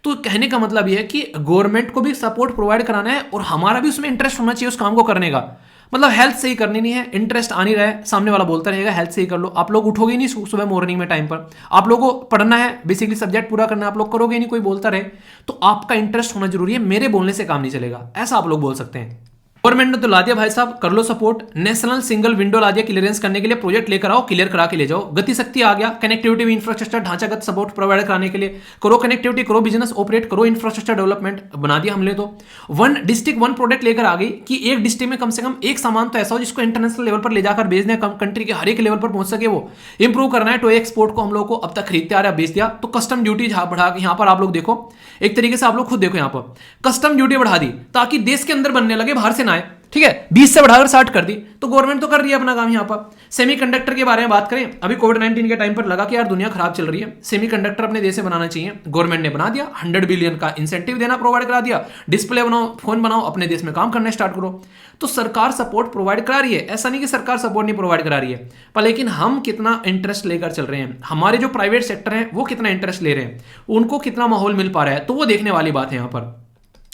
तो कहने का मतलब यह है कि गवर्नमेंट को भी सपोर्ट प्रोवाइड कराना है और हमारा भी उसमें इंटरेस्ट होना चाहिए उस काम को करने का। मतलब हेल्थ सही करनी नहीं है, इंटरेस्ट आ नहीं रहा है, सामने वाला बोलता रहेगा हेल्थ सही कर लो, आप लोग उठोगे नहीं सुबह मॉर्निंग में टाइम पर, आप लोगों को पढ़ना है, बेसिकली सब्जेक्ट पूरा करना है, आप लोग करोगे नहीं, कोई बोलता रहे, तो आपका इंटरेस्ट होना जरूरी है, मेरे बोलने से काम नहीं चलेगा, ऐसा आप लोग बोल सकते हैं। गवर्नमेंट ने तो ला दिया भाई साहब, कर लो सपोर्ट, नेशनल सिंगल विंडो ला दिया क्लियरेंस करने के लिए, प्रोजेक्ट लेकर आओ, क्लियर करा के ले जाओ, गति शक्ति आ गया, कनेक्टिविटी इंफ्रास्ट्रक्चर ढांचागत सपोर्ट प्रोवाइड कराने के लिए, करो कनेक्टिविटी, करो बिजनेस ऑपरेट, करो इंफ्रास्ट्रक्चर डेवलपमेंट, बना दिया हमने तो। वन डिस्ट्रिक्ट वन प्रोडक्ट लेकर आ गई कि एक डिस्ट्रिक्ट में कम से कम एक सामान तो ऐसा हो जिसको इंटरनेशनल लेवल पर ले जाकर बेचने, कंट्री के हर एक लेवल पर पहुंच सके, वो इंप्रूव करना है। तो एक्सपोर्ट को हम लोग को अब तक खरीदते आ रहा है, बेच दिया, तो कस्टम ड्यूटी बढ़ा के यहाँ पर आप लोग देखो, एक तरीके से आप लोग खुद देखो, यहाँ पर कस्टम ड्यूटी बढ़ा दी ताकि देश के अंदर बनने लगे, बाहर से ना आए, ठीक है, 20 से बढ़ाकर 60 कर दी, तो गवर्नमेंट तो कर रही है अपना काम। यहाँ पर सेमीकंडक्टर के बारे में बात करें, अभी कोविड-19 के टाइम पर लगा कि यार दुनिया खराब चल रही है, सेमीकंडक्टर अपने देश से बनाना चाहिए, गवर्नमेंट ने बना दिया, 100 बिलियन का इंसेंटिव देना प्रोवाइड करा दिया, डिस्प्ले बनाओ, फोन बनाओ, अपने देश में काम करना स्टार्ट करो। तो सरकार सपोर्ट प्रोवाइड करा रही है, ऐसा नहीं कि सरकार सपोर्ट नहीं प्रोवाइड करा रही है, पर लेकिन हम कितना इंटरेस्ट लेकर चल रहे हैं, हमारे जो प्राइवेट सेक्टर है वो कितना इंटरेस्ट ले रहे हैं, उनको कितना माहौल मिल पा रहा है, तो वो देखने वाली बात है यहाँ पर।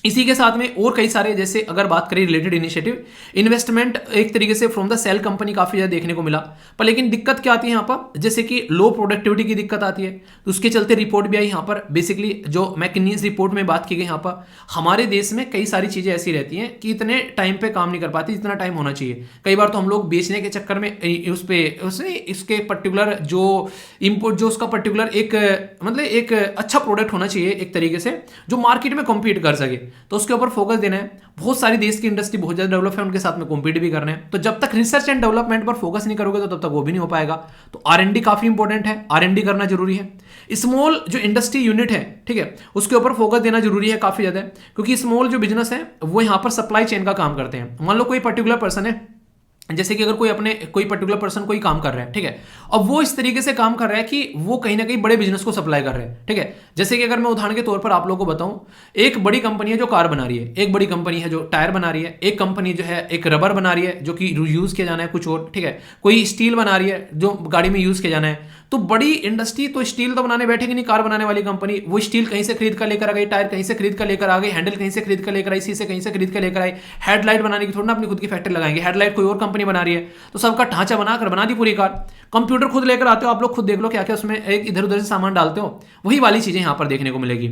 इसी के साथ में और कई सारे, जैसे अगर बात करें रिलेटेड इनिशिएटिव, इन्वेस्टमेंट एक तरीके से फ्रॉम द सेल कंपनी काफी ज्यादा देखने को मिला, पर लेकिन दिक्कत क्या आती है यहाँ पर, जैसे कि लो प्रोडक्टिविटी की दिक्कत आती है, तो उसके चलते रिपोर्ट भी आई यहाँ पर, बेसिकली जो मैकिन्सीज रिपोर्ट में बात की गई यहाँ पर, हमारे देश में कई सारी चीजें ऐसी रहती हैं कि इतने टाइम पे काम नहीं कर पाती जितना टाइम होना चाहिए। कई बार तो हम लोग बेचने के चक्कर में उस पे इसके पर्टिकुलर जो इनपुट, जो उसका पर्टिकुलर एक मतलब एक अच्छा प्रोडक्ट होना चाहिए एक तरीके से जो मार्केट में कॉम्पीट कर सके, तो उसके ऊपर फोकस देना है। बहुत सारी देश की इंडस्ट्री बहुत ज्यादा डेवलप है, उनके साथ में कॉम्पीट भी करना है, तो जब तक रिसर्च एंड डेवलपमेंट पर फोकस नहीं करोगे तो तब तक वो भी नहीं हो पाएगा। तो R&D काफी इंपॉर्टेंट है, R&D करना जरूरी है। स्मॉल जो इंडस्ट्री यूनिट है, ठीक है, उसके ऊपर फोकस देना जरूरी है काफी ज्यादा, क्योंकि स्मॉल जो बिजनेस है वो यहाँ पर सप्लाई चेन का काम करते हैं। मान लो कोई पर्टिकुलर पर्सन है, जैसे कि अगर कोई पर्टिकुलर पर्सन कोई काम कर रहा है, ठीक है, अब वो इस तरीके से काम कर रहा है कि वो कहीं ना कहीं बड़े बिजनेस को सप्लाई कर रहे हैं, ठीक है। जैसे कि अगर मैं उदाहरण के तौर पर आप लोगों को बताऊं, एक बड़ी कंपनी है जो कार बना रही है, एक बड़ी कंपनी है जो टायर बना रही है, एक कंपनी जो है एक रबर बना रही है जो कि यूज किया जाना है कुछ और, ठीक है, कोई स्टील बना रही है जो गाड़ी में यूज किया जाना है। तो बड़ी इंडस्ट्री तो स्टील तो बनाने बैठेगी नहीं, कार बनाने वाली कंपनी वो स्टील कहीं से खरीद कर लेकर आ गई, टायर कहीं से खरीद कर लेकर आ गई, हैंडल कहीं से खरीद कर लेकर आई, शीशे कहीं से खरीद कर लेकर आई, हेडलाइट बनाने की थोड़ी ना अपनी खुद की फैक्ट्री लगाएंगे, हेडलाइट कोई और कंपनी बना रही है, तो सबका ढांचा बनाकर बना दी पूरी कार। कंप्यूटर खुद लेकर आते हो आप लोग, खुद देख लो क्या क्या उसमें एक इधर उधर से सामान डालते हो, वही वाली चीजें यहाँ पर देखने को मिलेगी।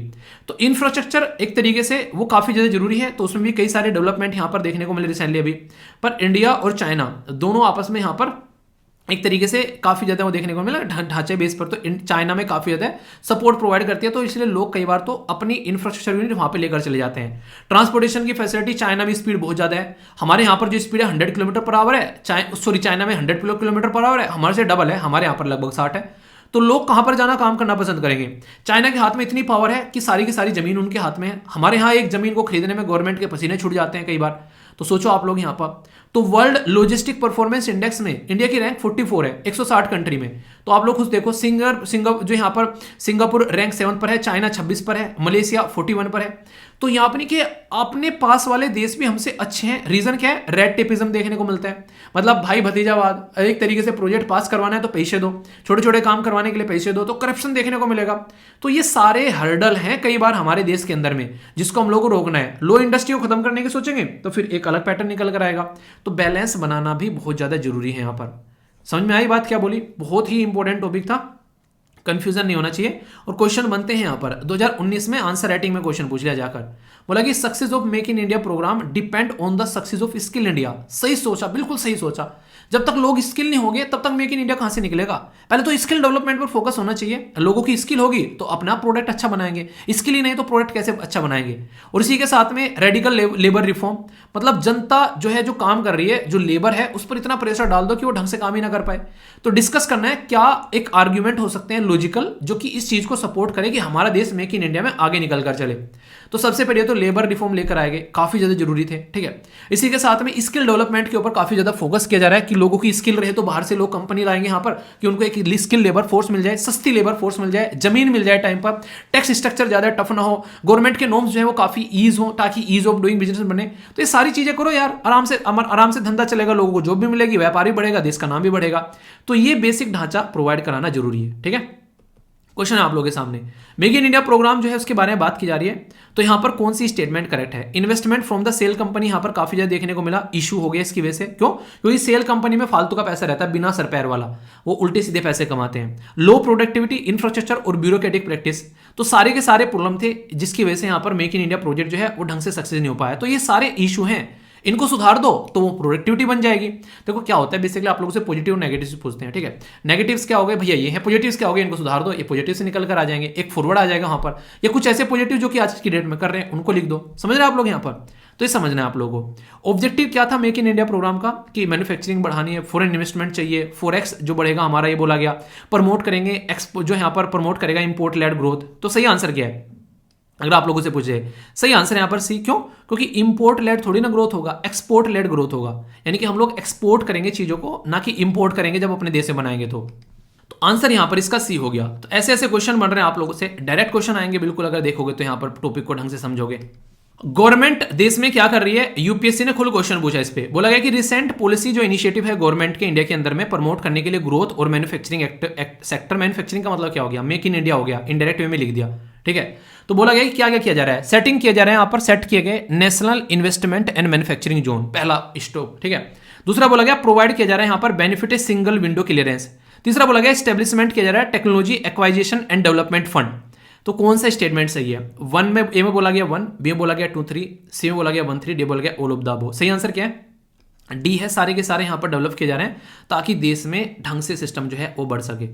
तो इंफ्रास्ट्रक्चर एक तरीके से वो काफी ज्यादा जरूरी है, तो उसमें भी कई सारे डेवलपमेंट यहाँ पर देखने को मिले रिसेंटली अभी। पर इंडिया और चाइना दोनों आपस में यहाँ पर एक तरीके से काफी ज्यादा वो देखने को मिला ढांचे बेस पर, तो चाइना में काफी ज्यादा सपोर्ट प्रोवाइड करती है, तो इसलिए लोग कई बार तो अपनी इंफ्रास्ट्रक्चर यूनिट वहां पे लेकर चले जाते हैं। ट्रांसपोर्टेशन की फैसिलिटी चाइना में स्पीड बहुत ज्यादा है, हमारे यहाँ पर जो स्पीड है 100 किलोमीटर पर आवर है, चाइना में 100 किलोमीटर पर आवर है, हमारे से डबल है, हमारे यहाँ पर लगभग 60 है। तो लोग कहां पर जाना काम करना पसंद करेंगे? चाइना के हाथ में इतनी पावर है कि सारी की सारी जमीन उनके हाथ में है। हमारे यहाँ एक जमीन को खरीदने में गवर्नमेंट के पसीने छूट जाते हैं कई बार, तो सोचो आप लोग यहाँ पर। तो वर्ल्ड लॉजिस्टिक परफॉर्मेंस इंडेक्स में इंडिया की रैंक 44 है 160 कंट्री में। तो आप लोग खुद देखो, जो यहाँ पर सिंगापुर रैंक 7 पर है, चाइना 26 पर है, मलेशिया 41 पर है। तो यहाँ पर नहीं कि अपने पास वाले देश भी हमसे अच्छे हैं। रीजन क्या है? रेड टेपिज्म देखने को मिलता है, मतलब भाई भतीजावाद। एक तरीके से प्रोजेक्ट पास करवाना है तो पैसे दो, छोटे छोटे काम करवाने के लिए पैसे दो, तो करप्शन देखने को मिलेगा। तो ये सारे हर्डल हैं कई बार हमारे देश के अंदर में, जिसको हम लोग को रोकना है। लो इंडस्ट्री को खत्म करने की सोचेंगे तो फिर एक अलग पैटर्न निकल कर आएगा। तो बैलेंस बनाना भी बहुत ज्यादा जरूरी है। यहाँ पर समझ में आई बात क्या बोली? बहुत ही इंपॉर्टेंट टॉपिक था, कंफ्यूजन नहीं होना चाहिए। और क्वेश्चन बनते हैं यहाँ पर 2019 में आंसर राइटिंग में क्वेश्चन पूछ लिया जाकर, बोला कि success of make in India programme depend on the success of skill India. सही सोचा, बिल्कुल सही सोचा। जब तक लोग स्किल नहीं होंगे तब तक मेक इन इंडिया कहां से निकलेगा? पहले तो स्किल डेवलपमेंट पर फोकस होना चाहिए। लोगों की स्किल होगी तो अपना प्रोडक्ट अच्छा बनाएंगे, स्किल ही नहीं तो प्रोडक्ट कैसे अच्छा बनाएंगे? और इसी के साथ में रेडिकल लेबर रिफॉर्म, मतलब जनता जो है, जो काम कर रही है, जो लेबर है, उस पर इतना प्रेशर डाल दो कि वो ढंग से काम ही ना कर पाए। तो डिस्कस करना है क्या एक आर्ग्यूमेंट हो सकते हैं लॉजिकल, जो कि इस चीज को सपोर्ट करे कि हमारा देश मेक इन इंडिया में आगे निकल कर चले। तो सबसे पहले तो लेबर रिफॉर्म लेकर आएंगे, काफी ज्यादा जरूरी थे, ठीक है। इसी के साथ में स्किल डेवलपमेंट के ऊपर काफी ज्यादा फोकस किया जा रहा है कि लोगों की स्किल रहे तो बाहर से लोग कंपनी लाएंगे यहाँ पर, कि उनको एक स्किल लेबर फोर्स मिल जाए, सस्ती लेबर फोर्स मिल जाए, जमीन मिल जाए टाइम पर, टैक्स स्ट्रक्चर ज्यादा टफ ना हो, गवर्नमेंट के नॉर्म्स जो है वो काफी ईज हो, ताकि ईज ऑफ डूइंग बिजनेस बने। तो ये सारी चीजें करो यार, आराम से धंधा चलेगा, लोगों को जॉब भी मिलेगी, व्यापार भी बढ़ेगा, देश का नाम भी बढ़ेगा। तो ये बेसिक ढांचा प्रोवाइड कराना जरूरी है, ठीक है। क्वेश्चन है आप लोगों के सामने, मेक इन इंडिया प्रोग्राम जो है उसके बारे में बात की जा रही है, तो यहां पर कौन सी स्टेटमेंट करेक्ट है? Investment from the sale company यहां पर काफी ज्यादा देखने को मिला, इशू हो गया इसकी वजह से। क्यों? क्योंकि सेल कंपनी में फालतू का पैसा रहता है, बिना सर पैर वाला, वो उल्टे सीधे पैसे कमाते हैं। लो प्रोडक्टिविटी, इंफ्रास्ट्रक्चर और ब्यूरोक्रेटिक प्रैक्टिस, तो सारे के सारे प्रॉब्लम थे जिसकी वजह से यहां पर मेक इन इंडिया प्रोजेक्ट जो है वो ढंग से सक्सेस नहीं हो पाया। तो ये सारे इशू हैं, इनको सुधार दो तो वो प्रोडक्टिविटी बन जाएगी। देखो क्या होता है, बेसिकली आप लोगों से पॉजिटिव और नेगेटिव्स पूछते हैं, ठीक है? नेगेटिव्स क्या हो गए भैया, ये है, पॉजिटिव्स क्या हो गए, इनको सुधार दो, ये पॉजिटिव से निकल कर आ जाएंगे, एक फॉरवर्ड आ जाएगा वहां पर, या कुछ ऐसे पॉजिटिव जो कि आज की डेट में कर रहे हैं उनको लिख दो। समझ रहे हैं आप लोग यहाँ पर? तो ये समझना है आप लोगों को। ऑब्जेक्टिव क्या था मेक इन इंडिया प्रोग्राम का, कि मैन्युफैक्चरिंग बढ़ानी है, फॉरेन इन्वेस्टमेंट चाहिए, 4x जो बढ़ेगा हमारा, ये बोला गया। प्रमोट करेंगे एक्सपो, जो यहाँ पर प्रमोट करेगा इंपोर्ट लेड ग्रोथ। तो सही आंसर क्या है अगर आप लोगों से पूछे? सही आंसर यहां पर सी। क्यों? क्योंकि इंपोर्ट लेड थोड़ी ना ग्रोथ होगा, एक्सपोर्ट लेड ग्रोथ होगा। यानी कि हम लोग एक्सपोर्ट करेंगे चीजों को, ना कि इंपोर्ट करेंगे जब अपने देश में बनाएंगे। तो आंसर यहां पर इसका सी हो गया। तो ऐसे ऐसे क्वेश्चन बन रहे हैं आप लोगों से, डायरेक्ट क्वेश्चन आएंगे बिल्कुल, अगर देखोगे तो यहां पर टॉपिक को ढंग से समझोगे। गवर्नमेंट देश में क्या कर रही है, यूपीएससी ने खुद क्वेश्चन पूछा इस पे। बोला गया कि रिसेंट पॉलिसी जो इनिशिएटिव है गवर्नमेंट के इंडिया के अंदर में प्रमोट करने के लिए ग्रोथ और मैन्युफैक्चरिंग सेक्टर, मैन्युफैक्चरिंग का मतलब क्या हो गया, मेक इन इंडिया हो गया, इनडायरेक्ट वे में लिख दिया, ठीक है? तो बोला गया कि क्या क्या किया जा रहा है, सेटिंग किया जा रहा है, यहां पर सेट किए गए national investment and manufacturing zone, पहला स्टॉप, ठीक है? दूसरा बोला गया प्रोवाइड किया जा रहा है यहां पर बेनिफिट सिंगल विंडो क्लियरेंस। तीसरा बोला गया स्टेब्लिशमेंट किया जा रहा है technology acquisition and development fund. तो कौन सा स्टेटमेंट सही है? वन में, ए में बोला गया 1, बी में बोला गया 2 3, सी में बोला गया 1 3, डी बोला गया ऑल ऑफ द अबव। सही आंसर क्या है? डी है, सारे के सारे यहां पर डेवलप किए जा रहे हैं ताकि देश में ढंग से सिस्टम जो है वो बढ़ सके।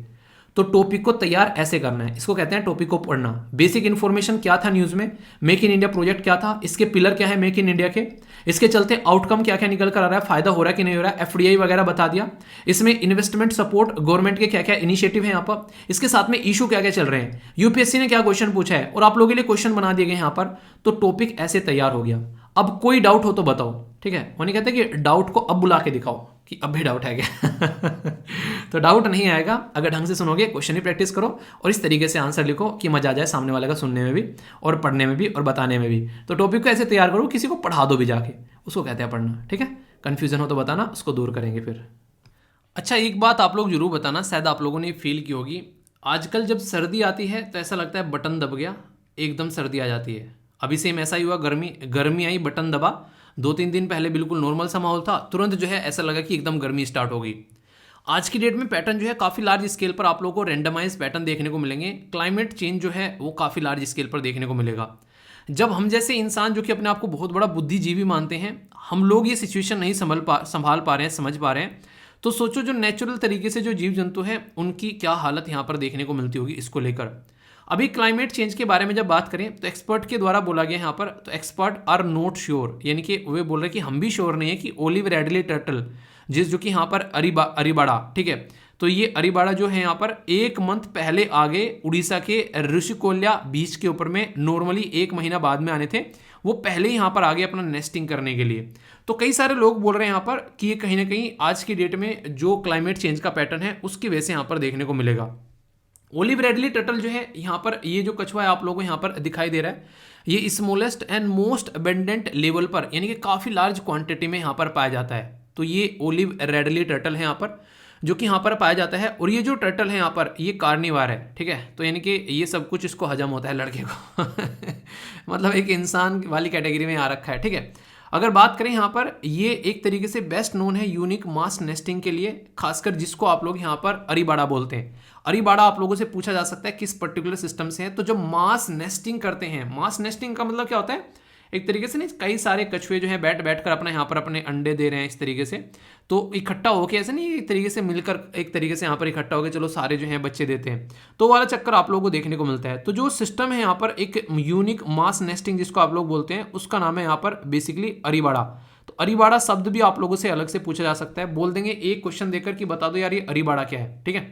तो टॉपिक को तैयार ऐसे करना है, इसको कहते हैं टॉपिक को पढ़ना। बेसिक इन्फॉर्मेशन क्या था न्यूज में, मेक इन इंडिया प्रोजेक्ट क्या था, इसके पिलर क्या है मेक इन इंडिया के, इसके चलते आउटकम क्या क्या निकल कर आ रहा है, फायदा हो रहा है कि नहीं हो रहा है, एफडीआई वगैरह बता दिया। इसमें इन्वेस्टमेंट सपोर्ट गवर्नमेंट के क्या क्या इनिशिएटिव है यहाँ पर, इसके साथ में इशू क्या क्या चल रहे हैं, यूपीएससी ने क्या क्वेश्चन पूछा है और आप लोगों के लिए क्वेश्चन बना दिए गए यहाँ पर। तो टॉपिक ऐसे तैयार हो गया। अब कोई डाउट हो तो बताओ, ठीक है? वो नहीं कहते कि डाउट को अब बुला के दिखाओ कि अब भी डाउट है क्या? तो डाउट नहीं आएगा अगर ढंग से सुनोगे, क्वेश्चन ही प्रैक्टिस करो और इस तरीके से आंसर लिखो कि मजा आ जाए सामने वाले का सुनने में भी और पढ़ने में भी और बताने में भी। तो टॉपिक को ऐसे तैयार करो, किसी को पढ़ा दो भी जाके, उसको कहते हैं पढ़ना, ठीक है? कंफ्यूजन हो तो बताना, उसको दूर करेंगे फिर। अच्छा, एक बात आप लोग जरूर बताना, शायद आप लोगों ने फील की होगी, आजकल जब सर्दी आती है तो ऐसा लगता है बटन दब गया, एकदम सर्दी आ जाती है। अभी सेम ऐसा ही हुआ, गर्मी आई, बटन दबा, 2-3 दिन पहले बिल्कुल नॉर्मल सा माहौल था, तुरंत जो है ऐसा लगा कि एकदम गर्मी स्टार्ट हो गई। आज की डेट में पैटर्न जो है काफ़ी लार्ज स्केल पर आप लोगों को रेंडमाइज पैटर्न देखने को मिलेंगे। क्लाइमेट चेंज जो है वो काफ़ी लार्ज स्केल पर देखने को मिलेगा। जब हम जैसे इंसान जो कि अपने आप को बहुत बड़ा बुद्धिजीवी मानते हैं, हम लोग ये सिचुएशन नहीं संभाल पा रहे हैं, समझ पा रहे हैं, तो सोचो जो नेचुरल तरीके से जो जीव जंतु हैं उनकी क्या हालत यहाँ पर देखने को मिलती होगी इसको लेकर। अभी क्लाइमेट चेंज के बारे में जब बात करें तो एक्सपर्ट के द्वारा बोला गया यहाँ पर, तो एक्सपर्ट आर नॉट श्योर, यानी कि वे बोल रहे हैं कि हम भी श्योर नहीं है कि ओलिव रेडली टर्टल जो कि यहाँ पर अरीबाड़ा, ठीक है? तो ये अरीबाड़ा जो है यहाँ पर 1 मंथ पहले आगे उड़ीसा के ऋषिकोल्या बीच के ऊपर में, नॉर्मली 1 महीना बाद में आने थे, वो पहले ही यहाँ पर आगे अपना नेस्टिंग करने के लिए। तो कई सारे लोग बोल रहे हैं यहाँ पर कि ये कहीं ना कहीं आज की डेट में जो क्लाइमेट चेंज का पैटर्न है उसकी वजह से यहाँ पर देखने को मिलेगा। ओलिव रेडली टर्टल जो है यहाँ पर, ये जो कछुआ है आप लोगों को यहाँ पर दिखाई दे रहा है, ये smallest and most abundant level पर, यानी कि काफ़ी लार्ज क्वांटिटी में यहाँ पर पाया जाता है। तो ये ओलिव रेडली टर्टल है यहाँ पर, जो कि यहाँ पर पाया जाता है। और ये जो टर्टल है यहाँ पर, ये कार्निवार है, ठीक है? तो यानी कि ये सब कुछ इसको हजम होता है लड़के को मतलब एक इंसान वाली कैटेगरी में आ रखा है, ठीक है? अगर बात करें यहाँ पर, ये एक तरीके से बेस्ट नोन है यूनिक मास नेस्टिंग के लिए, खासकर जिसको आप लोग यहाँ पर अरीबाड़ा बोलते हैं। अरीबाड़ा आप लोगों से पूछा जा सकता है किस पर्टिकुलर सिस्टम से है। तो जब मास नेस्टिंग करते हैं, मास नेस्टिंग का मतलब क्या होता है, एक तरीके से नहीं, कई सारे कछुए जो हैं बैठ कर अपना यहाँ पर अपने अंडे दे रहे हैं इस तरीके से, तो इकट्ठा होके ऐसे नहीं, एक तरीके से मिलकर एक तरीके से यहाँ पर इकट्ठा होकर चलो सारे जो हैं बच्चे देते हैं, तो वाला चक्कर आप लोगों को देखने को मिलता है। तो जो सिस्टम है यहाँ पर एक यूनिक मास नेस्टिंग जिसको आप लोग बोलते हैं, उसका नाम है यहाँ पर बेसिकली अरीबाड़ा। तो अरीबाड़ा शब्द भी आप लोगों से अलग से पूछा जा सकता है, बोल देंगे एक क्वेश्चन देकर कि बता दो यार ये अरीबाड़ा क्या है, ठीक है?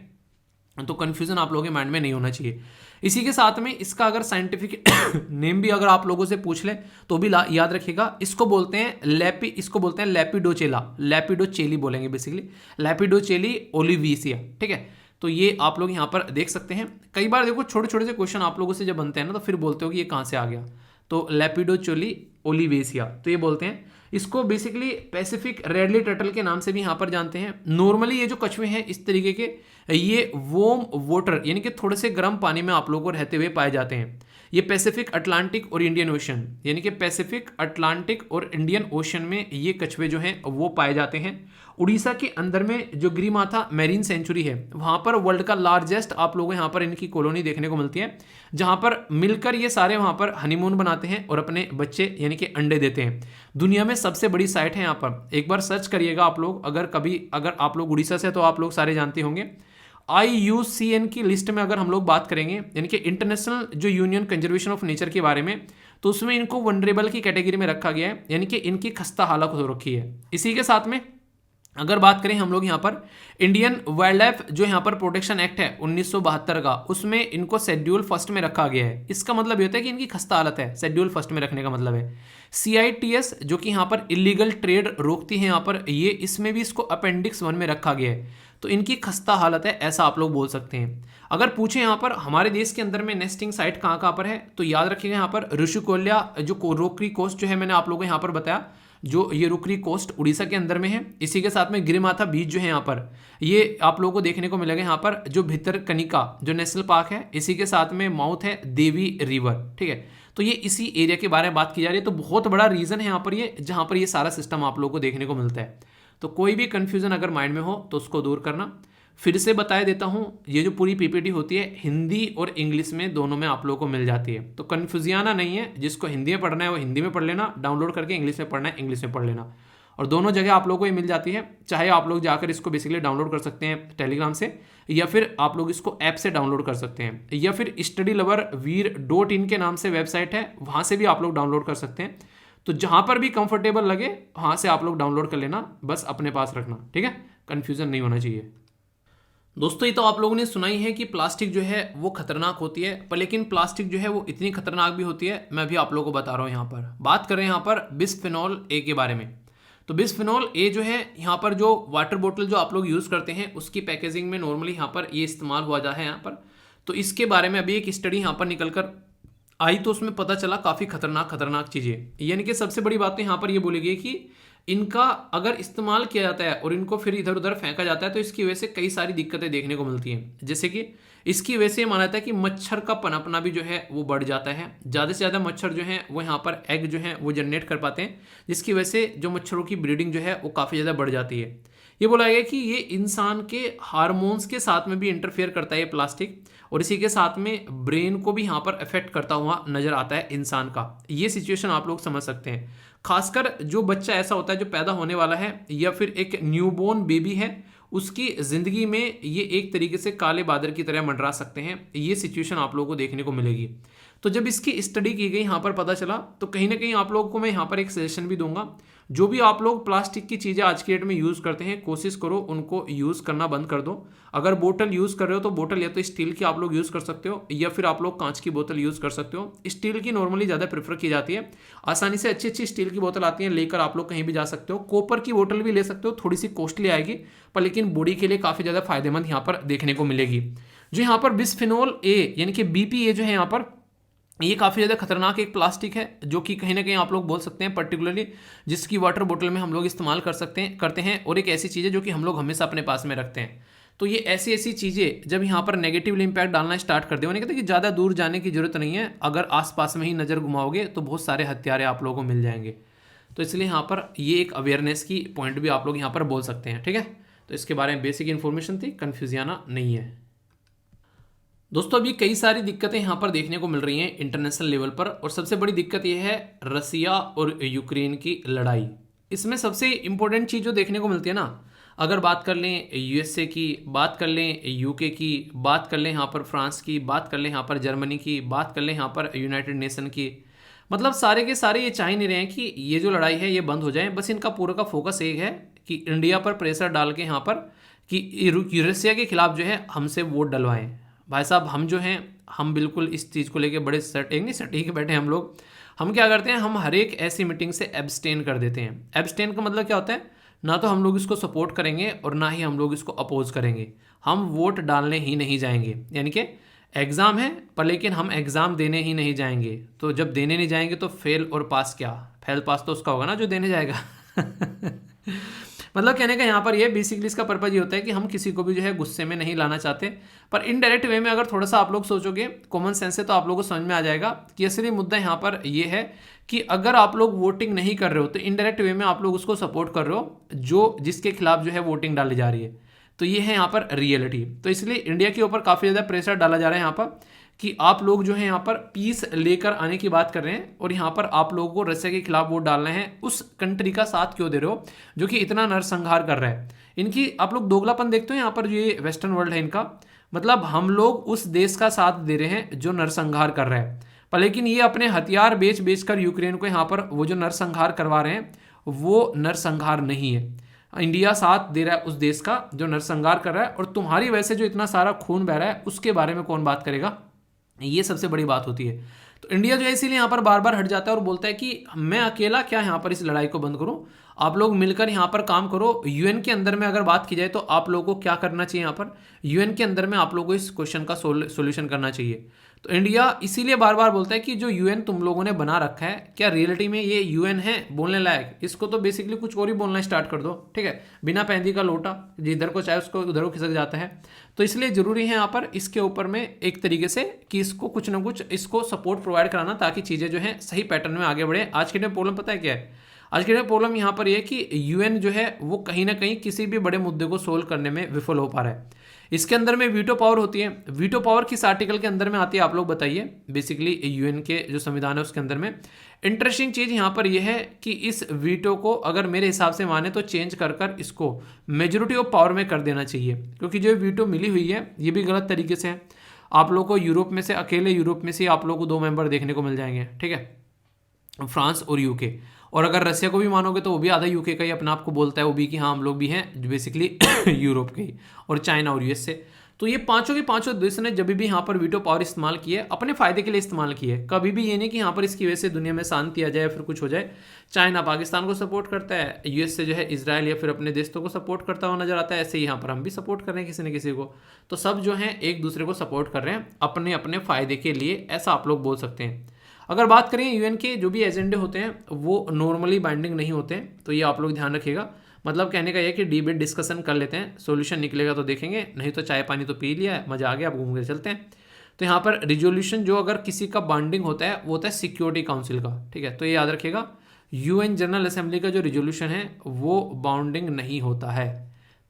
तो कंफ्यूजन आप लोगों के माइंड में नहीं होना चाहिए। इसी के साथ में इसका अगर साइंटिफिक नेम भी अगर आप लोगों से पूछ ले तो भी याद रखिएगा, इसको बोलते हैं इसको बोलते हैं लैपिडोचेला, लैपिडोचेली बोलेंगे बेसिकली, लैपिडोचेली ओलिविसिया, ठीक है? तो ये आप लोग यहाँ पर देख सकते हैं। कई बार देखो छोटे छोटे से क्वेश्चन आप लोगों से जब बनते हैं ना, तो फिर बोलते हो कि ये कहाँ से आ गया, तो लैपिडोचेली ओलिवेसिया, तो ये बोलते हैं। इसको बेसिकली पैसिफिक रेडली टर्टल के नाम से भी यहाँ पर जानते हैं। नॉर्मली ये जो कछुए हैं इस तरीके के, ये वोम वाटर यानी कि थोड़े से गर्म पानी में आप लोगों को रहते हुए पाए जाते हैं। ये पैसिफिक, अटलांटिक और इंडियन ओशन यानी कि पैसिफिक, अटलांटिक और इंडियन ओशन में ये कछुए जो हैं वो पाए जाते हैं। उड़ीसा के अंदर में जो गिरिमाथा मैरीन सेंचुरी है वहाँ पर वर्ल्ड का लार्जेस्ट आप लोगों को यहाँ पर इनकी कॉलोनी देखने को मिलती है, जहाँ पर मिलकर ये सारे वहाँ पर हनीमून बनाते हैं और अपने बच्चे यानी कि अंडे देते हैं। दुनिया में सबसे बड़ी साइट है यहाँ पर, एक बार सर्च करिएगा आप लोग, अगर आप लोग उड़ीसा से तो आप लोग सारे जानते होंगे। IUCN की लिस्ट में अगर हम लोग बात करेंगे यानी कि इंटरनेशनल जो यूनियन कंजर्वेशन ऑफ नेचर के बारे में, तो उसमें इनको वनरेबल की कैटेगरी में रखा गया है, यानी कि इनकी खस्ता हालत हो रखी है। इसी के साथ में अगर बात करें हम लोग यहाँ पर इंडियन वाइल्ड लाइफ जो यहाँ पर प्रोटेक्शन एक्ट है 1972 का, उसमें इनको शेड्यूल फर्स्ट में रखा गया है। इसका मतलब ये होता है कि इनकी खस्ता हालत है, शेड्यूल फर्स्ट में रखने का मतलब है। CITES जो कि यहाँ पर इलीगल ट्रेड रोकती है यहाँ पर, ये इसमें भी इसको अपेंडिक्स 1 में रखा गया है, तो इनकी खस्ता हालत है ऐसा आप लोग बोल सकते हैं। अगर पूछें यहाँ पर हमारे देश के अंदर में नेस्टिंग साइट कहाँ कहाँ पर है, तो याद रखिएगा यहाँ पर ऋषिकोल्या जो रोकरी कोस्ट जो है मैंने आप लोगों को यहाँ पर बताया, जो ये रुकरी कोस्ट उड़ीसा के अंदर में है। इसी के साथ में गिरिमाथा बीच जो है यहाँ पर, ये आप लोगों को देखने को मिलेगा यहाँ पर, जो भितरकनिका जो नेशनल पार्क है, इसी के साथ में माउथ है देवी रिवर, ठीक है। तो ये इसी एरिया के बारे में बात की जा रही है। तो बहुत बड़ा रीजन है यहाँ पर ये, जहाँ पर ये सारा सिस्टम आप लोगों को देखने को मिलता है। तो कोई भी कंफ्यूजन अगर माइंड में हो तो उसको दूर करना। फिर से बता देता हूँ, ये जो पूरी PPT होती है हिंदी और इंग्लिश में दोनों में आप लोगों को मिल जाती है, तो कन्फ्यूजियाना नहीं है। जिसको हिंदी में पढ़ना है वो हिंदी में पढ़ लेना, डाउनलोड करके इंग्लिश में पढ़ना है इंग्लिश में पढ़ लेना, और दोनों जगह आप लोगों को ये मिल जाती है। चाहे आप लोग जाकर इसको बेसिकली डाउनलोड कर सकते हैं टेलीग्राम से, या फिर आप लोग इसको ऐप से डाउनलोड कर सकते हैं, या फिर StudyLoverVir.in के नाम से वेबसाइट है, वहाँ से भी आप लोग डाउनलोड कर सकते हैं। तो जहाँ पर भी कंफर्टेबल लगे वहाँ से आप लोग डाउनलोड कर लेना, बस अपने पास रखना, ठीक है, कन्फ्यूजन नहीं होना चाहिए। दोस्तों ये तो आप लोगों ने सुना ही है कि प्लास्टिक जो है वो खतरनाक होती है, पर लेकिन प्लास्टिक जो है वो इतनी खतरनाक भी होती है, मैं भी आप लोगों को बता रहा हूँ। यहाँ पर बात कर रहे हैं यहाँ पर बिस्फेनॉल A के बारे में। तो बिस्फेनॉल A जो है यहाँ पर, जो वाटर बोतल जो आप लोग यूज़ करते हैं उसकी पैकेजिंग में नॉर्मली यहाँ पर ये इस्तेमाल हुआ जाता है यहाँ पर। तो इसके बारे में अभी एक स्टडी यहाँ पर निकल कर आई, तो उसमें पता चला काफ़ी खतरनाक चीज़ें। यानी कि सबसे बड़ी बात तो यहाँ पर ये बोली गई कि इनका अगर इस्तेमाल किया जाता है और इनको फिर इधर उधर फेंका जाता है तो इसकी वजह से कई सारी दिक्कतें देखने को मिलती हैं। जैसे कि इसकी वजह से माना जाता है कि मच्छर का पनपना भी जो है वो बढ़ जाता है। ज़्यादा से ज़्यादा मच्छर जो हैं वो यहाँ पर एग जो हैं वो जनरेट कर पाते हैं, जिसकी वजह से जो मच्छरों की ब्रीडिंग जो है वो काफ़ी ज़्यादा बढ़ जाती है। ये बोला गया कि ये इंसान के हार्मोन्स के साथ में भी इंटरफेयर करता है ये प्लास्टिक, और इसी के साथ में ब्रेन को भी यहाँ पर अफेक्ट करता हुआ नजर आता है इंसान का। ये सिचुएशन आप लोग समझ सकते हैं। खासकर जो बच्चा ऐसा होता है जो पैदा होने वाला है, या फिर एक न्यूबॉर्न बेबी है, उसकी ज़िंदगी में ये एक तरीके से काले बादल की तरह मंडरा सकते हैं। ये सिचुएशन आप लोगों को देखने को मिलेगी। तो जब इसकी स्टडी की गई यहाँ पर पता चला, तो कहीं ना कहीं आप लोगों को मैं यहाँ पर एक सजेशन भी दूंगा, जो भी आप लोग प्लास्टिक की चीज़ें आज की डेट में यूज़ करते हैं, कोशिश करो उनको यूज़ करना बंद कर दो। अगर बोतल यूज़ कर रहे हो तो बोतल या तो स्टील की आप लोग यूज़ कर सकते हो, या फिर आप लोग कांच की बोतल यूज़ कर सकते हो। स्टील की नॉर्मली ज़्यादा प्रेफर की जाती है, आसानी से अच्छी स्टील की बोतल आती है, लेकर आप लोग कहीं भी जा सकते हो। कॉपर की बोतल भी ले सकते हो, थोड़ी सी कॉस्टली आएगी पर लेकिन बॉडी के लिए काफ़ी ज़्यादा फायदेमंद यहाँ पर देखने को मिलेगी। जो यहाँ पर बिस्फेनॉल A यानी कि BPA जो है यहाँ पर, ये काफ़ी ज़्यादा खतरनाक एक प्लास्टिक है, जो कि कहीं ना कहीं आप लोग बोल सकते हैं पर्टिकुलरली जिसकी वाटर बोतल में हम लोग इस्तेमाल करते हैं, और एक ऐसी चीज़ है जो कि हम लोग हमेशा अपने पास में रखते हैं। तो ये ऐसी चीज़ें जब यहाँ पर नेगेटिवली इंपैक्ट डालना स्टार्ट कर दे, उन्हें कहते हैं कि ज़्यादा दूर जाने की जरूरत नहीं है, अगर आसपास में ही नज़र घुमाओगे तो बहुत सारे हथियारे आप लोगों को मिल जाएंगे। तो इसलिए यहाँ पर ये एक अवेयरनेस की पॉइंट भी आप लोग यहाँ पर बोल सकते हैं, ठीक है। तो इसके बारे में बेसिक इन्फॉर्मेशन थी, कन्फ्यूजियाना नहीं है। दोस्तों अभी कई सारी दिक्कतें यहाँ पर देखने को मिल रही हैं इंटरनेशनल लेवल पर, और सबसे बड़ी दिक्कत यह है रसिया और यूक्रेन की लड़ाई। इसमें सबसे इम्पोर्टेंट चीज़ जो देखने को मिलती है ना, अगर बात कर लें USA की, बात कर लें UK की, बात कर लें यहाँ पर फ्रांस की, बात कर लें यहाँ पर जर्मनी की, बात कर लें यहाँ पर यूनाइटेड नेशन की, मतलब सारे के सारे ये चाह ही नहीं रहे हैं कि ये जो लड़ाई है ये बंद हो जाए। बस इनका पूरा का फोकस एक है कि इंडिया पर प्रेशर डाल के यहाँ पर कि रसिया के खिलाफ जो है हमसे वोट डलवाएं। भाई साहब हम जो हैं हम बिल्कुल इस चीज़ को लेके बड़े सटीक बैठे हैं हम लोग। हम क्या करते हैं, हम हर एक ऐसी मीटिंग से एब्सटेन कर देते हैं। एब्सटेन का मतलब क्या होता है, ना तो हम लोग इसको सपोर्ट करेंगे और ना ही हम लोग इसको अपोज करेंगे, हम वोट डालने ही नहीं जाएंगे। यानी कि एग्ज़ाम है पर लेकिन हम एग्ज़ाम देने ही नहीं जाएंगे। तो जब देने नहीं जाएंगे तो फेल और पास क्या? फेल पास तो उसका होगा ना जो देने जाएगा। मतलब कहने का यहाँ पर ये बेसिकली इसका पर्पज ये होता है कि हम किसी को भी जो है गुस्से में नहीं लाना चाहते, पर इनडायरेक्ट वे में अगर थोड़ा सा आप लोग सोचोगे कॉमन सेंस से तो आप लोगों को समझ में आ जाएगा कि असली मुद्दा यहाँ पर ये है कि अगर आप लोग वोटिंग नहीं कर रहे हो तो इनडायरेक्ट वे में आप लोग उसको सपोर्ट कर रहे हो जो जिसके खिलाफ जो है वोटिंग डाली जा रही है। तो ये है यहाँ पर रियलिटी। तो इसलिए इंडिया के ऊपर काफ़ी ज़्यादा प्रेशर डाला जा रहा है यहाँ पर कि आप लोग जो है यहाँ पर पीस लेकर आने की बात कर रहे हैं और यहाँ पर आप लोगों को रशिया के खिलाफ वोट डालना है। उस कंट्री का साथ क्यों दे रहे हो जो कि इतना नरसंहार कर रहा है? इनकी आप लोग दोगलापन देखते हो यहाँ पर, जो ये वेस्टर्न वर्ल्ड है इनका, मतलब हम लोग उस देश का साथ दे रहे हैं जो नरसंहार कर रहा है, पर लेकिन ये अपने हथियार बेच बेच कर यूक्रेन को यहाँ पर वो जो नरसंहार करवा रहे हैं वो नरसंहार नहीं है। इंडिया साथ दे रहा है उस देश का जो नरसंहार कर रहा है, और तुम्हारी वजह से जो इतना सारा खून बह रहा है उसके बारे में कौन बात करेगा? ये सबसे बड़ी बात होती है। तो इंडिया जो है इसीलिए यहाँ पर बार बार हट जाता है और बोलता है कि मैं अकेला क्या यहाँ पर इस लड़ाई को बंद करूँ, आप लोग मिलकर यहाँ पर काम करो। यूएन के अंदर में अगर बात की जाए तो आप लोगों को क्या करना चाहिए? यहाँ पर यूएन के अंदर में आप लोगों को इस क्वेश्चन का सोल्यूशन करना चाहिए। तो इंडिया इसीलिए बार बार बोलता है कि जो यूएन तुम लोगों ने बना रखा है, क्या रियलिटी में ये यूएन है बोलने लायक? इसको तो बेसिकली कुछ और ही बोलना स्टार्ट कर दो, ठीक है? बिना पैंदी का लोटा, जिधर को चाहे उसको उधर को खिसक जाता है। तो इसलिए जरूरी है यहाँ पर इसके ऊपर में एक तरीके से कि इसको कुछ ना कुछ इसको सपोर्ट प्रोवाइड कराना ताकि चीज़ें जो है सही पैटर्न में आगे बढ़े। आज के टाइम प्रॉब्लम पता है क्या है? आज के टाइम प्रॉब्लम यहाँ पर यह है कि यूएन जो है वो कहीं ना कहीं किसी भी बड़े मुद्दे को सोल्व करने में विफल हो पा रहा है। इसके अंदर में वीटो पावर होती है। वीटो पावर किस आर्टिकल के अंदर में आती है आप लोग बताइए? बेसिकली यूएन के जो संविधान है उसके अंदर में। इंटरेस्टिंग चीज़ यहाँ पर यह है कि इस वीटो को अगर मेरे हिसाब से माने तो चेंज कर कर इसको मेजोरिटी ऑफ पावर में कर देना चाहिए, क्योंकि जो वीटो मिली हुई है ये भी गलत तरीके से है। आप लोग को यूरोप में से अकेले यूरोप में से आप लोग को 2 मेंबर देखने को मिल जाएंगे, ठीक है? फ्रांस और यूके। और अगर रशिया को भी मानोगे तो वो भी आधा यूके का ही अपने आप को बोलता है वो भी कि हाँ हम लोग भी हैं बेसिकली यूरोप के ही, और चाइना और यूएस से। तो ये पांचों के पांचों देश ने जब भी यहाँ पर वीटो पावर इस्तेमाल की है अपने फायदे के लिए इस्तेमाल की है। कभी भी ये नहीं कि यहाँ पर इसकी वजह से दुनिया में शांति आ जाए फिर कुछ हो जाए। चाइना पाकिस्तान को सपोर्ट करता है, यूएस से जो है इजराइल या फिर अपने देशों को सपोर्ट करता हुआ नजर आता है, ऐसे ही यहाँ पर हम भी सपोर्ट कर रहे हैं किसी न किसी को। तो सब जो है एक दूसरे को सपोर्ट कर रहे हैं अपने अपने फायदे के लिए, ऐसा आप लोग बोल सकते हैं। अगर बात करें यूएन के जो भी एजेंडे होते हैं वो नॉर्मली बाइंडिंग नहीं होते हैं, तो ये आप लोग ध्यान रखिएगा। मतलब कहने का ये कि डिबेट डिस्कशन कर लेते हैं, सॉल्यूशन निकलेगा तो देखेंगे, नहीं तो चाय पानी तो पी लिया है, मजा आ गया, अब घूम के चलते हैं। तो यहाँ पर रिजोल्यूशन जो अगर किसी का बाइंडिंग होता है वो होता है सिक्योरिटी काउंसिल का, ठीक है? तो ये याद रखिएगा, यूएन जनरल असेंबली का जो रिजोल्यूशन है वो बाउंडिंग नहीं होता है।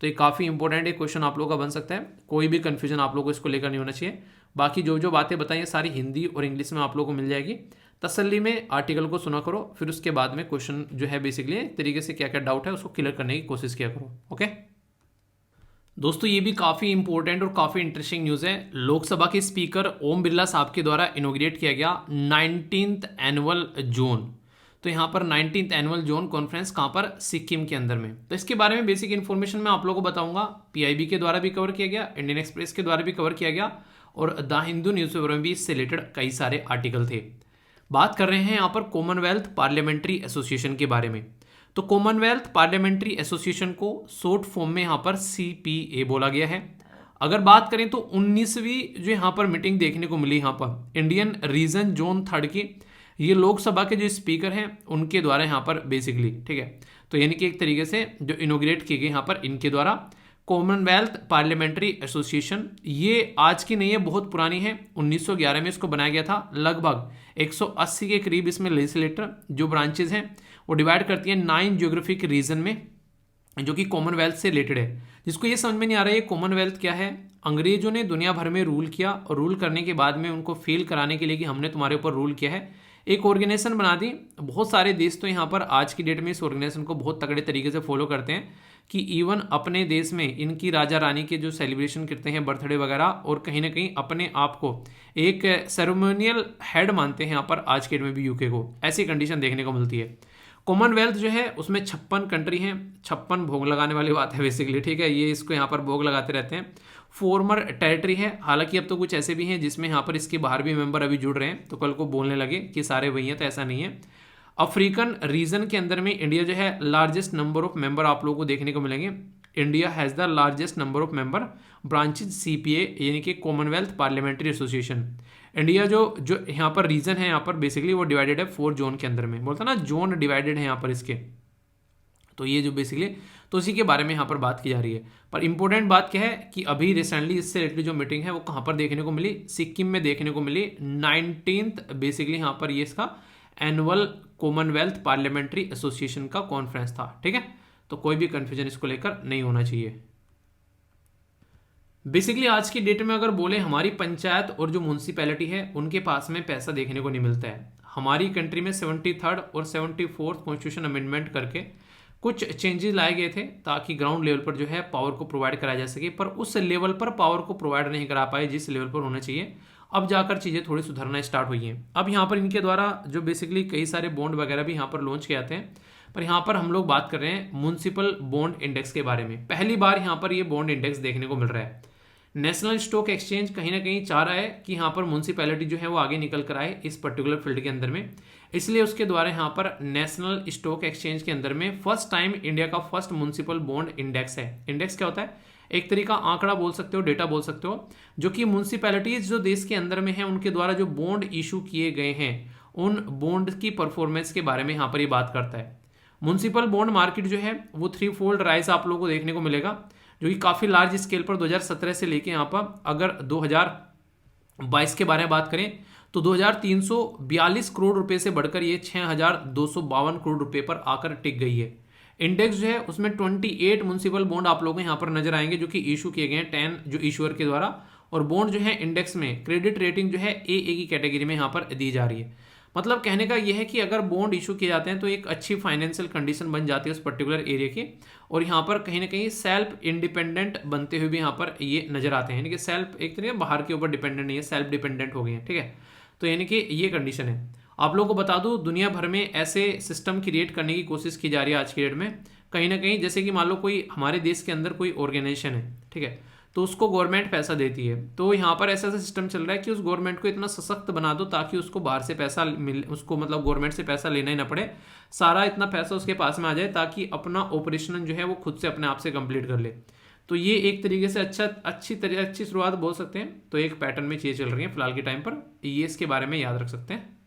तो ये काफ़ी इंपॉर्टेंट एक क्वेश्चन आप लोगों का बन सकता है, कोई भी कन्फ्यूजन आप लोगों को इसको लेकर नहीं होना चाहिए। बाकी जो जो बातें बताई सारी हिंदी और इंग्लिश में आप लोगों को मिल जाएगी। तसल्ली में आर्टिकल को सुना करो, फिर उसके बाद में क्वेश्चन जो है बेसिकली तरीके से क्या क्या डाउट है उसको क्लियर करने की कोशिश किया करो। ओके दोस्तों, ये भी काफ़ी इंपॉर्टेंट और काफ़ी इंटरेस्टिंग न्यूज़ है। लोकसभा के स्पीकर ओम बिरला साहब के द्वारा इनोग्रेट किया गया 19th एनुअल जोन। तो यहाँ पर 19th एनुअल जोन कॉन्फ्रेंस कहाँ पर? सिक्किम के अंदर में। तो इसके बारे में बेसिक इन्फॉर्मेशन मैं आप लोगों को बताऊंगा। पीआईबी के द्वारा भी कवर किया गया, इंडियन एक्सप्रेस के द्वारा भी कवर किया गया, और द हिंदू न्यूज़पेपर में भी इससे रिलेटेड कई सारे आर्टिकल थे। बात कर रहे हैं यहाँ पर कॉमनवेल्थ पार्लियामेंट्री एसोसिएशन के बारे में। तो कॉमनवेल्थ पार्लियामेंट्री एसोसिएशन को शॉर्ट फॉर्म में यहाँ पर सीपीए बोला गया है। अगर बात करें तो 19वीं जो यहाँ पर मीटिंग देखने को मिली यहाँ पर इंडियन रीजन जोन 3 की, ये लोकसभा के जो स्पीकर हैं उनके द्वारा यहाँ पर बेसिकली, ठीक है? तो यानी कि एक तरीके से जो इनोग्रेट किए गए यहाँ पर इनके द्वारा कॉमनवेल्थ पार्लियामेंट्री एसोसिएशन। ये आज की नहीं है, बहुत पुरानी है। 1911 में इसको बनाया गया था। लगभग 180 के करीब इसमें लेजिस्लेटर जो ब्रांचेज हैं वो डिवाइड करती हैं 9 ज्योग्राफिक रीजन में, जो कि कॉमनवेल्थ से रिलेटेड है। जिसको ये समझ में नहीं आ रहा है कॉमनवेल्थ क्या है। अंग्रेजों ने दुनिया भर में रूल किया, और रूल करने के बाद में उनको फील कराने के लिए कि हमने तुम्हारे ऊपर रूल किया है, एक ऑर्गेनाइजेशन बना दी। बहुत सारे देश तो यहाँ पर आज की डेट में इस ऑर्गेनाइजेशन को बहुत तगड़े तरीके से फॉलो करते हैं कि इवन अपने देश में इनकी राजा रानी के जो सेलिब्रेशन करते हैं बर्थडे वगैरह, और कहीं ना कहीं अपने आप को एक सेरेमोनियल हेड मानते हैं यहाँ पर आज के डेट में भी यूके को। ऐसी कंडीशन देखने को मिलती है। कॉमनवेल्थ जो है उसमें 56 कंट्री हैं। 56 भोग लगाने वाली बात है बेसिकली, ठीक है? ये इसको यहाँ पर भोग लगाते रहते हैं। फॉर्मर टेरिटरी है, हालांकि अब तो कुछ ऐसे भी हैं जिसमें यहाँ पर इसके बाहर भी मेंबर अभी जुड़ रहे हैं, तो कल को बोलने लगे कि सारे वही हैं, तो ऐसा नहीं है। अफ्रीकन रीजन के अंदर में इंडिया जो है लार्जेस्ट नंबर ऑफ मेंबर आप लोगों को देखने को मिलेंगे। India has the largest number of member branches CPA यानी कि कॉमनवेल्थ पार्लियामेंट्री एसोसिएशन। इंडिया जो जो यहाँ पर रीजन है यहाँ पर बेसिकली वो डिवाइडेड है 4 जोन के अंदर में, बोलता ना जोन डिवाइडेड है यहाँ पर इसके। तो ये जो बेसिकली तो उसी के बारे में यहाँ पर बात की जा रही है। पर इंपॉर्टेंट बात क्या है कि अभी रिसेंटली इससे रिलेटेड जो मीटिंग है वो कहाँ पर देखने को मिली, सिक्किम में देखने को मिली। 19th बेसिकली यहाँ पर ये इसका एनुअल कॉमनवेल्थ पार्लियामेंट्री एसोसिएशन का कॉन्फ्रेंस था, ठीक है। तो कोई भी कंफ्यूजन इसको लेकर नहीं होना चाहिए। बेसिकली आज की डेट में अगर बोले हमारी पंचायत और जो म्यूनसिपैलिटी है उनके पास में पैसा देखने को नहीं मिलता है। हमारी कंट्री में 73rd और 74th कॉन्स्टिट्यूशन अमेंडमेंट करके कुछ चेंजेस लाए गए थे ताकि ग्राउंड लेवल पर जो है पावर को प्रोवाइड कराया जा सके, पर उस लेवल पर पावर को प्रोवाइड नहीं करा पाए जिस लेवल पर होना चाहिए। अब जाकर चीज़ें थोड़ी सुधरना स्टार्ट हुई हैं। अब यहाँ पर इनके द्वारा जो बेसिकली कई सारे बॉन्ड वगैरह भी यहाँ पर लॉन्च किए जाते हैं, पर यहाँ पर हम लोग बात कर रहे हैं म्यूनसिपल बॉन्ड इंडेक्स के बारे में। पहली बार यहाँ पर ये बॉन्ड इंडेक्स देखने को मिल रहा है। नेशनल स्टॉक एक्सचेंज कहीं ना कहीं चाह रहा है कि यहाँ पर म्यूनसिपैलिटी जो है वो आगे निकल कर आए इस पर्टिकुलर फील्ड के अंदर में, इसलिए उसके द्वारा यहाँ पर नेशनल स्टॉक एक्सचेंज के अंदर में फर्स्ट टाइम इंडिया का फर्स्ट म्यूनसिपल बॉन्ड इंडेक्स है। इंडेक्स क्या होता है? एक तरीका आंकड़ा बोल सकते हो, डेटा बोल सकते हो, जो कि म्यूनसिपैलिटीज जो देश के अंदर में है उनके द्वारा जो बॉन्ड इशू किए गए हैं उन बॉन्ड की परफॉर्मेंस के बारे में यहाँ पर ये बात करता है। म्यूनसिपल बॉन्ड मार्केट जो है वो 3-fold राइज आप लोगों को देखने को मिलेगा, जो कि काफ़ी लार्ज स्केल पर 2017 से लेके यहाँ पर अगर 2022 के बारे में बात करें तो 2342 करोड़ रुपए से बढ़कर ये 6252 करोड़ रुपए पर आकर टिक गई है। इंडेक्स जो है उसमें 28 म्यूनसिपल बॉन्ड आप लोगों को यहाँ पर नजर आएंगे जो कि इशू किए गए हैं 10 जो इशूअर के द्वारा, और बॉन्ड जो है इंडेक्स में क्रेडिट रेटिंग जो है AA की कैटेगरी में यहाँ पर दी जा रही है। मतलब कहने का यह है कि अगर बॉन्ड इशू किए जाते हैं तो एक अच्छी फाइनेंशियल कंडीशन बन जाती है उस पर्टिकुलर एरिया की, और यहाँ पर कहीं ना कहीं सेल्फ इंडिपेंडेंट बनते हुए भी यहाँ पर ये नजर आते हैं, यानी कि सेल्फ एक तरीके बाहर के ऊपर डिपेंडेंट नहीं है, सेल्फ डिपेंडेंट हो गए हैं, ठीक है। तो यानी कि ये कंडीशन है। आप लोगों को बता दूं दुनिया भर में ऐसे सिस्टम क्रिएट करने की कोशिश की जा रही है आज की डेट में, कहीं ना कहीं जैसे कि मान लो कोई हमारे देश के अंदर कोई ऑर्गेनाइजेशन है, ठीक है, तो उसको गवर्नमेंट पैसा देती है, तो यहाँ पर ऐसा सिस्टम चल रहा है कि उस गवर्नमेंट को इतना सशक्त बना दो ताकि उसको बाहर से पैसा मिल, उसको मतलब गवर्नमेंट से पैसा लेना ही ना पड़े, सारा इतना पैसा उसके पास में आ जाए ताकि अपना ऑपरेशन जो है वो खुद से अपने आप से कंप्लीट कर ले। तो ये एक तरीके से अच्छी शुरुआत बोल सकते हैं। तो एक पैटर्न में चीज़ें चल रही हैं फिलहाल के टाइम पर, ये इसके बारे में याद रख सकते हैं।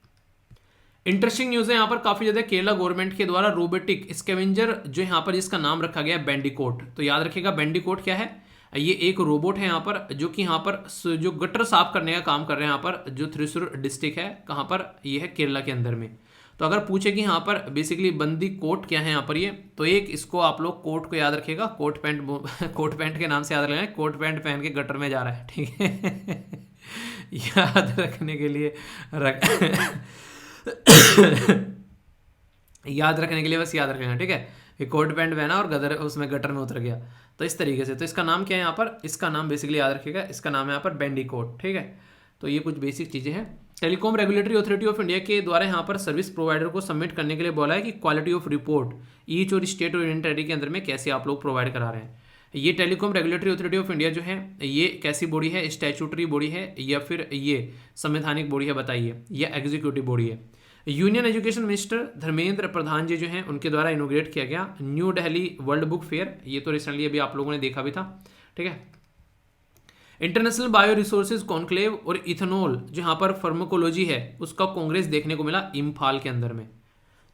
इंटरेस्टिंग न्यूज़ है यहाँ पर काफ़ी ज़्यादा, केरला गवर्नमेंट के द्वारा रोबोटिक स्कैवेंजर जो यहाँ पर जिसका नाम रखा गया है बैंडिकोट। तो याद रखिएगा बैंडिकोट क्या है, ये एक रोबोट है यहाँ पर जो कि यहाँ पर जो गटर साफ करने का काम कर रहे हैं यहाँ पर, जो थ्रिसुर डिस्ट्रिक्ट है कहाँ पर, ये है केरला के अंदर में। तो अगर पूछे कि यहाँ पर बेसिकली बंदी कोट क्या है यहाँ पर ये, तो एक इसको आप लोग कोट को याद रखिएगा, कोट पैंट के नाम से याद रखें, कोट पैंट पहन के गटर में जा रहा है, ठीक है। याद रखने के लिए याद रखने के लिए बस याद रखना, ठीक है, कि कोट पैंट पहना और गदर उसमें गटर में उतर गया, तो इस तरीके से। तो इसका नाम क्या है यहाँ पर, इसका नाम बेसिकली याद रखिएगा, इसका नाम है यहाँ पर बैंडिकोट, ठीक है। तो ये कुछ बेसिक चीज़ें हैं। Telecom regulatory authority of India के द्वारा यहाँ पर सर्विस प्रोवाइडर को सबमिट करने के लिए बोला है कि क्वालिटी ऑफ रिपोर्ट ईच और स्टेट और यूनियन टेरिटरी के अंदर में कैसे आप लोग प्रोवाइड करा रहे हैं। ये telecom regulatory authority of India जो है ये कैसी बॉडी है, स्टैट्यूटरी बॉडी है या फिर ये संवैधानिक बॉडी है बताइए, या एग्जीक्यूटिव बॉडी है। Union education minister Dharmendra Pradhan जी जो हैं उनके द्वारा इनोग्रेट किया गया new Delhi world book fair, ये तो रिसेंटली अभी आप लोगों ने देखा भी था, ठीक है। इंटरनेशनल बायो रिसोर्सेज कॉन्क्लेव और इथेनॉल जो यहाँ पर फार्माकोलॉजी है उसका कांग्रेस देखने को मिला इम्फाल के अंदर में।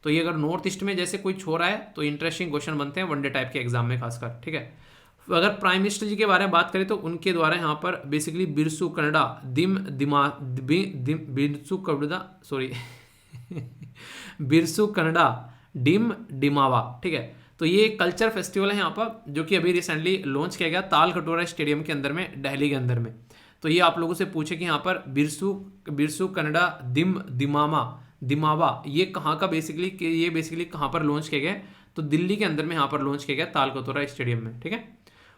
तो ये अगर नॉर्थ ईस्ट में जैसे कोई छोरा है तो इंटरेस्टिंग क्वेश्चन बनते हैं वनडे टाइप के एग्जाम में खासकर, ठीक है। अगर प्राइम मिनिस्टर जी के बारे में बात करें तो उनके द्वारा यहाँ पर basically Birsu Canada Birsu Canada डिमावा, ठीक है। तो ये कल्चर फेस्टिवल है यहाँ पर जो कि अभी रिसेंटली लॉन्च किया गया ताल कटोरा स्टेडियम के अंदर में, दिल्ली के अंदर में। तो ये आप लोगों से पूछे कि यहाँ पर बिरसू कनाडा दिमावा ये कहाँ का बेसिकली, ये बेसिकली कहाँ पर लॉन्च किया गया, तो दिल्ली के अंदर में यहाँ पर लॉन्च किया गया ताल कटोरा स्टेडियम में, ठीक है।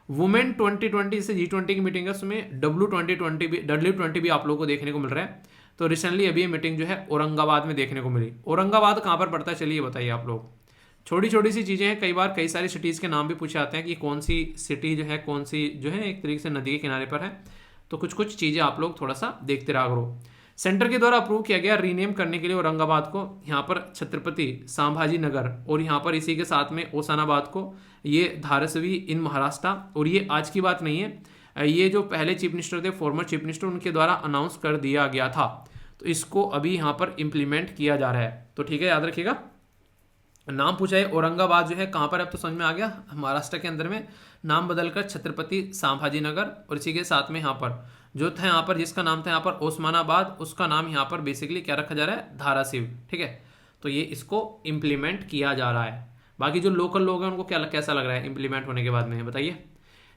वुमेन 2020 से G20 की मीटिंग है, उसमें W20 भी आप लोगों को देखने को मिल रहा है। तो रिसेंटली अभी ये मीटिंग जो है औरंगाबाद में देखने को मिली। औरंगाबाद कहाँ पर पड़ता है चलिए बताइए आप लोग। छोटी छोटी सी चीज़ें हैं, कई बार कई सारी सिटीज़ के नाम भी पूछे जाते हैं कि कौन सी सिटी जो है कौन सी जो है एक तरीके से नदी के किनारे पर है, तो कुछ कुछ चीज़ें आप लोग थोड़ा सा देखते रहा करो। सेंटर के द्वारा अप्रूव किया गया रीनेम करने के लिए औरंगाबाद को यहाँ पर छत्रपति संभाजी नगर, और यहाँ पर इसी के साथ में ओसानाबाद को ये धारासवी इन महाराष्ट्र। और ये आज की बात नहीं है, ये जो पहले चीफ मिनिस्टर थे, फॉर्मर चीफ मिनिस्टर, उनके द्वारा अनाउंस कर दिया गया था। तो इसको अभी यहाँ पर इम्प्लीमेंट किया जा रहा है। तो ठीक है, याद रखिएगा। नाम पूछा है औरंगाबाद जो है कहाँ पर, अब तो समझ में आ गया, महाराष्ट्र के अंदर में, नाम बदलकर छत्रपति संभाजी नगर। और इसी के साथ में यहाँ पर जो था, यहाँ पर जिसका नाम था यहाँ पर ओस्मानाबाद, उसका नाम यहाँ पर बेसिकली क्या रखा जा रहा है, धाराशिव। ठीक है, तो ये इसको इम्प्लीमेंट किया जा रहा है। बाकी जो लोकल लोग हैं उनको क्या कैसा लग रहा है इम्प्लीमेंट होने के बाद में, बताइए।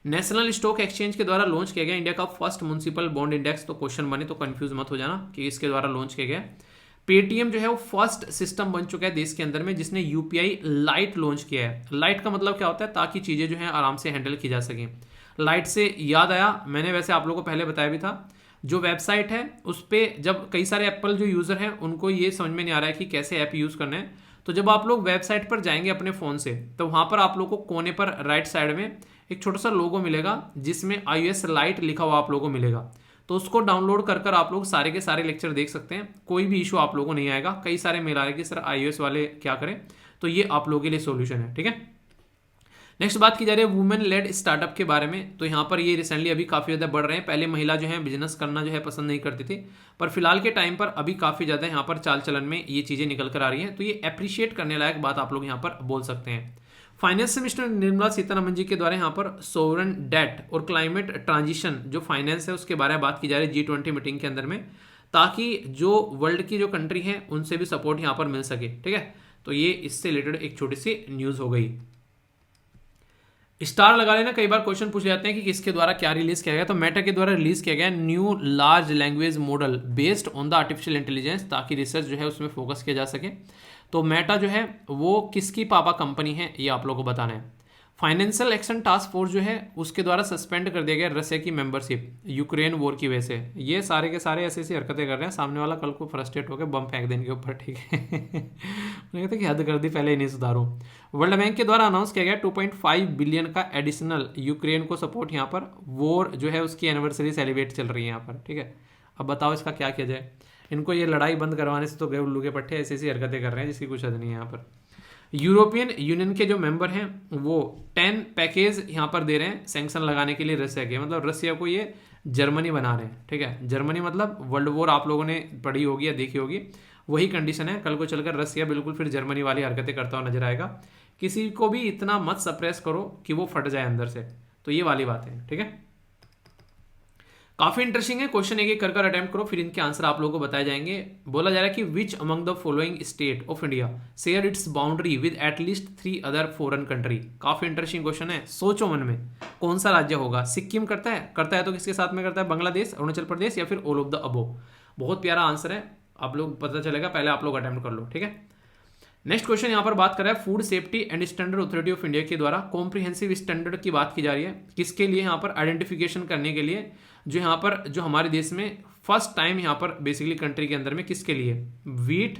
नेशनल स्टॉक एक्सचेंज के द्वारा लॉन्च किया गया इंडिया का फर्स्ट म्युनिसिपल बॉन्ड इंडेक्स। तो क्वेश्चन बने तो कंफ्यूज मत हो जाना कि इसके द्वारा लॉन्च किया गया। पेटीएम जो है वो फर्स्ट सिस्टम बन चुका है देश के अंदर में जिसने यूपीआई लाइट लॉन्च किया है। लाइट का मतलब क्या होता है, ताकि चीज़ें जो है आराम से हैंडल की जा सकें। लाइट से याद आया, मैंने वैसे आप लोगों को पहले बताया भी था, जो वेबसाइट है उस पर जब कई सारे एप्पल जो यूज़र हैं उनको ये समझ में नहीं आ रहा है कि कैसे ऐप यूज़ करना है, तो जब आप लोग वेबसाइट पर जाएंगे अपने फ़ोन से, तो वहाँ पर आप लोग को कोने पर राइट साइड में एक छोटा सा लोगो मिलेगा जिसमें iOS लाइट लिखा हुआ आप लोगों को मिलेगा। तो उसको डाउनलोड कर आप लोग सारे के सारे लेक्चर देख सकते हैं, कोई भी इशू आप लोगों को नहीं आएगा। कई सारे मेल आ रहे कि सर iOS वाले क्या करें, तो ये आप लोगों के लिए सॉल्यूशन है। ठीक है, नेक्स्ट बात की जा रही है वुमेन लेड स्टार्टअप के बारे में। तो यहाँ पर ये रिसेंटली अभी काफ़ी ज़्यादा बढ़ रहे हैं। पहले महिला जो है बिजनेस करना जो है पसंद नहीं करती थी, पर फिलहाल के टाइम पर अभी काफ़ी ज़्यादा यहाँ पर चाल चलन में ये चीज़ें निकल कर आ रही हैं। तो ये अप्रिशिएट करने लायक बात आप लोग यहाँ पर बोल सकते हैं। फाइनेंस मिनिस्टर निर्मला सीतारमण जी के द्वारा यहाँ पर सोवरेन डेट और क्लाइमेट ट्रांजिशन जो फाइनेंस है उसके बारे में बात की जा रही है G20 मीटिंग के अंदर में, ताकि जो वर्ल्ड की जो कंट्री है उनसे भी सपोर्ट यहाँ पर मिल सके। ठीक है, तो ये इससे रिलेटेड एक छोटी सी न्यूज़ हो गई। स्टार लगा लेना, कई बार क्वेश्चन पूछ जाते हैं कि किसके द्वारा क्या रिलीज किया गया। तो मेटा के द्वारा रिलीज किया गया new large language model based on the artificial intelligence, ताकि रिसर्च जो है उसमें फोकस किया जा सके। तो मेटा जो है वो किसकी पापा कंपनी है ये आप लोगों को बताना है। फाइनेंशियल एक्शन टास्क फोर्स जो है उसके द्वारा सस्पेंड कर दिया गया रशिया की मेंबरशिप यूक्रेन वॉर की वजह से। ये सारे के सारे ऐसी ऐसी हरकतें कर रहे हैं, सामने वाला कल को फ्रस्ट्रेट होकर बम फेंक देने के ऊपर। ठीक है मैंने कहता कि हद कर दी, पहले ही नहीं सुधारो। वर्ल्ड बैंक के द्वारा अनाउंस किया गया 2.5 बिलियन का एडिशनल यूक्रेन को सपोर्ट। यहाँ पर वॉर जो है उसकी एनिवर्सरी सेलिब्रेट चल रही है यहाँ पर। ठीक है, अब बताओ इसका क्या किया जाए। इनको ये लड़ाई बंद करवाने से तो गए उल्लू के पट्टे, ऐसी ऐसी हरकतें कर रहे हैं जिसकी कुछ हद नहीं है यहाँ पर। यूरोपियन यूनियन के जो मेंबर हैं वो 10 पैकेज यहाँ पर दे रहे हैं सैंक्शन लगाने के लिए रशिया के, मतलब रशिया को ये जर्मनी बना रहे हैं। ठीक है, जर्मनी मतलब वर्ल्ड वॉर आप लोगों ने पढ़ी होगी या देखी होगी, वही कंडीशन है। कल को चलकर रशिया बिल्कुल फिर जर्मनी वाली हरकतें करता हुआ नजर आएगा। किसी को भी इतना मत सप्रेस करो कि वो फट जाए अंदर से, तो ये वाली बात है। ठीक है, काफी इंटरेस्टिंग है। क्वेश्चन एक एक कर अटेम्प्ट करो, फिर इनके आंसर आप लोगों को बताए जाएंगे। बोला जा रहा है कि which among the following state of India share its boundary with at least 3 other foreign country. काफी इंटरेस्टिंग क्वेश्चन है, सोचो मन में कौन सा राज्य होगा। सिक्किम करता है तो किसके साथ में करता है, बांग्लादेश, अरुणाचल प्रदेश या फिर ऑल ऑफ द अबो। बहुत प्यारा आंसर है, आप लोग पता चलेगा, पहले आप लोग अटेम्प्ट कर लो। ठीक है, नेक्स्ट क्वेश्चन यहाँ पर बात कर रहा है food safety and standard authority of India के द्वारा कॉम्प्रिहेंसिव स्टैंडर्ड की बात की जा रही है। किसके लिए, यहाँ पर आइडेंटिफिकेशन करने के लिए, जो यहाँ पर जो हमारे देश में फर्स्ट टाइम यहाँ पर बेसिकली कंट्री के अंदर में किसके लिए, वीट,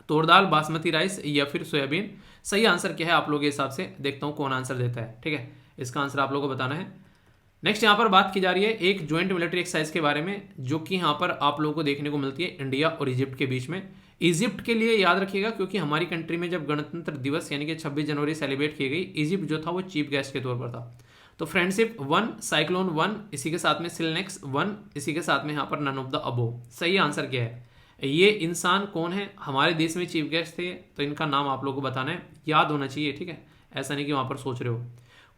तूर दाल, बासमती राइस या फिर सोयाबीन। सही आंसर क्या है आप लोगों के हिसाब से, देखता हूँ कौन आंसर देता है। ठीक है, इसका आंसर आप लोगों को बताना है। नेक्स्ट यहाँ पर बात की जा रही है एक ज्वाइंट मिलिट्री एक्सरसाइज के बारे में, जो कि यहाँ पर आप लोगों को देखने को मिलती है इंडिया और इजिप्ट के बीच में। इजिप्ट के लिए याद रखिएगा क्योंकि हमारी कंट्री में जब गणतंत्र दिवस यानी कि 26 जनवरी सेलिब्रेट की गई, इजिप्ट जो था वो चीफ गेस्ट के तौर पर था। तो फ्रेंडशिप 1, साइक्लोन 1, इसी के साथ में सिलनेक्स 1, इसी के साथ में यहाँ पर नन ऑफ द अबो। सही आंसर क्या है, ये इंसान कौन है, हमारे देश में चीफ गेस्ट थे, तो इनका नाम आप लोगों को बताना है, याद होना चाहिए। ठीक है, ऐसा नहीं कि वहाँ पर सोच रहे हो।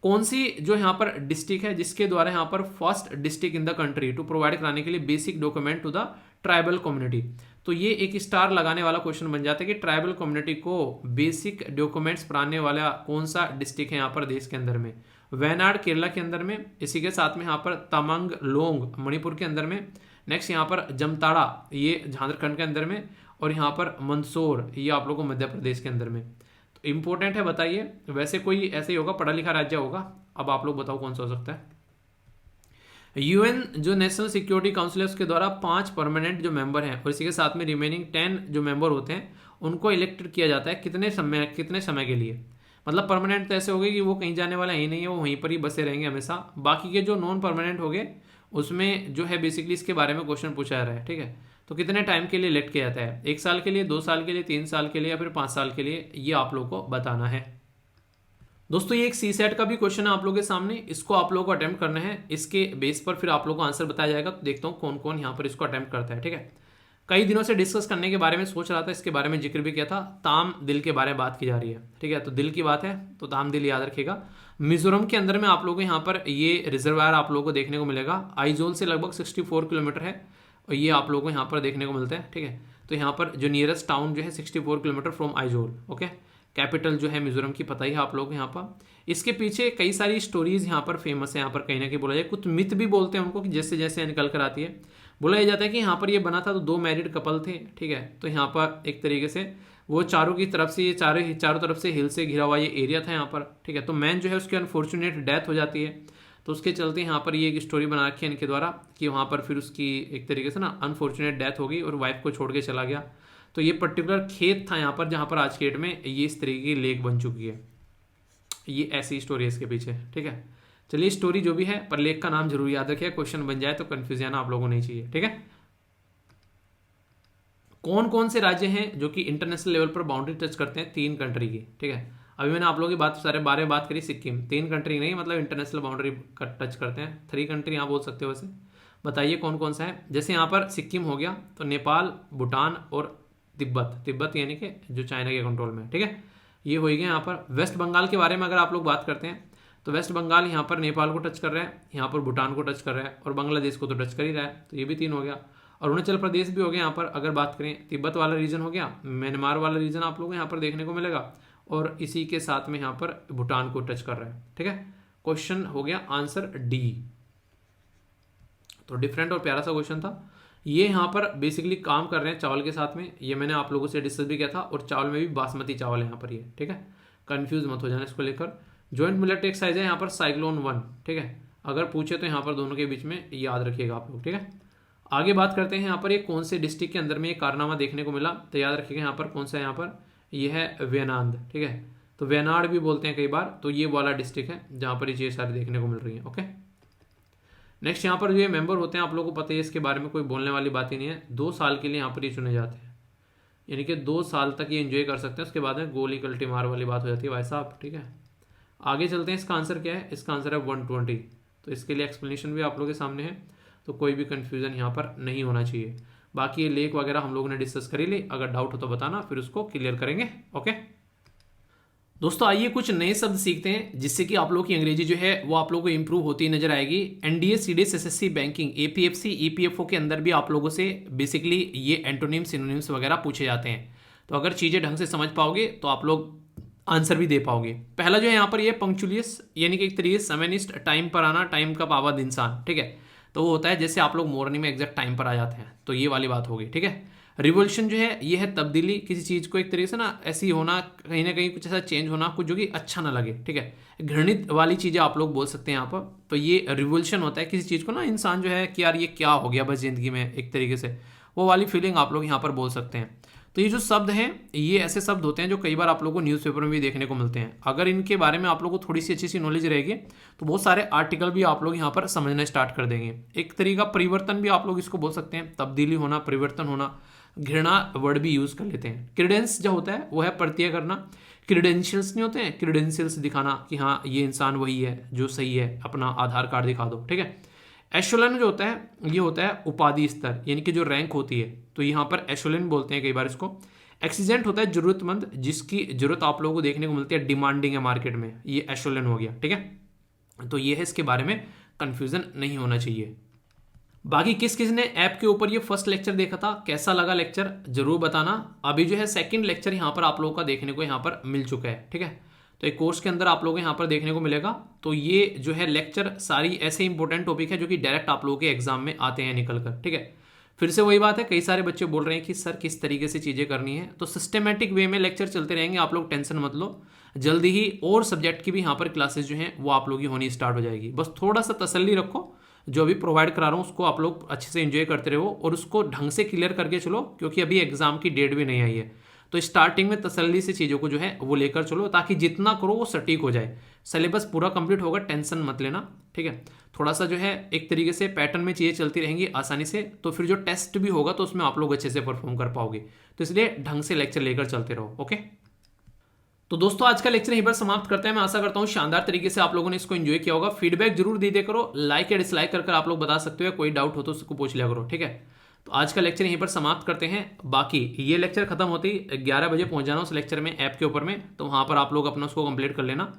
कौन सी जो यहाँ पर डिस्ट्रिक्ट है जिसके द्वारा यहाँ पर first district in the country to provide कराने के लिए basic document to the tribal community. तो ये एक स्टार लगाने वाला क्वेश्चन बन जाता है कि ट्राइबल कम्युनिटी को बेसिक डॉक्यूमेंट्स पढ़ाने वाला कौन सा डिस्ट्रिक्ट है यहाँ पर देश के अंदर में। वयनाड केरला के अंदर में, इसी के साथ में यहाँ पर तमांग लोंग मणिपुर के अंदर में, नेक्स्ट यहाँ पर जमताड़ा ये झारखंड के अंदर में, और यहाँ पर मंदसौर ये आप लोगों को मध्य प्रदेश के अंदर में। तो इंपॉर्टेंट है, बताइए। वैसे कोई ऐसे ही होगा, पढ़ा लिखा राज्य होगा। अब आप लोग बताओ कौन सा हो सकता है। यूएन जो नेशनल सिक्योरिटी काउंसिल है उसके द्वारा 5 परमानेंट जो मेंबर हैं और इसी के साथ में रिमेनिंग 10 जो मेंबर होते हैं उनको इलेक्टेड किया जाता है कितने समय के लिए। मतलब परमानेंट तो ऐसे हो गए कि वो कहीं जाने वाला ही नहीं है, वो वहीं पर ही बसे रहेंगे हमेशा। बाकी के जो नॉन परमानेंट हो गए उसमें जो है बेसिकली इसके बारे में क्वेश्चन पूछा जा रहा है। ठीक है, तो कितने टाइम के लिए इलेक्ट किया जाता है, 1 साल के लिए, 2 साल के लिए, 3 साल के लिए या फिर 5 साल के लिए, ये आप लोग को बताना है। दोस्तों ये एक सी सेट का भी क्वेश्चन है आप लोगों के सामने, इसको आप लोगों को अटेम्प्ट करना है, इसके बेस पर फिर आप लोगों को आंसर बताया जाएगा। तो देखता हूँ कौन कौन यहाँ पर इसको अटेम्प्ट करता है, ठीक है। कई दिनों से डिस्कस करने के बारे में सोच रहा था, इसके बारे में जिक्र भी किया था, ताम दिल के बारे में बात की जा रही है, ठीक है। तो दिल की बात है तो ताम दिल याद रखिएगा। मिजोरम के अंदर में आप लोगों को यहाँ पर ये रिजर्वायर आप लोगों को देखने को मिलेगा, आइजोल से लगभग 64 किलोमीटर है और ये आप लोगों को यहाँ पर देखने को मिलता है, ठीक है। तो यहाँ पर जो नियरेस्ट टाउन जो है 64 kilometre from Aizawl, okay. Capital जो है मिजोरम की पता ही है आप लोग यहाँ पर। इसके पीछे कई सारी स्टोरीज यहाँ पर फेमस है, यहाँ पर कहीं ना कहीं बोला जाए, कुछ मिथ भी बोलते हैं उनको कि जैसे जैसे निकल कर आती है। बोला जाता है कि यहाँ पर ये बना था तो 2 मैरिड कपल थे, ठीक है। तो यहाँ पर एक तरीके से वो चारों की तरफ से, ये चारों तरफ से हिल से घिरा हुआ ये एरिया था यहाँ पर, ठीक है। तो मैन जो है उसकी अनफॉर्चुनेट डेथ हो जाती है, तो उसके चलते यहाँ पर ये एक स्टोरी बना रखी है इनके द्वारा कि वहाँ पर फिर उसकी एक तरीके से ना अनफॉर्चुनेट डेथ हो गई और वाइफ को छोड़ के चला गया। तो ये पर्टिकुलर खेत था यहाँ पर जहाँ पर आज के डेट में ये इस तरीके की लेक बन चुकी है। ये ऐसी स्टोरी है इसके पीछे, ठीक है। चलिए स्टोरी जो भी है, पर लेक का नाम जरूर याद रखिए, क्वेश्चन बन जाए तो कंफ्यूज आना आप लोगों को नहीं चाहिए, ठीक है। कौन कौन से राज्य हैं जो कि इंटरनेशनल लेवल पर बाउंड्री टच करते हैं 3 कंट्री की, ठीक है। अभी मैंने आप लोगों की बात सारे बारे में बात करी, सिक्किम 3 कंट्री नहीं, मतलब इंटरनेशनल बाउंड्री टच करते हैं, 3 कंट्री आप बोल सकते हो। वैसे बताइए कौन कौन सा है। जैसे यहाँ पर सिक्किम हो गया, तो नेपाल, भूटान और तिब्बत यानी कि जो चाइना के कंट्रोल में, ठीक है। ये हो गया यहाँ पर। वेस्ट बंगाल के बारे में अगर आप लोग बात करते हैं तो वेस्ट बंगाल यहाँ पर नेपाल को टच कर रहा है, यहाँ पर भूटान को टच कर रहा है और बांग्लादेश को तो टच कर ही रहा है, तो ये भी 3 हो गया। अरुणाचल प्रदेश भी हो गया यहाँ पर अगर बात करें, तिब्बत वाला रीजन हो गया, म्यांमार वाला रीजन आप लोग यहाँ पर देखने को मिलेगा और इसी के साथ में यहाँ पर भूटान को टच कर रहा है, ठीक है। क्वेश्चन हो गया आंसर डी। तो डिफरेंट और प्यारा सा क्वेश्चन था ये। यहाँ पर बेसिकली काम कर रहे हैं चावल के साथ में, ये मैंने आप लोगों से डिस्कस भी किया था, और चावल में भी बासमती चावल है यहाँ पर ये, ठीक है। कंफ्यूज मत हो जाना इसको लेकर। जॉइंट मिलेट एक्सरसाइज है यहाँ पर साइक्लोन 1, ठीक है। अगर पूछे तो यहाँ पर दोनों के बीच में याद रखिएगा आप लोग, ठीक है। आगे बात करते हैं यहाँ पर ये कौन से डिस्ट्रिक्ट के अंदर में ये कारनामा देखने को मिला, तो याद रखिएगा यहाँ पर कौन सा है, यहाँ पर ये है वेनांद, ठीक है। तो वेनाड भी बोलते हैं कई बार, तो ये वाला डिस्ट्रिक्ट है जहाँ पर ये चीज़ सारी देखने को मिल रही है, ओके। नेक्स्ट यहाँ पर जो ये मेंबर होते हैं आप लोगों को पता है, इसके बारे में कोई बोलने वाली बात ही नहीं है। 2 साल के लिए यहाँ पर ये चुने जाते हैं, यानी कि 2 साल तक ये एंजॉय कर सकते हैं, उसके बाद में गोली कल्टी मार वाली बात हो जाती है भाई साहब, ठीक है। आगे चलते हैं, इसका आंसर क्या है, इसका आंसर है 120। तो इसके लिए एक्सप्लेनेशन भी आप लोगों के सामने है, तो कोई भी कंफ्यूजन यहाँ पर नहीं होना चाहिए। बाकी ये लेक वगैरह हम लोगों ने डिस्कस करी ली, अगर डाउट हो तो बताना, फिर उसको क्लियर करेंगे, ओके। दोस्तों आइए कुछ नए शब्द सीखते हैं जिससे कि आप लोगों की अंग्रेजी जो है वो आप लोगों को इंप्रूव होती नजर आएगी। NDA, CDS, SSC, banking, APFC, EPFO के अंदर भी आप लोगों से बेसिकली ये एंटोनिम, सिनोनिम्स वगैरह पूछे जाते हैं। तो अगर चीज़ें ढंग से समझ पाओगे तो आप लोग आंसर भी दे पाओगे। पहला जो है यहाँ पर ये पंक्चुलियस, यानी कि एक तरीके से समयनिष्ठ, टाइम पर आना, टाइम का पाबंद इंसान, ठीक है। तो वो होता है जैसे आप लोग मॉर्निंग में एग्जैक्ट टाइम पर आ जाते हैं, तो ये वाली बात होगी, ठीक है। रिवोल्यूशन जो है ये है तब्दीली, किसी चीज़ को एक तरीके से ना ऐसी होना, कहीं ना कहीं कुछ ऐसा चेंज होना, कुछ जो कि अच्छा ना लगे, ठीक है। घृणित वाली चीज़ें आप लोग बोल सकते हैं यहाँ पर। तो ये रिवोल्यूशन होता है किसी चीज़ को ना, इंसान जो है कि यार ये क्या हो गया बस ज़िंदगी में, एक तरीके से वो वाली फीलिंग आप लोग यहाँ पर बोल सकते हैं। तो ये जो शब्द हैं ये ऐसे शब्द होते हैं जो कई बार आप लोगों को न्यूज़पेपर में भी देखने को मिलते हैं। अगर इनके बारे में आप लोगों को थोड़ी सी अच्छी सी नॉलेज रहेगी तो बहुत सारे आर्टिकल भी आप लोग यहाँ पर समझना स्टार्ट कर देंगे। एक तरीका परिवर्तन भी आप लोग इसको बोल सकते हैं, तब्दीली होना, परिवर्तन होना। घृणा वर्ड भी यूज़ कर लेते हैं। क्रीडेंस जो होता है वो है प्रत्यय करना, क्रीडेंशियल्स नहीं होते हैं, क्रीडेंशियल्स दिखाना कि हाँ ये इंसान वही है जो सही है, अपना आधार कार्ड दिखा दो, ठीक है। एशोलन जो होता है ये होता है उपाधि स्तर, यानी कि जो रैंक होती है, तो यहाँ पर एशोलन बोलते हैं कई बार इसको। एक्सीजेंट होता है जरूरतमंद, जिसकी जरूरत आप लोगों को देखने को मिलती है, डिमांडिंग है मार्केट में, ये एशोलन हो गया, ठीक है। तो ये है, इसके बारे में कंफ्यूजन नहीं होना चाहिए। बाकी किस किस ने ऐप के ऊपर ये फर्स्ट लेक्चर देखा था, कैसा लगा लेक्चर जरूर बताना। अभी जो है सेकंड लेक्चर यहाँ पर आप लोगों का देखने को यहाँ पर मिल चुका है, ठीक है। तो एक कोर्स के अंदर आप लोगों को यहाँ पर देखने को मिलेगा। तो ये जो है लेक्चर सारी ऐसे इंपॉर्टेंट टॉपिक है जो कि डायरेक्ट आप लोगों के एग्जाम में आते हैं निकल कर, ठीक है। फिर से वही बात है, कई सारे बच्चे बोल रहे हैं कि सर किस तरीके से चीज़ें करनी है, तो सिस्टमेटिक वे में लेक्चर चलते रहेंगे, आप लोग टेंशन मत लो। जल्दी ही और सब्जेक्ट की भी यहाँ पर क्लासेस जो हैं वो आप लोग की होनी स्टार्ट हो जाएगी। बस थोड़ा सा तसल्ली रखो, जो अभी प्रोवाइड करा रहा हूँ उसको आप लोग अच्छे से एंजॉय करते रहो और उसको ढंग से क्लियर करके चलो, क्योंकि अभी एग्जाम की डेट भी नहीं आई है। तो स्टार्टिंग में तसल्ली से चीज़ों को जो है वो लेकर चलो, ताकि जितना करो वो सटीक हो जाए। सिलेबस पूरा कंप्लीट होगा, टेंशन मत लेना, ठीक है। थोड़ा सा जो है एक तरीके से पैटर्न में चीज़ें चलती रहेंगी आसानी से, तो फिर जो टेस्ट भी होगा तो उसमें आप लोग अच्छे से परफॉर्म कर पाओगे। तो इसलिए ढंग से लेक्चर लेकर चलते रहो, ओके। तो दोस्तों आज का लेक्चर यहीं पर समाप्त करते हैं। मैं आशा करता हूँ शानदार तरीके से आप लोगों ने इसको एंजॉय किया होगा। फीडबैक जरूर दे दिया करो, लाइक या डिसलाइक कर आप लोग बता सकते हो, कोई डाउट हो तो उसको पूछ लिया करो, ठीक है। तो आज का लेक्चर यहीं पर समाप्त करते हैं। बाकी ये लेक्चर खत्म होती 11 बजे पहुंच जाना उस लेक्चर में ऐप के ऊपर में, तो वहाँ पर आप लोग अपना उसको कंप्लीट कर लेना।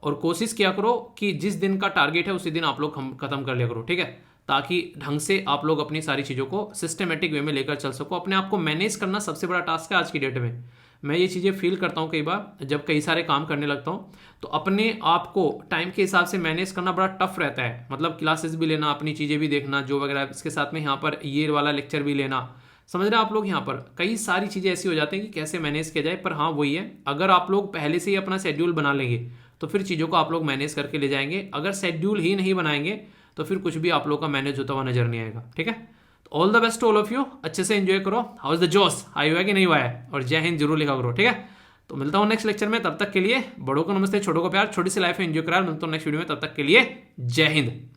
और कोशिश किया करो कि जिस दिन का टारगेट है उसी दिन आप लोग खत्म कर लिया करो, ठीक है, ताकि ढंग से आप लोग अपनी सारी चीज़ों को सिस्टमेटिक वे में लेकर चल सको। अपने आप को मैनेज करना सबसे बड़ा टास्क है आज की डेट में। मैं ये चीज़ें फील करता हूँ कई बार जब कई सारे काम करने लगता हूँ, तो अपने आप को टाइम के हिसाब से मैनेज करना बड़ा टफ रहता है। मतलब क्लासेस भी लेना, अपनी चीज़ें भी देखना जो वगैरह, इसके साथ में यहाँ पर ये वाला लेक्चर भी लेना, समझ रहे हैं आप लोग। यहाँ पर कई सारी चीज़ें ऐसी हो जाती हैं कि कैसे मैनेज किया जाए। पर हाँ वही है, अगर आप लोग पहले से ही अपना शेड्यूल बना लेंगे तो फिर चीज़ों को आप लोग मैनेज करके ले जाएंगे। अगर शेड्यूल ही नहीं बनाएंगे तो फिर कुछ भी आप लोग का मैनेज होता हुआ नजर नहीं आएगा, ठीक है। All the best all of you, अच्छे से एंजॉय करो। हाउ इज द जोश, आई हुआ कि नहीं हुआ है, और जय हिंद जरूर लिखा करो, ठीक है। तो मिलता हूँ नेक्स्ट लेक्चर में, तब तक के लिए बड़ों को नमस्ते, छोटों को प्यार, छोटी सी लाइफ में एंजॉय करा। मिलता हूँ नेक्स्ट वीडियो में, तब तक के लिए जय हिंद।